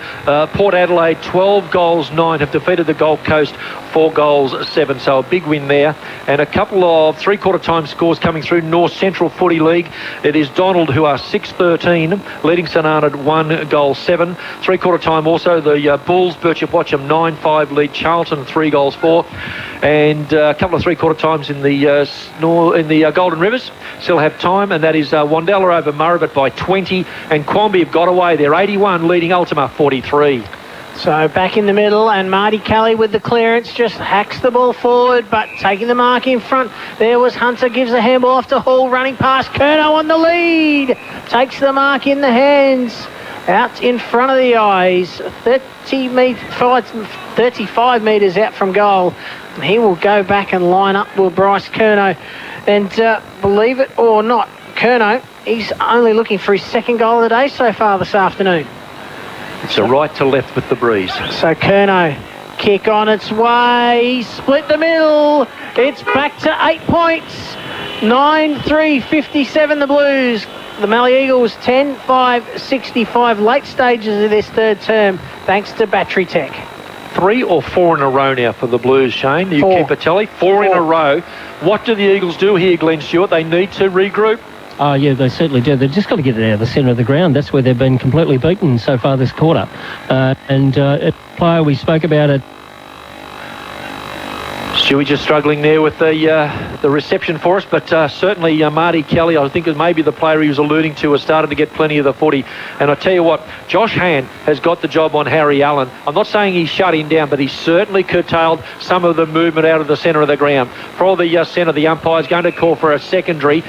Port Adelaide, 12 goals, 9, have defeated the Gold Coast, 4 goals, 7. So a big win there. And a couple of three-quarter time scores coming through North Central Footy League. It is Donald, who are 6-13, leading St Arnaud 1 goal, 7. Three-quarter time also the Bulls, Birchip Watcham 9-5, lead Charlton 3 goals, 4. And a couple of three-quarter times in the Golden Rivers still have time, and that is Wandella over Murrabit by 20, and Quamby have got away. They're 81, leading Ultima 43. So back in the middle, and Marty Kelly with the clearance just hacks the ball forward, but taking the mark in front. There was Hunter, gives the handball off to Hall, running past Kerno on the lead. Takes the mark in the hands. Out in front of the eyes, 35 metres out from goal. And he will go back and line up with Bryce Kerno. And believe it or not, Kerno, he's only looking for his 2nd goal of the day so far this afternoon. It's a right to left with the breeze. So Kerno, kick on its way, split the middle. It's back to 8 points. 9-3-57 the Blues. The Mallee Eagles 10-5-65, late stages of this 3rd term, thanks to Battery Tech. 3 or 4 in a row now for the Blues, Shane. You keep a tally. 4 in a row. What do the Eagles do here, Glenn Stewart? They need to regroup. Oh, yeah, they certainly do. They've just got to get it out of the centre of the ground. That's where they've been completely beaten so far this quarter. A player we spoke about it. Stewie just struggling there with the reception for us, but certainly Marty Kelly, I think, is maybe the player he was alluding to, has started to get plenty of the footy. And I tell you what, Josh Hand has got the job on Harry Allen. I'm not saying he shut him down, but he certainly curtailed some of the movement out of the centre of the ground. For the centre, the umpire's going to call for a secondary.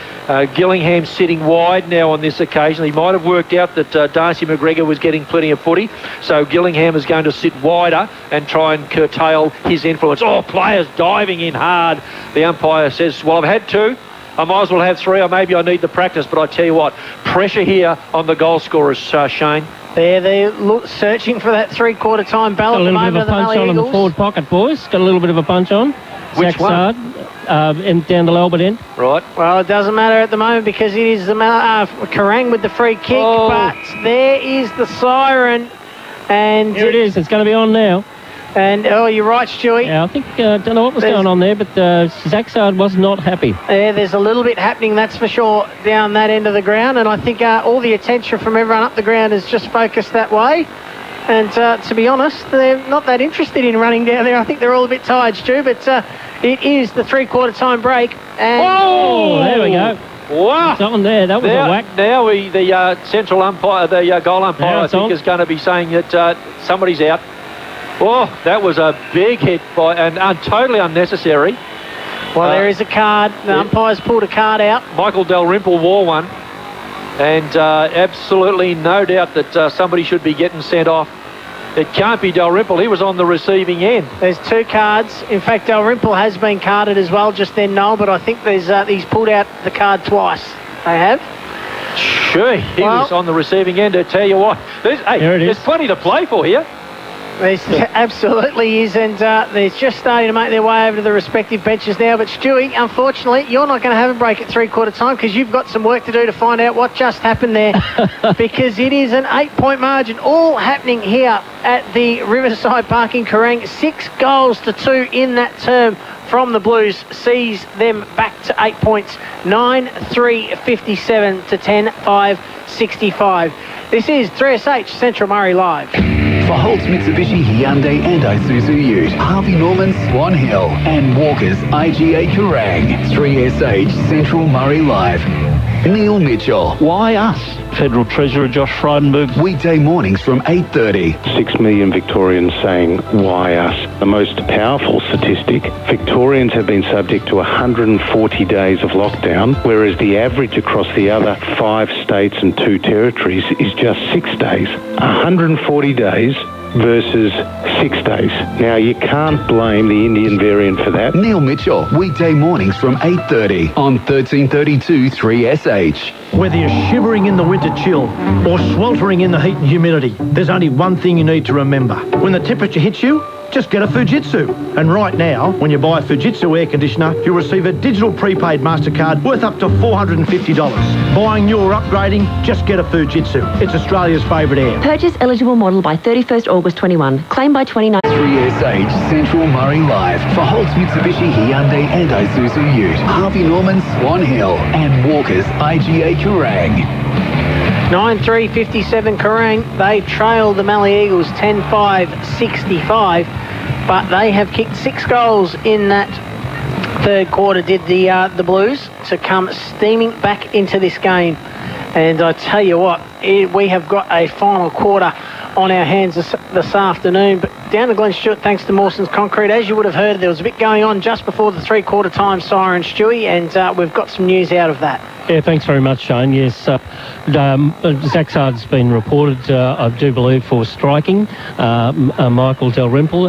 Gillingham sitting wide now on this occasion. He might have worked out that Darcy McGregor was getting plenty of footy, so Gillingham is going to sit wider and try and curtail his influence. Oh, players diving in hard. The umpire says, well, I've had to. I might as well have 3, or maybe I need the practice. But I tell you what, pressure here on the goal scorers, Shane. They're searching for that three-quarter time bell at the moment of the Mallee Got a little bit of a punch on in the Eagles. forward pocket, boys. Got a little bit of a punch on. Which one? And down the Albert end. Right. Well, it doesn't matter at the moment because it is the Kerang with the free kick, but there is the siren. And here it is. It's going to be on now. And, you're right, Stewie. Yeah, I think, don't know what was going on there, but Zaxard was not happy. Yeah, there's a little bit happening, that's for sure, down that end of the ground. And I think all the attention from everyone up the ground is just focused that way. And to be honest, they're not that interested in running down there. I think they're all a bit tired, Stu, but it is the three-quarter time break. And there we go. Wow. It's on there. That was a whack. Now the central umpire, the goal umpire, I think, is going to be saying that somebody's out. Oh, that was a big hit and totally unnecessary. Well, there is a card. The umpire's pulled a card out. Michael Dalrymple wore one. And absolutely no doubt that somebody should be getting sent off. It can't be Dalrymple. He was on the receiving end. There's 2 cards. In fact, Dalrymple has been carded as well just then, Noel, but I think he's pulled out the card twice. They have. Sure, he was on the receiving end. I tell you what, there's plenty to play for here. There absolutely is, and they're just starting to make their way over to the respective benches now. But Stewie, unfortunately, you're not going to have a break at three-quarter time because you've got some work to do to find out what just happened there because it is an 8-point margin all happening here at the Riverside Park in Kerang. 6 goals to 2 in that term from the Blues sees them back to 8 points. 9-3-57 to 10-5-65. This is 3SH Central Murray Live. For Holt's Mitsubishi, Hyundai and Isuzu Ute, Harvey Norman, Swan Hill and Walker's IGA Kerang. 3SH Central Murray Live. Neil Mitchell. Why us? Federal Treasurer Josh Frydenberg. Weekday mornings from 8:30. 6 million Victorians saying, why us? The most powerful statistic, Victorians have been subject to 140 days of lockdown, whereas the average across the other 5 states and 2 territories is just 6 days. 140 days versus 6 days. Now, you can't blame the Indian variant for that. Neil Mitchell, weekday mornings from 8:30 on 1332 3SH. Whether you're shivering in the winter chill or sweltering in the heat and humidity, there's only one thing you need to remember. When the temperature hits you, just get a Fujitsu. And right now, when you buy a Fujitsu air conditioner, you'll receive a digital prepaid MasterCard worth up to $450. Buying new or upgrading, just get a Fujitsu. It's Australia's favourite air. Purchase eligible model by 31st August 21. Claim by 29. 3SH Central Murray Live. For Holt's Mitsubishi, Hyundai and Isuzu Ute, Harvey Norman, Swan Hill and Walker's IGA Kerang. 9-3-57 Kerang. They trailed the Mallee Eagles 10-5-65, but they have kicked 6 goals in that third quarter, did the Blues, to come steaming back into this game. And I tell you what, we have got a final quarter on our hands this afternoon. But down to Glen Stewart, thanks to Mawson's Concrete. As you would have heard, there was a bit going on just before the three-quarter time siren, Stewie, and we've got some news out of that. Yeah, thanks very much, Shane. Yes, Zaxard's been reported, I do believe, for striking Michael Dalrymple,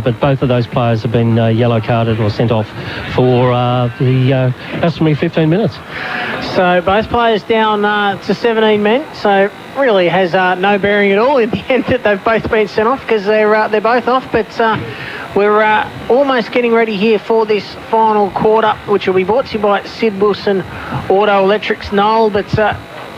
but both of those players have been yellow carded or sent off for the customary 15 minutes. So both players down to 17 men. So really has no bearing at all in the end that they've both been sent off because they're both off. But we're almost getting ready here for this final quarter, which will be brought to you by Sid Wilson Auto Electrics, Noel. But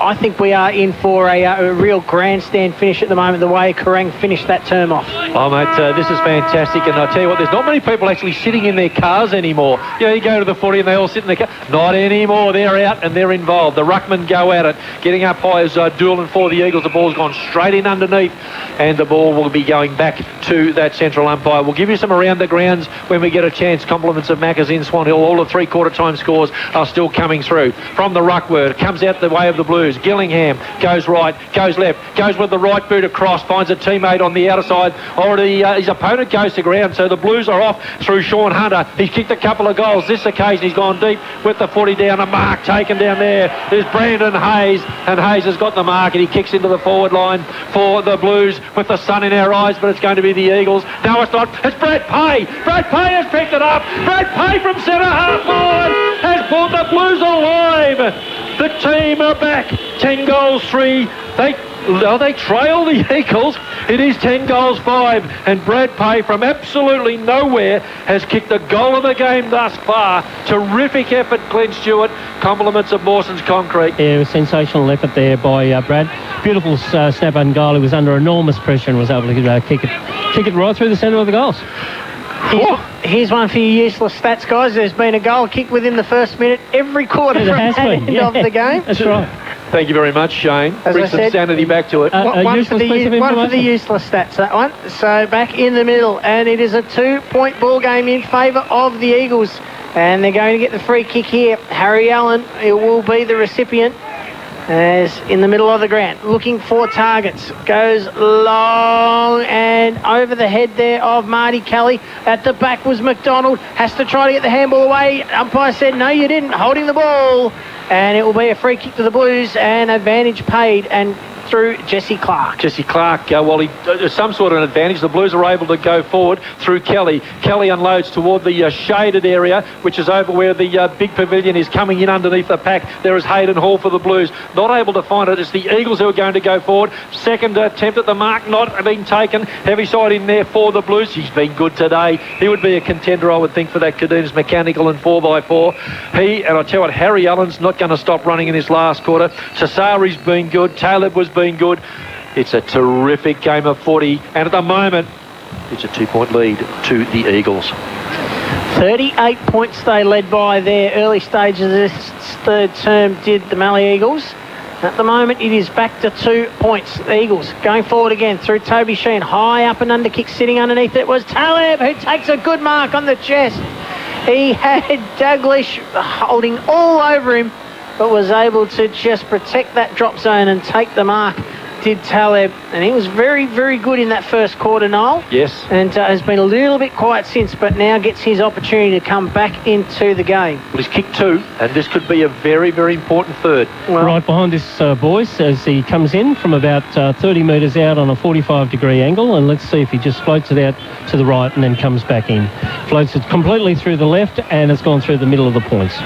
I think we are in for a real grandstand finish at the moment, the way Kerang finished that term off. Oh, mate, this is fantastic. And I tell you what, there's not many people actually sitting in their cars anymore. You know, you go to the footy and they all sit in their car. Not anymore. They're out and they're involved. The ruckmen go at it. Getting up high as Doolan for the Eagles. The ball's gone straight in underneath. And the ball will be going back to that central umpire. We'll give you some around the grounds when we get a chance. Compliments of Maccas in Swan Hill. All the three-quarter time scores are still coming through. From the ruckward, comes out the way of the Blues. Gillingham goes right, goes left, goes with the right boot across, finds a teammate on the outer side. Already his opponent goes to ground, so the Blues are off through Sean Hunter. He's kicked a couple of goals. This occasion he's gone deep with the footy down. A mark taken down there. There's Brandon Hayes, and Hayes has got the mark, and he kicks into the forward line for the Blues with the sun in our eyes, but it's going to be the Eagles. No, it's not. It's Brad Pay. Brad Pay has picked it up. Brad Pay from centre half line has 4. The Blues are alive. The team are back. 10 goals, 3. They trail the Eagles. It is 10 goals, 5. And Brad Pay from absolutely nowhere has kicked the goal of the game thus far. Terrific effort, Glenn Stewart. Compliments of Mawson's Concrete. Yeah, it was sensational effort there by Brad. Beautiful snap and goal. He was under enormous pressure and was able to kick it right through the centre of the goals. Here's one for you useless stats, guys. There's been a goal kicked within the first minute every quarter from that end of the game. That's right. Thank you very much, Shane. Bring some sanity back to it. One for the useless stats, that one. So back in the middle, and it is a 2-point ball game in favour of the Eagles. And they're going to get the free kick here. Harry Allen, it will be the recipient. As in the middle of the ground, looking for targets. Goes long and over the head there of Marty Kelly. At the back was McDonald. Has to try to get the handball away. Umpire said, no, you didn't. Holding the ball. And it will be a free kick to the Blues and advantage paid and through Jesse Clark. Jesse Clark, some sort of an advantage. The Blues are able to go forward through Kelly. Kelly unloads toward the shaded area, which is over where the big pavilion is coming in underneath the pack. There is Hayden Hall for the Blues. Not able to find it. It's the Eagles who are going to go forward. Second attempt at the mark, not being taken. Heavy side in there for the Blues. He's been good today. He would be a contender, I would think, for that Cadunas Mechanical and 4x4. And I tell you what, Harry Allen's not going to stop running in this last quarter. Sassari's been good. Taleb was been good. It's a terrific game of footy, and at the moment it's a 2-point lead to the Eagles. 38 points they led by their early stages of this third term did the Mallee Eagles. At the moment it is back to 2 points. The Eagles going forward again through Toby Sheen. High up and under kick sitting underneath it was Taleb, who takes a good mark on the chest. He had Daglish holding all over him, but was able to just protect that drop zone and take the mark, did Taleb. And he was very, very good in that first quarter, Noel. Yes. And has been a little bit quiet since, but now gets his opportunity to come back into the game. Well, he's kicked 2, and this could be a very, very important third. Well, right behind this boys as he comes in from about 30 metres out on a 45-degree angle, and let's see if he just floats it out to the right and then comes back in. Floats it completely through the left, and it's gone through the middle of the points.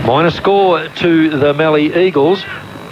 Minor score to the Mallee Eagles.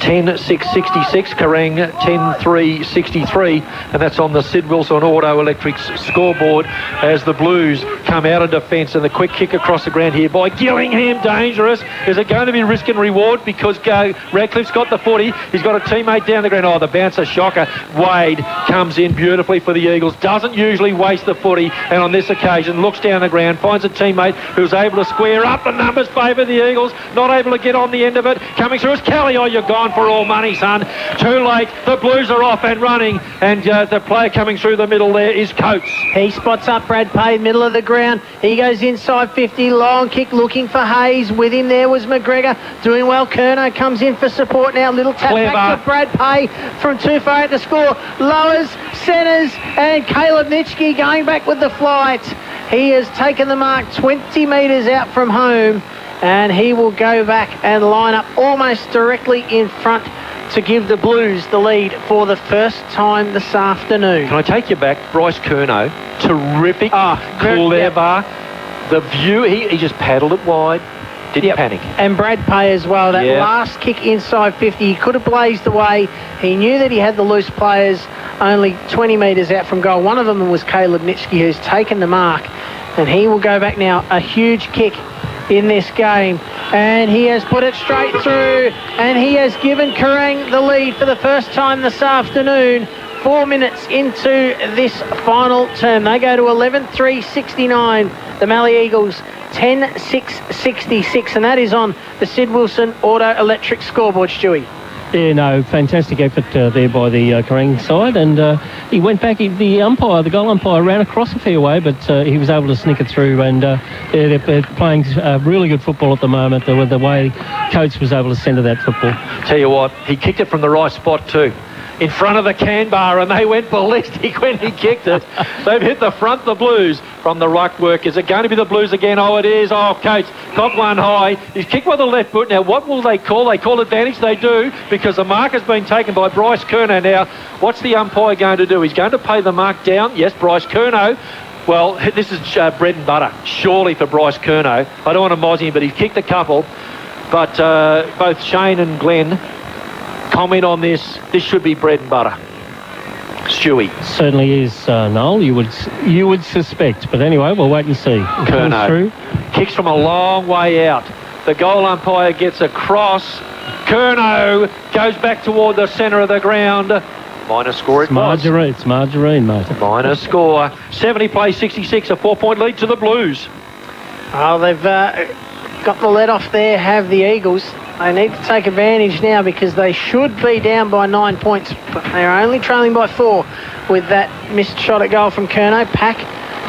10-6-66, Kerang 10-3-63, and that's on the Sid Wilson Auto Electrics scoreboard as the Blues come out of defence, and the quick kick across the ground here by Gillingham, dangerous. Is it going to be risk and reward because Radcliffe's got the footy, he's got a teammate down the ground. Oh, the bouncer shocker. Wade comes in beautifully for the Eagles, doesn't usually waste the footy, and on this occasion looks down the ground, finds a teammate who's able to square up. The numbers favour the Eagles, not able to get on the end of it. Coming through is Kelly. Oh, you're gone for all money, son. Too late. The Blues are off and running, and the player coming through the middle there is Coates. He spots up Brad Pay, middle of the ground. He goes inside 50, long kick looking for Hayes. With him there was McGregor, doing well. Kerno comes in for support now. Little tap back to Brad Pay from too far out to score. Lowers, centres, and Caleb Nitschke going back with the flight. He has taken the mark 20 metres out from home, and he will go back and line up almost directly in front to give the Blues the lead for the first time this afternoon. Can I take you back? Bryce Kerno, terrific, clever. The view, he just paddled it wide, didn't panic. And Brad Pay as well, that last kick inside 50, he could have blazed away. He knew that he had the loose players only 20 metres out from goal. One of them was Caleb Nitschke, who's taken the mark, and he will go back now. A huge kick in this game, and he has put it straight through, and he has given Kerang the lead for the first time this afternoon. 4 minutes into this final term, they go to 11-3-69. The Mallee Eagles 10-6-66, and that is on the Sid Wilson Auto Electric scoreboard, Stewie. Yeah, no, fantastic effort there by the Kerang side, and he went back. The goal umpire ran across a fair way, but he was able to sneak it through, and they're playing really good football at the moment, the way Coates was able to centre that football. Tell you what, he kicked it from the right spot too. In front of the can bar, and they went ballistic when he kicked it. They've hit the front, the Blues, from the ruck work. Is it going to be the Blues again? Oh, it is. Oh, Coates got one high. He's kicked with the left foot. Now, what will they call? They call advantage. They do, because the mark has been taken by Bryce Kerno. Now, what's the umpire going to do? He's going to pay the mark down. Yes, Bryce Kerno. Well, this is bread and butter, surely, for Bryce Kerno. I don't want to moz him, but he's kicked a couple. But both Shane and Glenn comment on this. This should be bread and butter. Stewie. Certainly is, Noel. You would suspect. But anyway, we'll wait and see. Curnow through. kicks from a long way out. The goal umpire gets across. Curnow goes back toward the centre of the ground. Minor score It's margarine, mate. Minor score. 70 plays 66, a 4-point lead to the Blues. Oh, they've got the let off there, have the Eagles. They need to take advantage now because they should be down by 9 points, but they're only trailing by 4 with that missed shot at goal from Curnow. Pack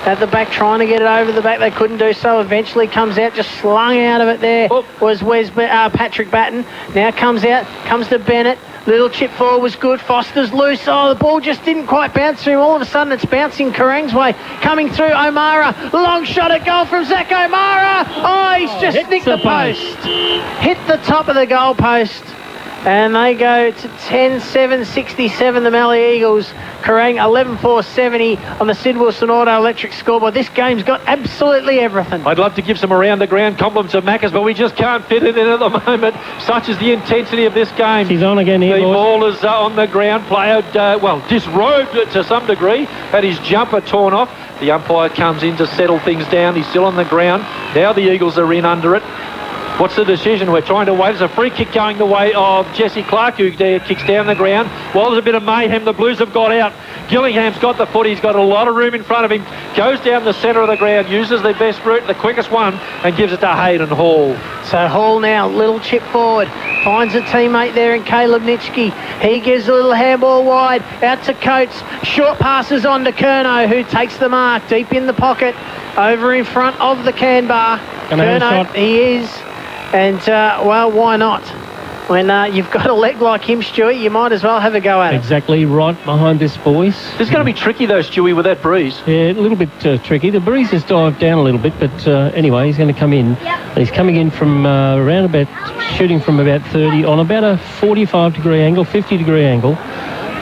at the back trying to get it over the back. They couldn't do so. Eventually comes out, just slung out of it there was Patrick Batten. Now comes out, comes to Bennett. Little chip forward was good. Foster's loose. Oh, the ball just didn't quite bounce through him. All of a sudden, it's bouncing Kerang's way. Coming through, O'Mara. Long shot at goal from Zach O'Mara. Oh, he's just nicked the post. Hit the top of the goal post. And they go to 10-7-67, the Mallee Eagles. Kerang 11-4-70 on the Sid Wilson Auto Electric scoreboard. This game's got absolutely everything. I'd love to give some around the ground compliments of Maccas, but we just can't fit it in at the moment. Such is the intensity of this game. He's on again here, The boys. ball is on the ground. Player, disrobed to some degree. Had his jumper torn off. The umpire comes in to settle things down. He's still on the ground. Now the Eagles are in under it. What's the decision? We're trying to wait. There's a free kick going the way of Jesse Clark, who kicks down the ground. While there's a bit of mayhem, the Blues have got out. Gillingham's got the foot. He's got a lot of room in front of him. Goes down the centre of the ground, uses the best route, the quickest one, and gives it to Hayden Hall. So Hall now, little chip forward, finds a teammate there in Caleb Nitschke. He gives a little handball wide, out to Coates. Short passes on to Curnow, who takes the mark deep in the pocket, over in front of the can bar. Curnow, he is. And, well, why not? When you've got a leg like him, Stewie, you might as well have a go at it. Exactly right behind this voice. This is going to be tricky, though, Stewie, with that breeze. Yeah, a little bit tricky. The breeze has dived down a little bit, but anyway, he's going to come in. Yep. He's coming in from around about, shooting from about 30 on about a 45-degree angle, 50-degree angle.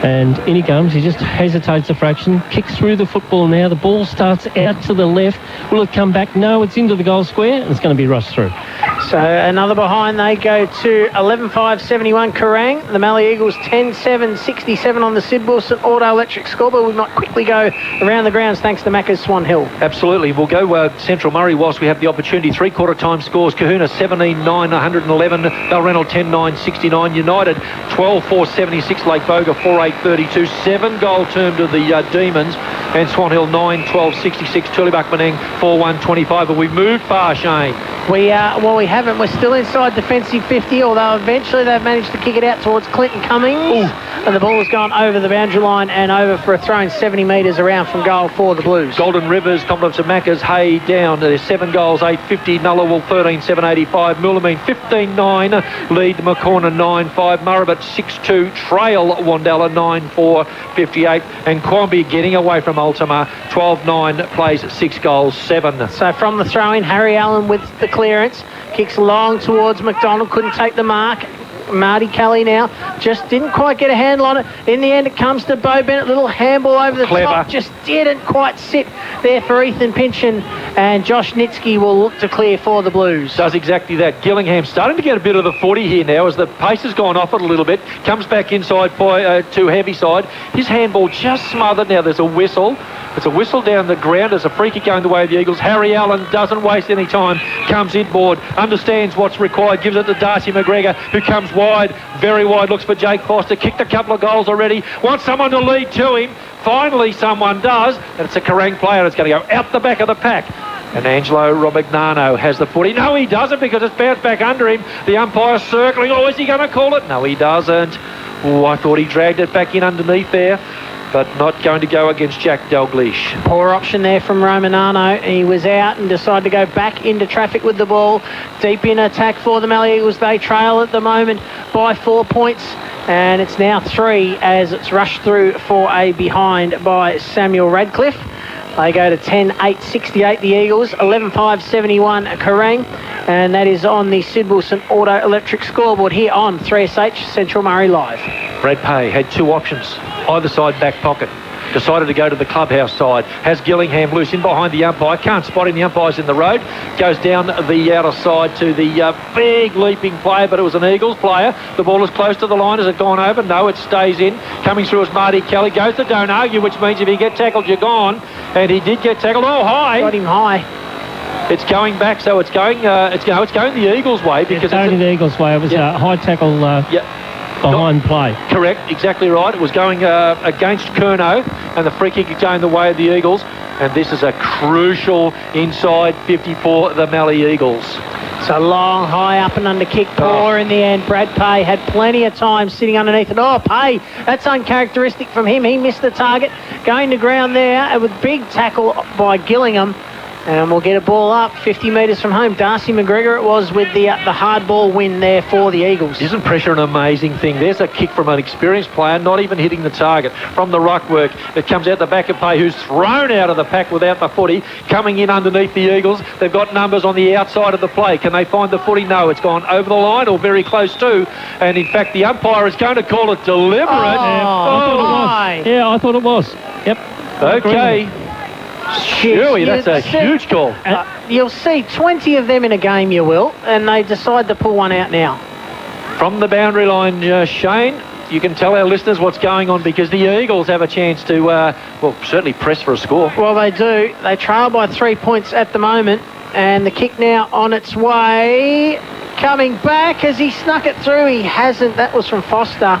And in he comes. He just hesitates a fraction, kicks through the football now. The ball starts out to the left. Will it come back? No, it's into the goal square, and it's going to be rushed through. So another behind. They go to 11-5-71 Kerang. The Mallee Eagles 10-7-67 on the Sid Wilson Auto Electric scoreboard. We might quickly go around the grounds thanks to Macca's Swan Hill. Absolutely. We'll go Central Murray whilst we have the opportunity. Three-quarter time scores. Kahuna 17-9-111. Balrenal 10-9-69. United 12-4-76. Lake Boga 4-8-32. 7-goal term to the Demons. And Swan Hill 9-12-66. Tulibuck Manang 4-1-25. But we've moved far, Shane. We haven't. We're still inside defensive 50, although eventually they've managed to kick it out towards Clinton Cummings. Ooh. And the ball has gone over the boundary line and over for a throw 70 metres around from goal for the Blues. Golden Rivers, compliments of Maccas, Hay down. There's 7 goals, 850. Nullawil 13-785. Moolameen 15-9. Lead McCorner 9-5. Murrabit 6-2. Trail Wandella 9-4-58. And Quamby getting away from Ultima 12-9. Plays 6 goals, 7. So from the throw-in, Harry Allen with the clearance. Kicks long towards McDonald. Couldn't take the mark. Marty Kelly now just didn't quite get a handle on it. In the end, it comes to Bo Bennett. Little handball over the top. Just didn't quite sit there for Ethan Pynchon. And Josh Nitschke will look to clear for the Blues. Does exactly that. Gillingham starting to get a bit of the 40 here now as the pace has gone off it a little bit. Comes back inside to heavy side. His handball just smothered. Now there's a whistle. It's a whistle down the ground. There's a free kick going the way of the Eagles. Harry Allen doesn't waste any time. Comes inboard. Understands what's required. Gives it to Darcy McGregor, who comes wide. Very wide. Looks for Jake Foster. Kicked a couple of goals already. Wants someone to lead to him. Finally, someone does. And it's a Kerang player. It's going to go out the back of the pack. And Angelo Romagnano has the footy. No, he doesn't, because it's bounced back under him. The umpire's circling. Oh, is he going to call it? No, he doesn't. Oh, I thought he dragged it back in underneath there, but not going to go against Jack Dalglish. Poor option there from Romagnano. He was out and decided to go back into traffic with the ball. Deep in attack for the Mallee Eagles. They trail at the moment by 4 points. And it's now 3 as it's rushed through for a behind by Samuel Radcliffe. They go to 10-8-68, the Eagles, 11-5-71 Kerang, and that is on the Sid Wilson Auto Electric scoreboard here on 3SH Central Murray Live. Brad Pay had 2 options, either side back pocket. decided to go to the clubhouse side. Has Gillingham loose in behind the umpire. Can't spot him. The umpire's in the road. Goes down the outer side to the big leaping player, but it was an Eagles player. The ball is close to the line. Has it gone over? No, it stays in. Coming through is Marty Kelly. Goes to don't argue, which means if you get tackled, you're gone. And he did get tackled. Oh, high. Got him high. It's going back, so it's going the Eagles' way because it's going the Eagles' way. It was a high tackle behind play. Correct, exactly right. It was going against Curnow, and the free kick is going the way of the Eagles. And this is a crucial inside 50 for the Mallee Eagles. It's a long, high up and under kick. Poor in the end. Brad Pay had plenty of time sitting underneath it. Oh, Pay, that's uncharacteristic from him. He missed the target. Going to ground there with big tackle by Gillingham. And we'll get a ball up 50 metres from home. Darcy McGregor it was with the hard ball win there for the Eagles. Isn't pressure an amazing thing? There's a kick from an experienced player, not even hitting the target. From the ruck work, it comes out the back of Pay, who's thrown out of the pack without the footy, coming in underneath the Eagles. They've got numbers on the outside of the play. Can they find the footy? No, it's gone over the line or very close to. And in fact, the umpire is going to call it deliberate. I thought it was. Yep. Okay. Surely, that's a huge call. You'll see 20 of them in a game, you will, and they decide to pull one out now. From the boundary line, Shane, you can tell our listeners what's going on because the Eagles have a chance to, certainly press for a score. Well, they do. They trail by 3 points at the moment, and the kick now on its way. Coming back. Has he snuck it through? He hasn't. That was from Foster.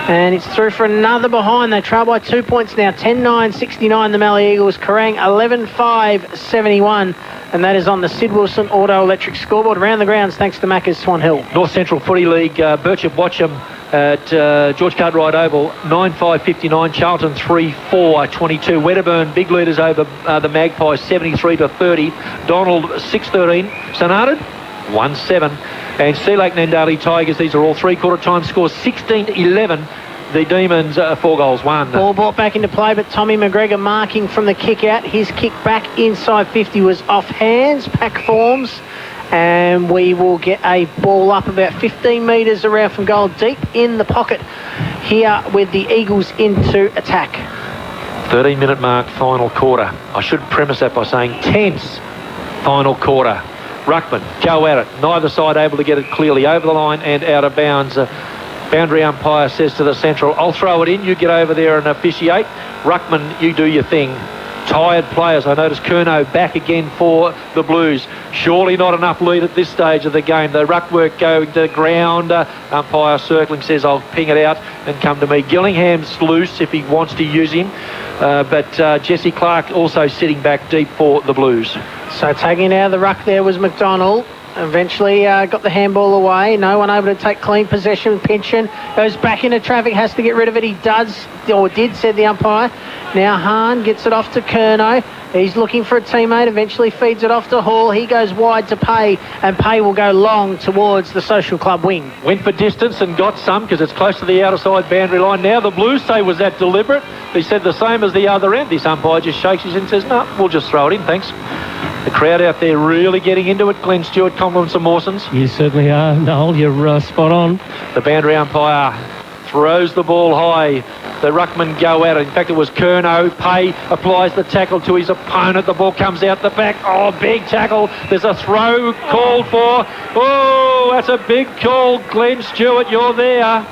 And it's through for another behind. They trail by 2 points now. 10-9-69 the Mallee Eagles. Kerang 11-5-71. And that is on the Sid Wilson Auto Electric scoreboard. Around the grounds thanks to Macca's Swan Hill. North Central Footy League, Birchip Watcham at George Cartwright Oval, 9-5-59. Charlton 3-4-22. Wedderburn, big leaders over the Magpies, 73-30. Donald 6-13. Sonata 1-7. And Sea Lake Nandali Tigers, these are all three-quarter time scores, 16-11. The Demons 4 goals, 1. Ball brought back into play, but Tommy McGregor marking from the kick out. His kick back inside 50 was off hands. Pack forms. And we will get a ball up about 15 metres around from goal, deep in the pocket here with the Eagles into attack. 13-minute mark, final quarter. I should premise that by saying tense final quarter. Ruckman, go at it. Neither side able to get it clearly over the line and out of bounds. Boundary umpire says to the central, I'll throw it in, you get over there and officiate. Ruckman, you do your thing. Tired players. I notice Curnow back again for the Blues. Surely not enough lead at this stage of the game. The ruck work going to ground. Umpire circling says, I'll ping it out and come to me. Gillingham's loose if he wants to use him. But Jesse Clark also sitting back deep for the Blues. So taking out of the ruck there was McDonald. Eventually got the handball away. No one able to take clean possession. Pinchin goes back into traffic, has to get rid of it. He does, or did, said the umpire. Now Hahn gets it off to Curnow. He's looking for a teammate, eventually feeds it off to Hall. He goes wide to Pay, and Pay will go long towards the Social Club wing. Went for distance and got some because it's close to the outer side boundary line. Now the Blues say, was that deliberate? He said the same as the other end. This umpire just shakes his head and says, no, we'll just throw it in, thanks. The crowd out there really getting into it. Glenn Stewart, compliments of Mawsons. You certainly are, Noel. You're spot on. The boundary umpire throws the ball high. The ruckman go at it. In fact, it was Curnow. Pay applies the tackle to his opponent. The ball comes out the back. Oh, big tackle. There's a throw called for. Oh, that's a big call. Glenn Stewart, you're there.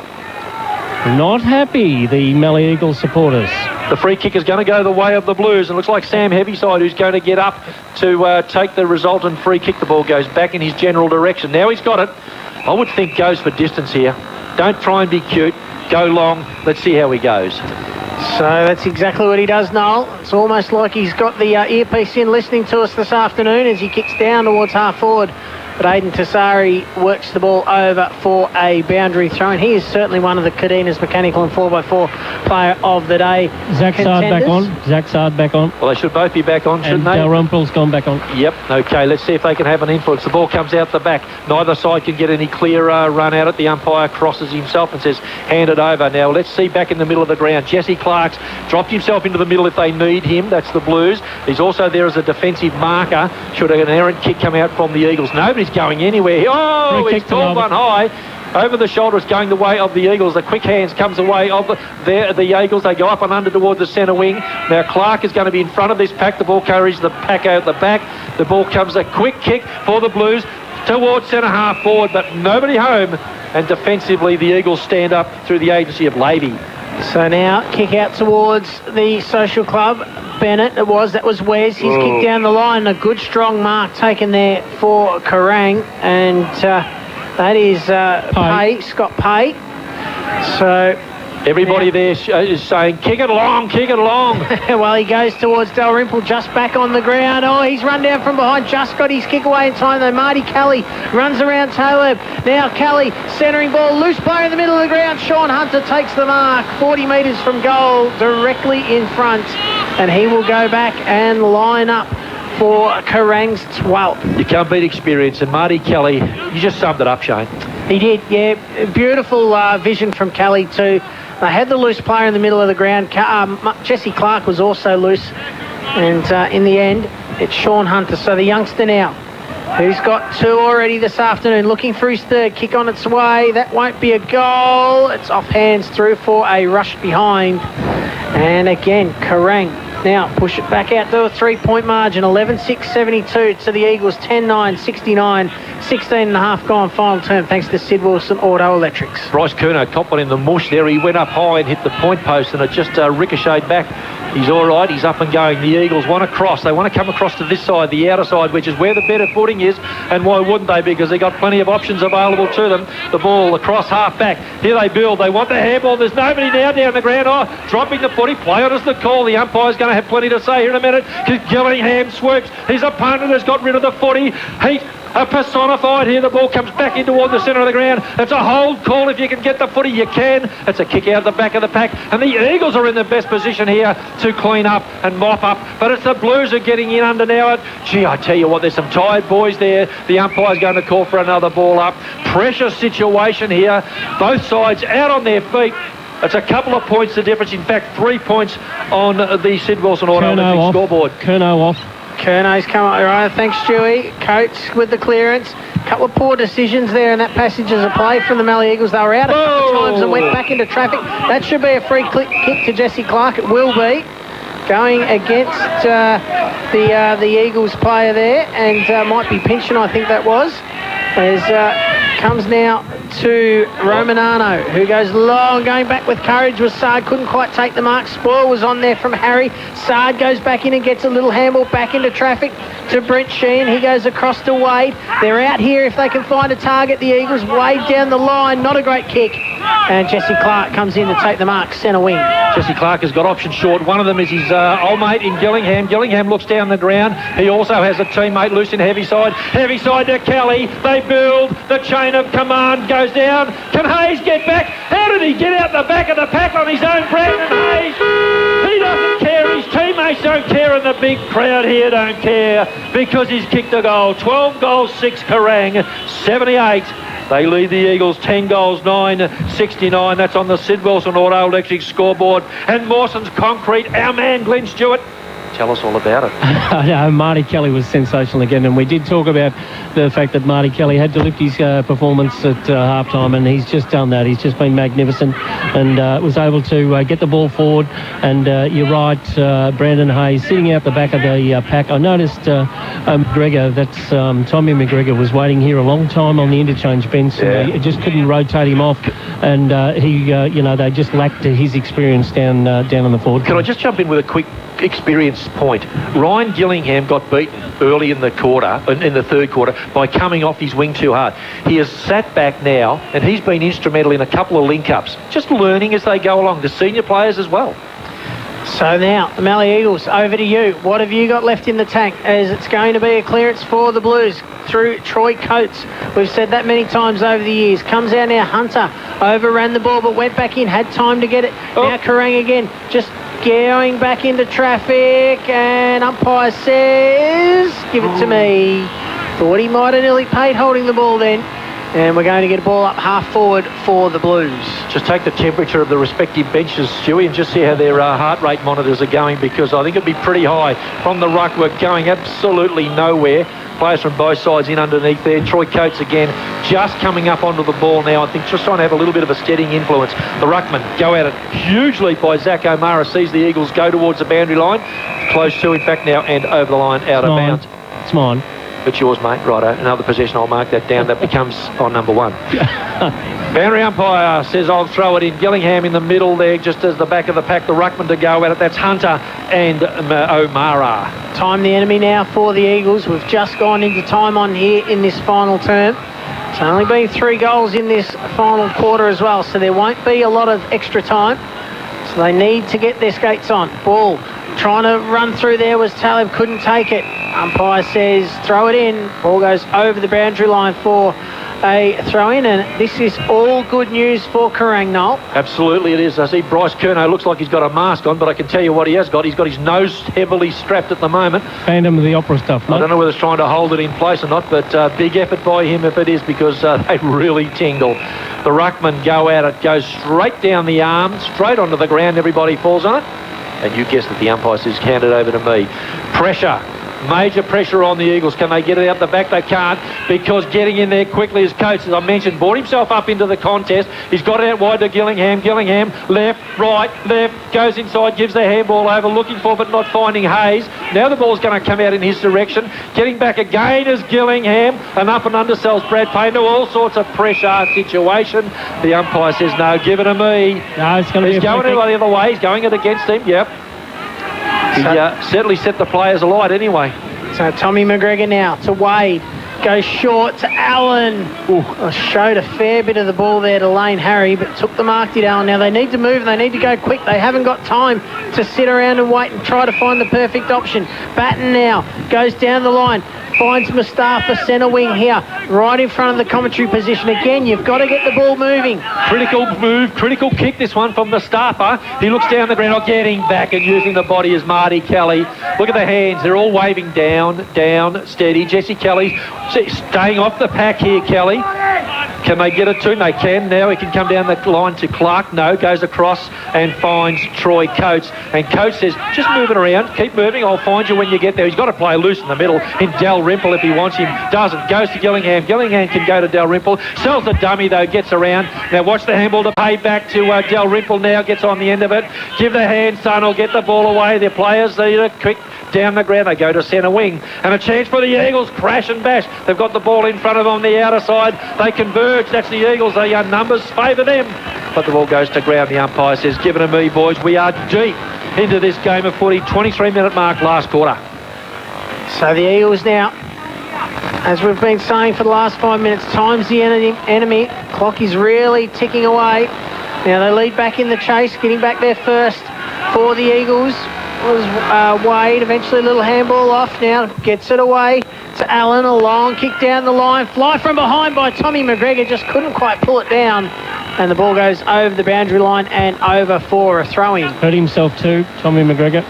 Not happy, the Mallee Eagles supporters. The free kick is going to go the way of the Blues, and it looks like Sam Heavyside who's going to get up to take the resultant free kick. The ball goes back in his general direction. Now he's got it. I would think goes for distance here. Don't try and be cute. Go long. Let's see how he goes. So that's exactly what he does, Noel. It's almost like he's got the earpiece in listening to us this afternoon as he kicks down towards half forward. But Aidan Tassari works the ball over for a boundary throw, and he is certainly one of the Cadenas Mechanical and 4x4 player of the day. Zach Sard back on. Zach Sard back on. Well, they should both be back on, shouldn't they? And Dalrymple's gone back on. Yep, okay, let's see if they can have an influence. The ball comes out the back. Neither side can get any clear run at it. The umpire crosses himself and says, hand it over. Now, let's see back in the middle of the ground. Jesse Clark's dropped himself into the middle if they need him. That's the Blues. He's also there as a defensive marker should an errant kick come out from the Eagles. Nobody's going anywhere. Oh, he's called one high. over the shoulder. It's going the way of the Eagles. The quick hands comes the way of the Eagles. They go up and under towards the centre wing. Now Clark is going to be in front of this pack. The ball carries the pack out the back. The ball comes a quick kick for the Blues towards centre half forward, but nobody home. And defensively, the Eagles stand up through the agency of Levy. So now kick out towards the Social Club. Bennett, that was Wes. He's kicked down the line. A good strong mark taken there for Kerang. And that is Pay, Scott Pay. So everybody there is saying, kick it along, kick it along. Well, he goes towards Dalrymple, just back on the ground. Oh, he's run down from behind, just got his kick away in time, though. Marty Kelly runs around Taleb. Now Kelly, centering ball, loose player in the middle of the ground. Sean Hunter takes the mark, 40 metres from goal, directly in front. And he will go back and line up for Kerang's 12th. You can't beat experience, and Marty Kelly, you just summed it up, Shane. He did, yeah. Beautiful vision from Kelly too. They had the loose player in the middle of the ground. Jesse Clark was also loose. And in the end, it's Sean Hunter. So the youngster now, who's got 2 already this afternoon, looking for his third, kick on its way. That won't be a goal. It's off hands through for a rush behind. And again, Kerang now push it back out to a 3-point margin. 11-6-72 to the Eagles. 10-9, 69, 16 and a half gone final term, thanks to Sid Wilson Auto Electrics. Bryce Curnow caught one in the mush there. He went up high and hit the point post, and it just ricocheted back. He's all right. He's up and going. The Eagles want to cross. They want to come across to this side, the outer side, which is where the better footing is. And why wouldn't they? Because they've got plenty of options available to them. The ball across half back. Here they build. They want the handball. There's nobody now down the ground. Oh, dropping the footy. Play on is the call. The umpire's going to have plenty to say here in a minute. Gillingham swoops. His opponent has got rid of the footy. Heat personified here. The ball comes back in toward the centre of the ground. It's a hold call. If you can get the footy, you can. It's a kick out the back of the pack. And the Eagles are in the best position here to clean up and mop up. But it's the Blues are getting in under now. Gee, I tell you what, there's some tired boys there. The umpire's going to call for another ball up. Pressure situation here. Both sides out on their feet. It's a couple of points the difference. In fact, 3 points on the Sid Wilson Auto Electric scoreboard. Kernow off. Kernow's come up. All right, thanks, Stewie. Coates with the clearance. Couple of poor decisions there in that passage as a play from the Mallee Eagles. They were out a couple of times and went back into traffic. That should be a free kick to Jesse Clark. It will be. Going against the Eagles player there, and might be Pynchon, I think that was. As comes now to Romanano, who goes long, going back with courage with Sard, couldn't quite take the mark. Spoil was on there from Harry. Sard goes back in and gets a little handball back into traffic to Brent Sheen. He goes across to Wade. They're out here if they can find a target, the Eagles. Wade down the line, not a great kick. And Jesse Clark comes in to take the mark, centre wing. Jesse Clark has got options short. One of them is his old mate in Gillingham. Gillingham looks down the ground. He also has a teammate loose in heavy side. Heavy side to Kelly. They build. The chain of command goes down. Can Hayes get back? How did he get out the back of the pack on his own? Brandon Hayes. He doesn't care. His teammates don't care, and the big crowd here don't care because he's kicked a goal. 12 goals, 6 Kerang, 78. They lead the Eagles 10 goals, 9-69. That's on the Sid Wilson Auto Electric scoreboard. And Mawson's Concrete, our man Glenn Stewart. Tell us all about it. I know, Marty Kelly was sensational again, and we did talk about the fact that Marty Kelly had to lift his performance at half-time, and he's just done that. He's just been magnificent and was able to get the ball forward. And you're right, Brandon Hayes sitting out the back of the pack. I noticed McGregor, that's Tommy McGregor, was waiting here a long time on the interchange bench. Yeah. And they just couldn't rotate him off, and they just lacked his experience down on the forward. Can I just jump in with a quick experience point? Ryan Gillingham got beaten early in the third quarter by coming off his wing too hard. He has sat back now, and he's been instrumental in a couple of link-ups, just learning as they go along, the senior players as well. So now, the Mallee Eagles, over to you. What have you got left in the tank? As it's going to be a clearance for the Blues through Troy Coates. We've said that many times over the years. Comes out now, Hunter overran the ball but went back in, had time to get it. Now Kerang again, just going back into traffic, and umpire says, give it to me. Thought he might have nearly paid holding the ball then. And we're going to get a ball up half forward for the Blues. Just take the temperature of the respective benches, Stewie, and just see how their heart rate monitors are going, because I think it'd be pretty high from the ruck. We're going absolutely nowhere. Players from both sides in underneath there. Troy Coates again just coming up onto the ball now. I think just trying to have a little bit of a steadying influence. The ruckman go at it. Huge leap by Zach O'Mara. Sees the Eagles go towards the boundary line. Close to, in fact, now, and over the line, out of bounds. It's mine. It's yours, mate. Righto. Another possession. I'll mark that down. That becomes on number 1. Boundary umpire says I'll throw it in. Gillingham in the middle there, just as the back of the pack. The ruckman to go at it. That's Hunter and O'Mara. Time the enemy now for the Eagles. We've just gone into time on here in this final term. It's only been 3 goals in this final quarter as well, so there won't be a lot of extra time. So they need to get their skates on. Ball trying to run through there was Talib, couldn't take it. Umpire says throw it in. Ball goes over the boundary line for a throw-in, and this is all good news for Kerang, Noel. Absolutely it is. I see Bryce Curnow looks like he's got a mask on, but I can tell you what he has got. He's got his nose heavily strapped at the moment. Phantom of the Opera stuff, mate. I don't know whether it's trying to hold it in place or not, but big effort by him if it is, because they really tingle. The ruckman go at it, goes straight down the arm, straight onto the ground. Everybody falls on it. And you guessed it, the umpire says hand it over to me. Pressure. Major pressure on the Eagles. Can they get it out the back? They can't, because getting in there quickly is Coates, as I mentioned, brought himself up into the contest. He's got it out wide to Gillingham. Gillingham, left, right, left, goes inside, gives the handball over, looking for but not finding Hayes. Now the ball's going to come out in his direction. Getting back again is Gillingham, and up and undersells Brad Payne to all sorts of pressure situation. The umpire says, no, give it to me. No, it's going to be He's going the other way. He's going it against him, yep. He certainly set the players alight anyway. So Tommy McGregor now to Wade. Goes short to Allen. Showed a fair bit of the ball there to Lane Harry, but took the mark, did Allen. Now they need to move. They need to go quick. They haven't got time to sit around and wait and try to find the perfect option. Batten now goes down the line. Finds Mustafa centre wing here, right in front of the commentary position. Again, you've got to get the ball moving. Critical move, critical kick, this one from Mustafa. He looks down the ground, getting back and using the body is Marty Kelly. Look at the hands, they're all waving down, steady. Jesse Kelly staying off the pack here, Kelly. Can they get it to him? They can. Now he can come down the line to Clark. No, goes across and finds Troy Coates. And Coates says, just moving around, keep moving, I'll find you when you get there. He's got to play loose in the middle in Dalrymple if he wants him. Doesn't. Goes to Gillingham. Gillingham can go to Dalrymple. Sells the dummy though, gets around. Now watch the handball to pay back to Dalrymple now, gets on the end of it. Give the hand, son, will get the ball away. Their players, they're quick down the ground. They go to centre wing. And a chance for the Eagles. Crash and bash. They've got the ball in front of them on the outer side. They converge. That's the Eagles. The numbers favour them. But the ball goes to ground. The umpire says, give it to me, boys. We are deep into this game of footy. 23-minute mark last quarter. So the Eagles now, as we've been saying for the last 5 minutes, time's the enemy. Clock is really ticking away. Now they lead back in the chase, getting back there first for the Eagles was Wade. Eventually a little handball off. Now gets it away to Allen. A long kick down the line. Fly from behind by Tommy McGregor. Just couldn't quite pull it down. And the ball goes over the boundary line and over for a throw-in. Hurt himself too, Tommy McGregor.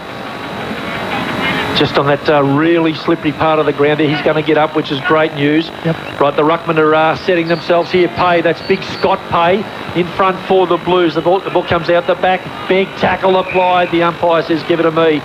Just on that really slippery part of the ground there, he's going to get up, which is great news. Yep. Right, the ruckmen are setting themselves here. Pay, that's big Scott Pay in front for the Blues. The ball comes out the back. Big tackle applied. The umpire says, give it to me.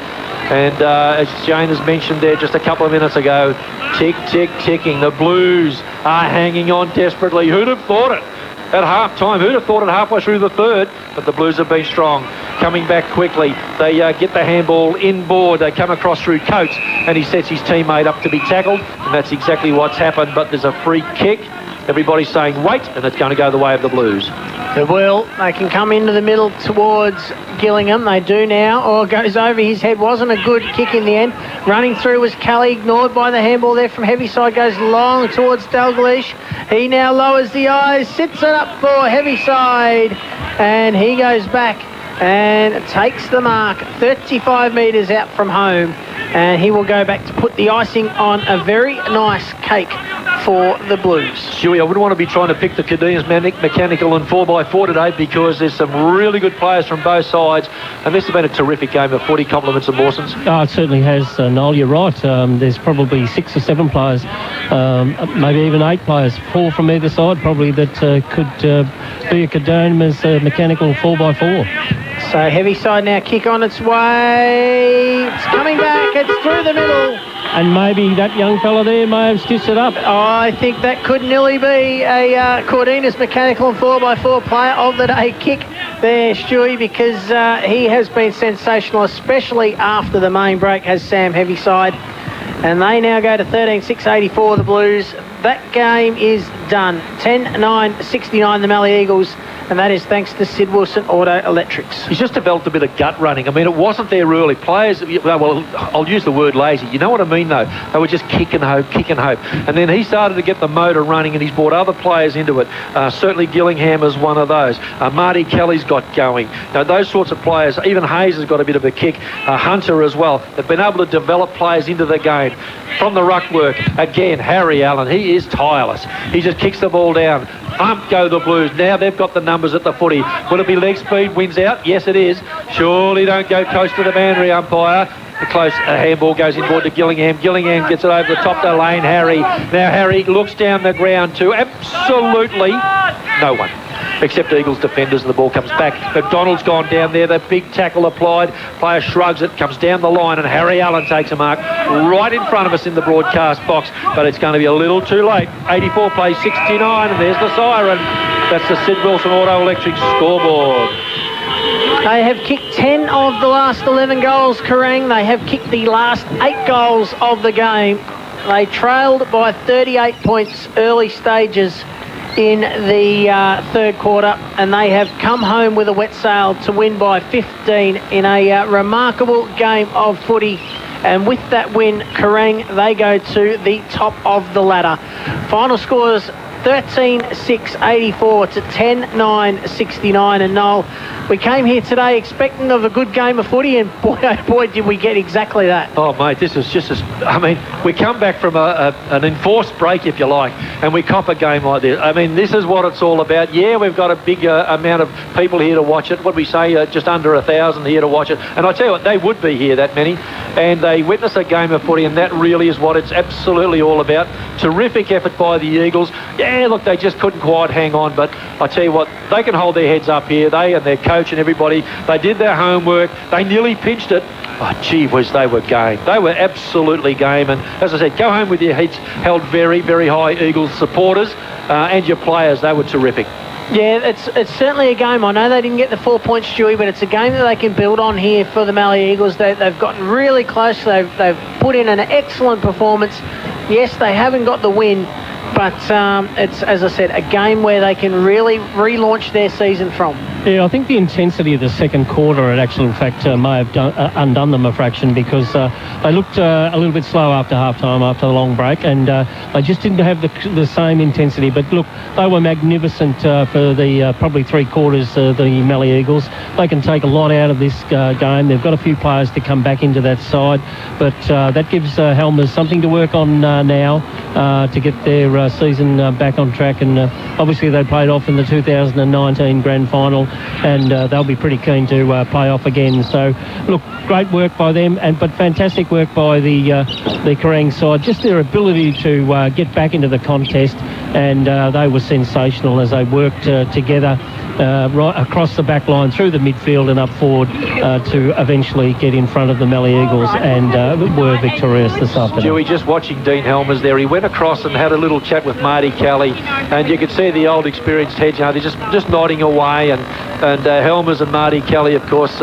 And as Jane has mentioned there just a couple of minutes ago, tick, tick, ticking. The Blues are hanging on desperately. Who'd have thought it? At half-time, who'd have thought it halfway through the third? But the Blues have been strong. Coming back quickly. They get the handball inboard. They come across through Coates, and he sets his teammate up to be tackled, and that's exactly what's happened. But there's a free kick. Everybody's saying wait, and it's going to go the way of the Blues. They will. They can come into the middle towards Gillingham. They do now. Or goes over his head. Wasn't a good kick in the end. Running through was Kelly, ignored by the handball there from Heavyside. Goes long towards Dalglish. He now lowers the eyes, sits it up for Heavyside, and he goes back and takes the mark 35 metres out from home, and he will go back to put the icing on a very nice cake for the Blues. Stewie, I wouldn't want to be trying to pick the Cardinas Mechanical and 4x4 today because there's some really good players from both sides, and this has been a terrific game of footy. Compliments of Mawson's. Oh, it certainly has, Noel. You're right. There's probably 6 or 7 players, maybe even 8 players, 4 from either side probably, that could be a Cardinas Mechanical 4x4. So heavy side now, kick on its way. It's coming back. It's through the middle. And maybe that young fella there may have stitched it up. I think that could nearly be a Cardinas Mechanical and 4x4 player of the day kick there, Stewie, because he has been sensational, especially after the main break, has Sam Heavyside. And they now go to 13-6-84, the Blues. That game is done. 10-9-69, the Mallee Eagles. And that is thanks to Sid Wilson Auto Electrics. He's just developed a bit of gut running. I mean, it wasn't there early. Players, well, I'll use the word lazy. You know what I mean, though? They were just kick and hope. And then he started to get the motor running, and he's brought other players into it. Certainly Gillingham is one of those. Marty Kelly's got going. Now, those sorts of players, even Hayes has got a bit of a kick. Hunter as well. They've been able to develop players into the game. From the ruck work, again, Harry Allen, he is tireless. He just kicks the ball down. Ump go the Blues. Now they've got the numbers at the footy. Will it be leg speed wins out? Yes, it is. Surely don't go close to the boundary, umpire. The close handball goes inboard to Gillingham. Gillingham gets it over the top of the lane. Harry. Now Harry looks down the ground to absolutely no one, except Eagles defenders, and the ball comes back. McDonald's gone down there. The big tackle applied. Player shrugs it, comes down the line, and Harry Allen takes a mark right in front of us in the broadcast box. But it's going to be a little too late. 84 plays 69, and there's the siren. That's the Sid Wilson Auto Electric scoreboard. They have kicked 10 of the last 11 goals, Kerang. They have kicked the last 8 goals of the game. They trailed by 38 points early stages in the third quarter, and they have come home with a wet sail to win by 15 in a remarkable game of footy. And with that win, Kerang, they go to the top of the ladder. Final scores 13-6-84 to 10-9-69. And Noel, we came here today expecting of a good game of footy, and boy, oh boy, did we get exactly that. Oh, mate, this is just I mean, we come back from an enforced break, if you like, and we cop a game like this. I mean, this is what it's all about. Yeah, we've got a big amount of people here to watch it. What do we say? Just under 1,000 here to watch it. And I tell you what, they would be here, that many. And they witness a game of footy, and that really is what it's absolutely all about. Terrific effort by the Eagles. Yeah, look, they just couldn't quite hang on, but I tell you what, they can hold their heads up here. They and their coach and everybody, they did their homework. They nearly pinched it. Oh, gee whiz, they were game. They were absolutely game. And as I said, go home with your heads held very, very high, Eagles supporters and your players. They were terrific. Yeah, it's certainly a game. I know they didn't get the 4 points, Stewie, but it's a game that they can build on here for the Mallee Eagles. They've gotten really close. They've put in an excellent performance. Yes, they haven't got the win, but it's, as I said, a game where they can really relaunch their season from. Yeah, I think the intensity of the second quarter, in fact, may have undone them a fraction, because they looked a little bit slow after half-time, after the long break, and they just didn't have the same intensity. But look, they were magnificent for the probably 3 quarters, the Mallee Eagles. They can take a lot out of this game. They've got a few players to come back into that side, but that gives Helmers something to work on now to get their season back on track. And obviously they played off in the 2019 grand final, and they'll be pretty keen to play off again. So look, great work by them, but fantastic work by the Kerang side. Just their ability to get back into the contest, and they were sensational as they worked together right across the back line, through the midfield and up forward to eventually get in front of the Mallee Eagles, and were victorious this afternoon. Dewey, just watching Dean Helmers there, he went across and had a little chat with Marty Kelly, and you could see the old experienced heads, they're just nodding away, and Helmers and Marty Kelly, of course,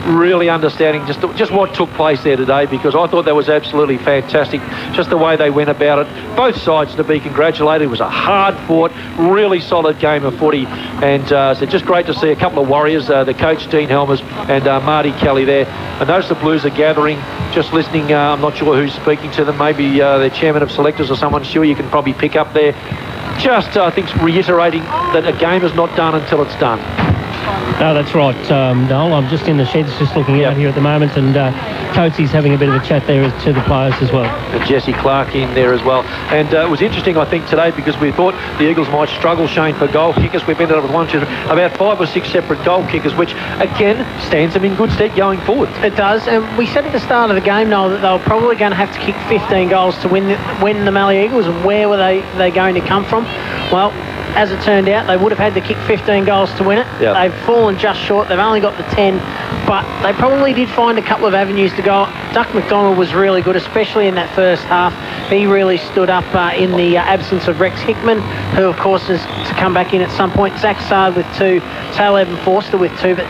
really understanding just what took place there today, because I thought that was absolutely fantastic, just the way they went about it. Both sides to be congratulated. It was a hard-fought, really solid game of footy, and so just great to see a couple of Warriors, the coach Dean Helmers and Marty Kelly there. I notice the Blues are gathering, just listening. I'm not sure who's speaking to them, maybe their chairman of selectors or someone. Sure, you can probably pick up there. Just, I think, reiterating that a game is not done until it's done. No, that's right, Noel. I'm just in the sheds just looking out here at the moment, and Coates's having a bit of a chat there to the players as well. And Jesse Clark in there as well. And it was interesting, I think, today because we thought the Eagles might struggle, Shane, for goal kickers. We've ended up with about 5 or 6 separate goal kickers, which, again, stands them in good stead going forward. It does. And we said at the start of the game, Noel, that they were probably going to have to kick 15 goals to win the Mallee Eagles. And where were they going to come from? Well, as it turned out, they would have had to kick 15 goals to win it. Yep. They've fallen just short. They've only got the 10, but they probably did find a couple of avenues to go. Duck McDonald was really good, especially in that first half. He really stood up in the absence of Rex Hickman, who, of course, is to come back in at some point. Zach Sard with 2, Taylor Evan Forster with 2, but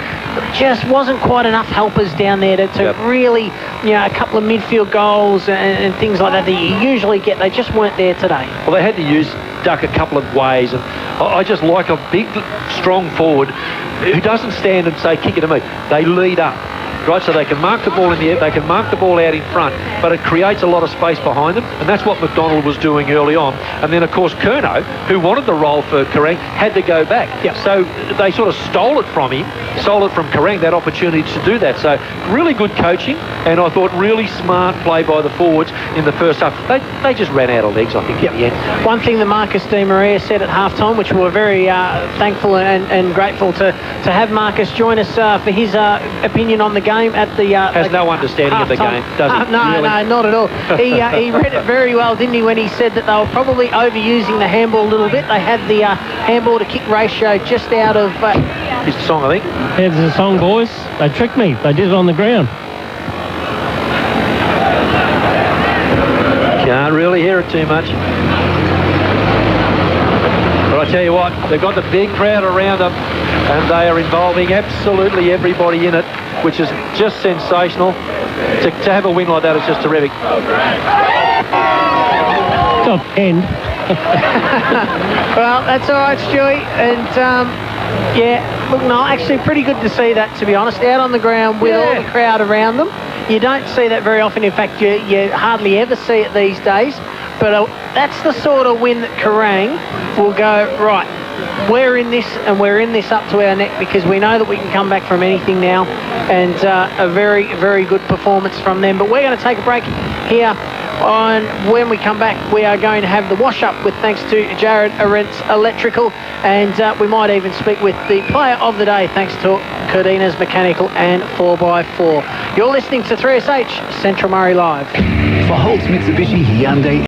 just wasn't quite enough helpers down there to really, a couple of midfield goals and things like that you usually get. They just weren't there today. Well, they had to use Duck a couple of ways, and I just like a big, strong forward who doesn't stand and say, kick it to me. They lead up. Right, so they can mark the ball in the air, they can mark the ball out in front, but it creates a lot of space behind them, and that's what McDonald was doing early on. And then, of course, Curnow, who wanted the role for Kerang, had to go back. Yep. So they sort of stole it from him, stole it from Kerang, that opportunity to do that. So really good coaching, and I thought really smart play by the forwards in the first half. They just ran out of legs, I think, in the end. One thing that Marcus Di Maria said at halftime, which we were very thankful and grateful to have Marcus join us for his opinion on the game at the has no understanding of the game, does he? No, really? No, not at all. He read it very well, didn't he, when he said that they were probably overusing the handball a little bit. They had the handball to kick ratio just out of his song, I think. Here's the song, boys. They tricked me. They did it on the ground. Can't really hear it too much. But I tell you what, they've got the big crowd around them, and they are involving absolutely everybody in it, which is just sensational. To have a win like that is just terrific. Top end. Well, that's all right, Stewie. And look, no, actually pretty good to see that, to be honest, out on the ground with all the crowd around them. You don't see that very often. In fact, you hardly ever see it these days. But that's the sort of win that Kerang will go, right, we're in this, and we're in this up to our neck, because we know that we can come back from anything now. And a very, very good performance from them. But we're going to take a break here. When we come back, we are going to have the wash-up with thanks to Jared Arendt's Electrical, and we might even speak with the player of the day thanks to Cordina's Mechanical and 4x4. You're listening to 3SH Central Murray Live. For Holtz Mitsubishi Hyundai